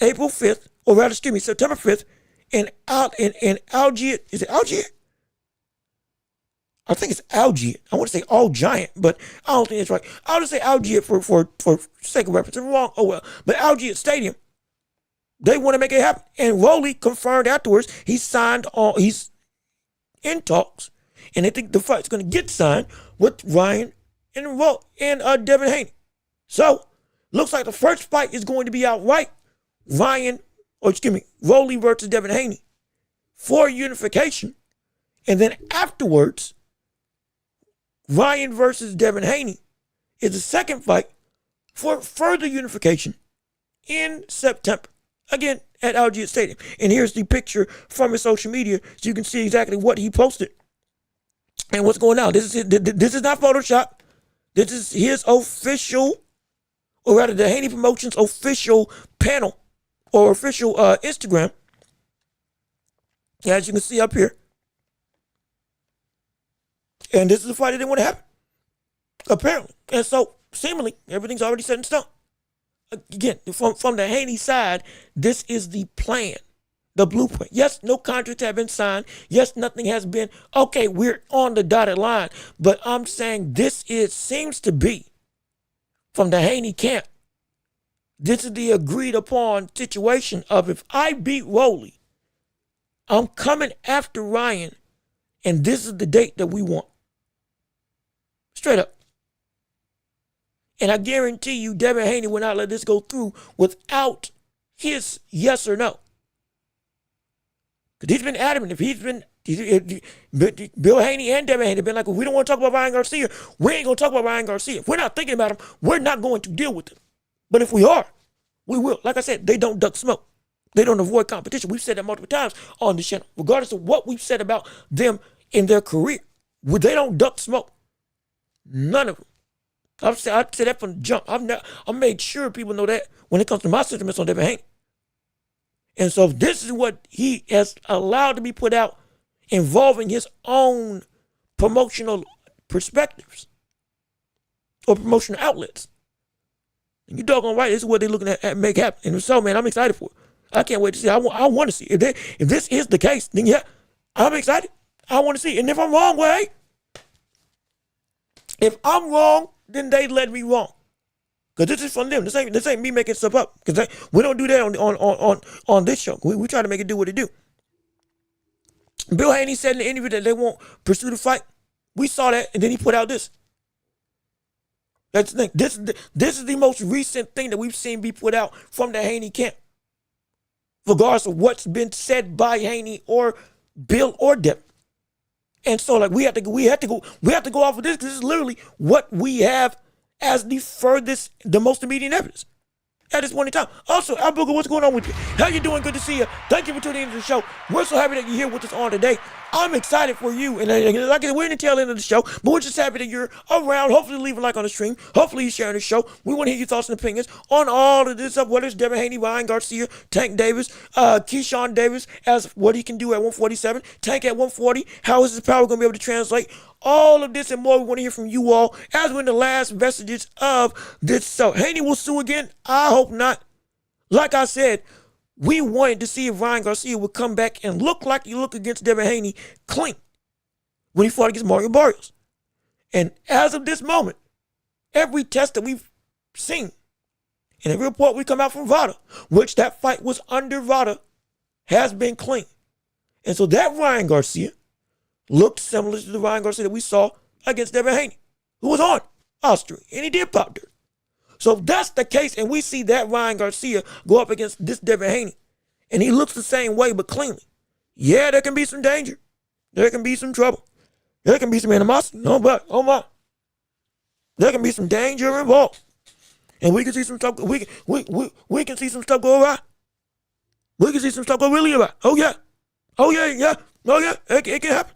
April 5th, or rather, excuse me, September 5th, in Algier. Is it Algier? I think it's Algier. I want to say All Giant, but I don't think it's right. I'll just say Algier for sake of reference. If I'm wrong, oh well. But Algier Stadium, they want to make it happen. And ROLLY confirmed afterwards he's in talks, and they think the fight's going to get signed with Ryan and Devin Haney. So, looks like the first fight is going to be outright. ROLLY versus Devin Haney for unification. And then afterwards, Ryan versus Devin Haney is the second fight for further unification in September. Again, at Algier Stadium. And here's the picture from his social media so you can see exactly what he posted and what's going on. This is not Photoshop. This is his official, or rather the Haney Promotions official panel or official Instagram. As you can see up here. And this is the fight that didn't want to happen. Apparently. And so, seemingly, everything's already set in stone. Again, from the Haney side, this is the plan, the blueprint. Yes, no contracts have been signed. Yes, nothing has been, okay, we're on the dotted line. But I'm saying seems to be, from the Haney camp, this is the agreed upon situation of if I beat ROLLY, I'm coming after Ryan And this is the date that we want. Straight up. And I guarantee you, Devin Haney will not let this go through without his yes or no. Because he's been adamant. If Bill Haney and Devin Haney have been like, well, we don't want to talk about Ryan Garcia, we ain't going to talk about Ryan Garcia. If we're not thinking about him, we're not going to deal with him. But if we are, we will. Like I said, they don't duck smoke. They don't avoid competition. We've said that multiple times on the channel. Regardless of what we've said about them in their career, they don't duck smoke. None of them. I've said that from the jump. I've made sure people know that when it comes to my sentiments on Devin Haney. And so this is what he has allowed to be put out involving his own promotional perspectives or promotional outlets. And you doggone right, this is what they're looking at make happen. And so, man, I'm excited for it. I can't wait to see. I want to see. If this is the case, then yeah, I'm excited. I want to see. And if I'm wrong, well, hey, if I'm wrong, then they let me wrong. Because this is from them. This ain't me making stuff up. Because we don't do that on this show. We try to make it do what it do. Bill Haney said in the interview that they won't pursue the fight. We saw that, and then he put out this. That's the thing. This is the most recent thing that we've seen be put out from the Haney camp. Regardless of what's been said by Haney or Bill or Devin. And so, like, we have to go off of this because this is literally what we have as the most immediate evidence at this point in time. Also, Al Booger, what's going on with you? How you doing? Good to see you. Thank you for tuning into the show. We're so happy that you're here with us on today. I'm excited for you. And like I said, we're in the tail end of the show, but we're just happy that you're around. Hopefully leave a like on the stream. Hopefully you're sharing the show. We want to hear your thoughts and opinions on all of this stuff, whether it's Devin Haney, Ryan Garcia, Tank Davis, Keyshawn Davis, as what he can do at 147, Tank at 140. How is his power going to be able to translate? All of this and more we want to hear from you all as we're in the last vestiges of this. So Haney will sue again. I hope not. Like I said, we wanted to see if Ryan Garcia would come back and look like he looked against Devin Haney clean when he fought against Mario Barrios. And as of this moment, every test that we've seen and every report we come out from VADA, which that fight was under VADA, has been clean. And so that Ryan Garcia looked similar to the Ryan Garcia that we saw against Devin Haney, who was on Austria, and he did pop dirt. So if that's the case, and we see that Ryan Garcia go up against this Devin Haney, and he looks the same way but cleanly, yeah, there can be some danger. There can be some trouble. There can be some animosity. No, but, oh my. There can be some danger involved. And we can see some stuff, we can see some stuff go awry. We can see some stuff go really awry. Oh yeah. Oh yeah, yeah. Oh yeah, it can happen.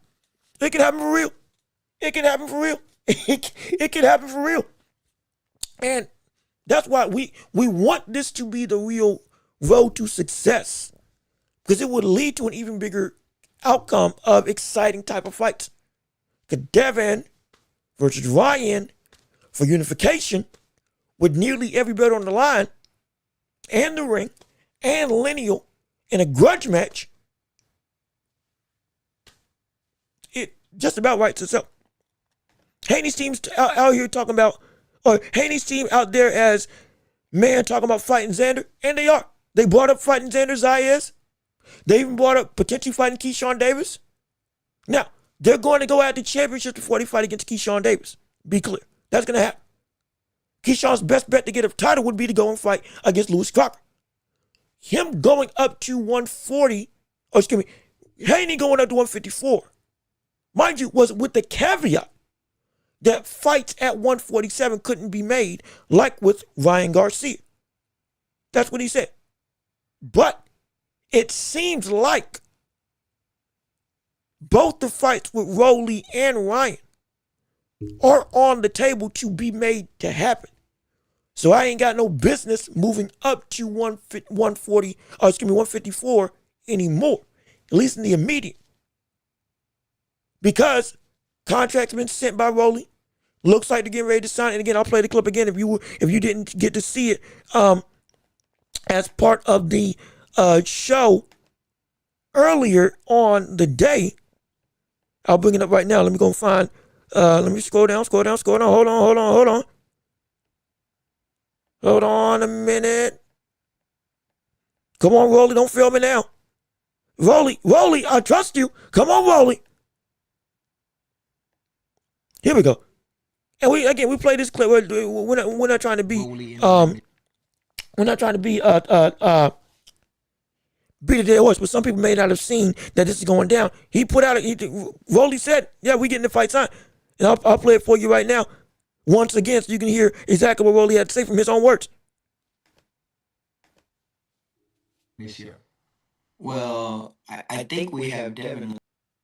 It can happen for real. It can happen for real. It can happen for real. And that's why we want this to be the real road to success, because it would lead to an even bigger outcome of exciting type of fights. Because Devin versus Ryan for unification with nearly every belt on the line and the ring and lineal in a grudge match, it just about writes itself. Haney's team's out here talking about, or Haney's team out there as, man, talking about fighting Xander, and they are. They brought up fighting Xander Zayas. They even brought up potentially fighting Keyshawn Davis. Now, they're going to go at the championship before they fight against Keyshawn Davis. Be clear. That's going to happen. Keyshawn's best bet to get a title would be to go and fight against Lewis Crocker. Him going up to 140, or excuse me, Haney going up to 154, mind you, was with the caveat that fights at 147 couldn't be made, like with Ryan Garcia. That's what he said. But it seems like both the fights with ROLLY and Ryan are on the table to be made to happen. So I ain't got no business moving up to 154 anymore, at least in the immediate. Because contract's been sent by ROLLY. Looks like they're getting ready to sign. And again, I'll play the clip again if you didn't get to see it as part of the show earlier on the day. I'll bring it up right now. Let me go find. Let me scroll down. Hold on. Hold on a minute. Come on, ROLLY. Don't fail me now. ROLLY, I trust you. Come on, ROLLY. Here we go. And we play this clip. We're not trying to be Rolly in the ring. we're not trying to be beat a dead horse, but some people may not have seen that this is going down. He put out Rolly said, "Yeah, we getting the fight signed," and I'll play it for you right now, once again, so you can hear exactly what Rolly had to say from his own words. This year. Well, I think we have Devin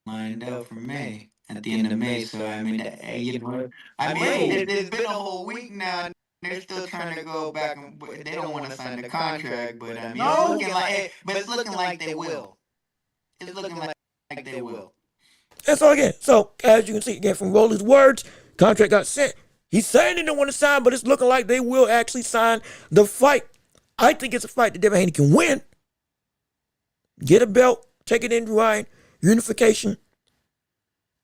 lined up for May, at the end of May. So I mean, it's been a whole week now. And they're still trying to go back. They don't want to sign the contract, but I mean, it's looking like they will. It's looking like they will. And so again, as you can see again from Rolly's words, contract got sent. He's saying they don't want to sign, but it's looking like they will actually sign the fight. I think it's a fight that Devin Haney can win. Get a belt, take it in Ryan, unification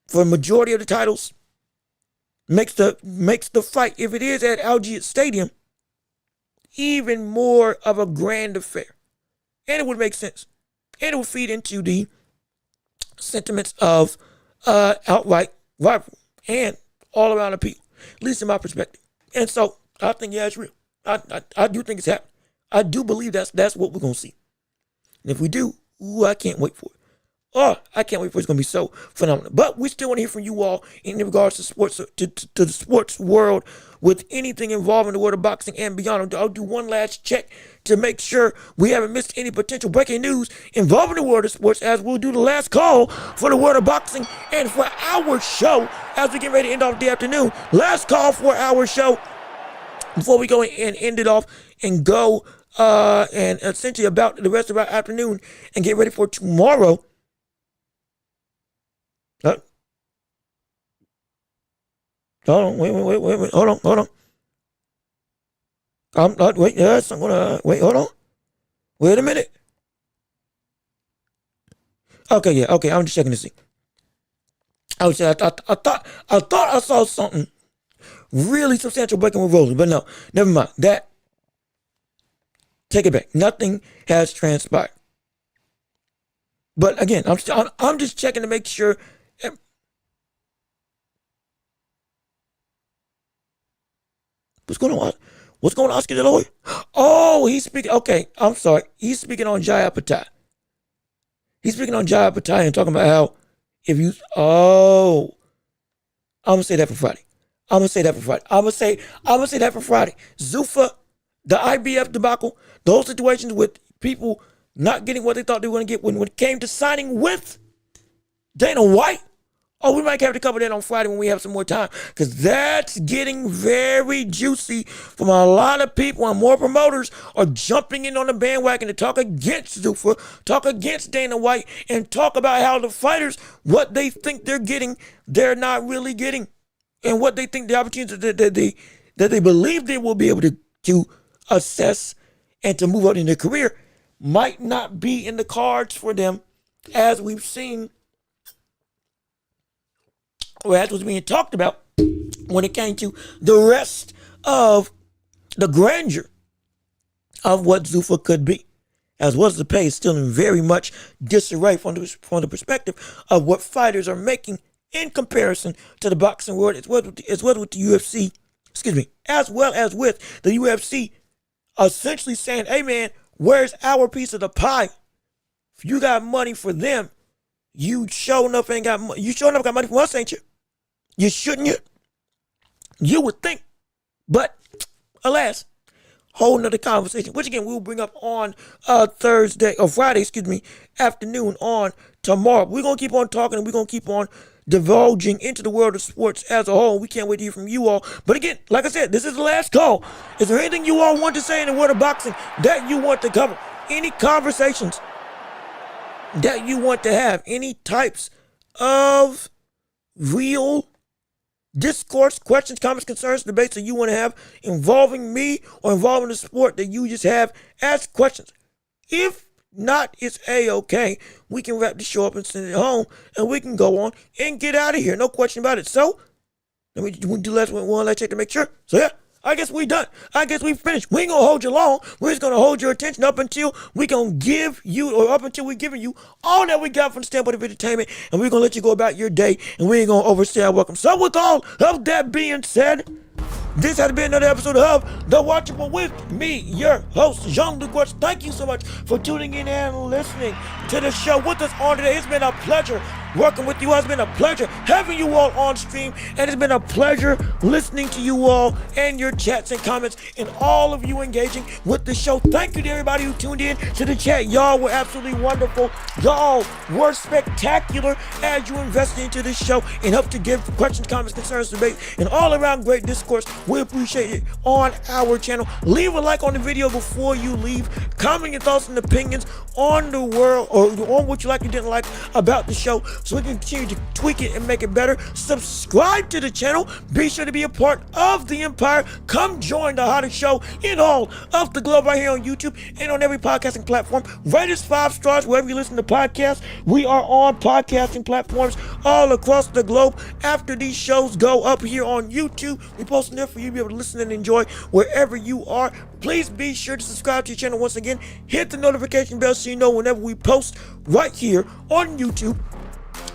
for a majority of the titles. Makes the fight, if it is at Algiers Stadium, even more of a grand affair. And it would make sense. And it would feed into the sentiments of outright rivalry and all around the people, at least in my perspective. And so I think, yeah, it's real. I do think it's happening. I do believe that's what we're going to see. And if we do, I can't wait for it. Oh, I can't wait for it. It's going to be so phenomenal. But we still want to hear from you all in regards to sports, to the sports world, with anything involving the world of boxing and beyond. I'll do one last check to make sure we haven't missed any potential breaking news involving the world of sports, as we'll do the last call for the world of boxing and for our show as we get ready to end off the afternoon. Last call for our show before we go and end it off and go and essentially about the rest of our afternoon and get ready for tomorrow. Hold on, wait. Hold on. I'm not, wait, yes, I'm gonna, wait, hold on. Wait a minute. Okay, yeah, okay, I'm just checking to see. I thought I saw something really substantial breaking with Rolly, but no, never mind. That, take it back. Nothing has transpired. But again, I'm just checking to make sure. What's going on? What's going on, Oscar De La Hoya? Oh, he's speaking. Okay, I'm sorry. He's speaking on Jai Patai. He's speaking on Jai Patai and talking about how if you. Oh, I'm gonna say that for Friday. I'm gonna say that for Friday. Zuffa, the IBF debacle, those situations with people not getting what they thought they were going to get when it came to signing with Dana White. Oh, we might have to cover that on Friday when we have some more time, because that's getting very juicy from a lot of people, and more promoters are jumping in on the bandwagon to talk against Zuffa, talk against Dana White, and talk about how the fighters, what they think they're getting, they're not really getting, and what they think the opportunities that they believe they will be able to assess and to move out in their career might not be in the cards for them, as we've seen, or as was being talked about when it came to the rest of the grandeur of what Zuffa could be, as well as the pay is still in very much disarray from the perspective of what fighters are making in comparison to the boxing world, as well with the UFC, as well as with the UFC essentially saying, hey man, where's our piece of the pie? If you got money for them, you sure enough ain't got money. You sure enough got money from us, ain't you? You shouldn't you? You would think. But alas, whole nother conversation, which again we will bring up on Friday afternoon on tomorrow. We're gonna keep on talking, and we're gonna keep on divulging into the world of sports as a whole. We can't wait to hear from you all. But again, like I said, this is the last call. Is there anything you all want to say in the world of boxing that you want to cover? Any conversations that you want to have? Any types of real discourse, questions, comments, concerns, debates that you want to have involving me or involving the sport that you just have? Ask questions. If not, it's A-okay. We can wrap the show up and send it home, and we can go on and get out of here. No question about it. So, let me do one last check to make sure. So, yeah, I guess we done. I guess we finished. We ain't gonna hold you long. We're just gonna hold your attention up until we gonna give you, or up until we giving you all that we got from the standpoint of entertainment, and we're gonna let you go about your day, and we ain't gonna overstay our welcome. So with all of that being said, this has been another episode of The Watchable with me, your host, Jean-Luc Watch. Thank you so much for tuning in and listening to the show with us on today. It's been a pleasure working with you. It's been a pleasure having you all on stream, and it's been a pleasure listening to you all and your chats and comments and all of you engaging with the show. Thank you to everybody who tuned in to the chat. Y'all were absolutely wonderful. Y'all were spectacular as you invested into this show and helped to give questions, comments, concerns, debate, and all around great discourse. We appreciate it on our channel. Leave a like on the video before you leave. Comment your thoughts and opinions on the world, or on what you like and didn't like about the show, so we can continue to tweak it and make it better. Subscribe to the channel. Be sure to be a part of the empire. Come join the hottest show in all of the globe right here on YouTube and on every podcasting platform. Rate us 5 stars wherever you listen to podcasts. We are on podcasting platforms all across the globe. After these shows go up here on YouTube, we post them there for you to be able to listen and enjoy wherever you are. Please be sure to subscribe to the channel once again. Hit the notification bell so you know whenever we post right here on YouTube.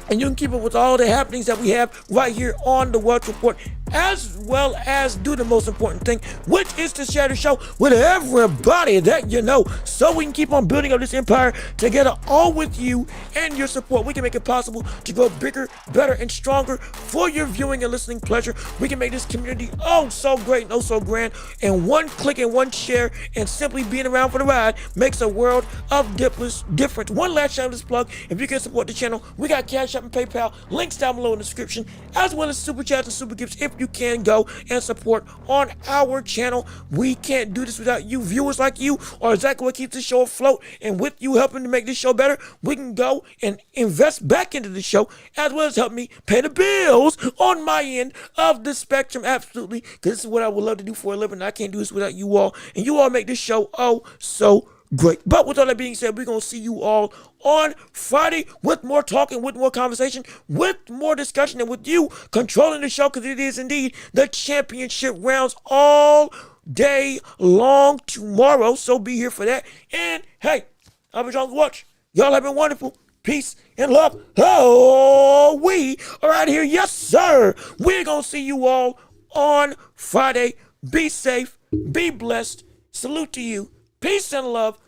And you can keep up with all the happenings that we have right here on the Watch Report, as well as do the most important thing, which is to share the show with everybody that you know, so we can keep on building up this empire together, all with you and your support. We can make it possible to grow bigger, better, and stronger for your viewing and listening pleasure. We can make this community oh so great and oh so grand, and one click and one share and simply being around for the ride makes a world of difference. One last shameless plug: if you can support the channel, we got Cash App and PayPal links down below in the description, as well as super chats and super gifts. If you can go and support on our channel, we can't do this without you viewers like you, or exactly what keeps the show afloat. And with you helping to make this show better, we can go and invest back into the show, as well as help me pay the bills on my end of the spectrum. Absolutely, because this is what I would love to do for a living. I can't do this without you all, and you all make this show oh so great. But with all that being said, we're going to see you all on Friday with more talking, with more conversation, with more discussion, and with you controlling the show, because it is indeed the championship rounds all day long tomorrow. So be here for that. And hey, I've been trying to watch. Y'all have been wonderful. Peace and love. Oh, we are out of here. Yes, sir. We're going to see you all on Friday. Be safe. Be blessed. Salute to you. Peace and love.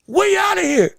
We out of here.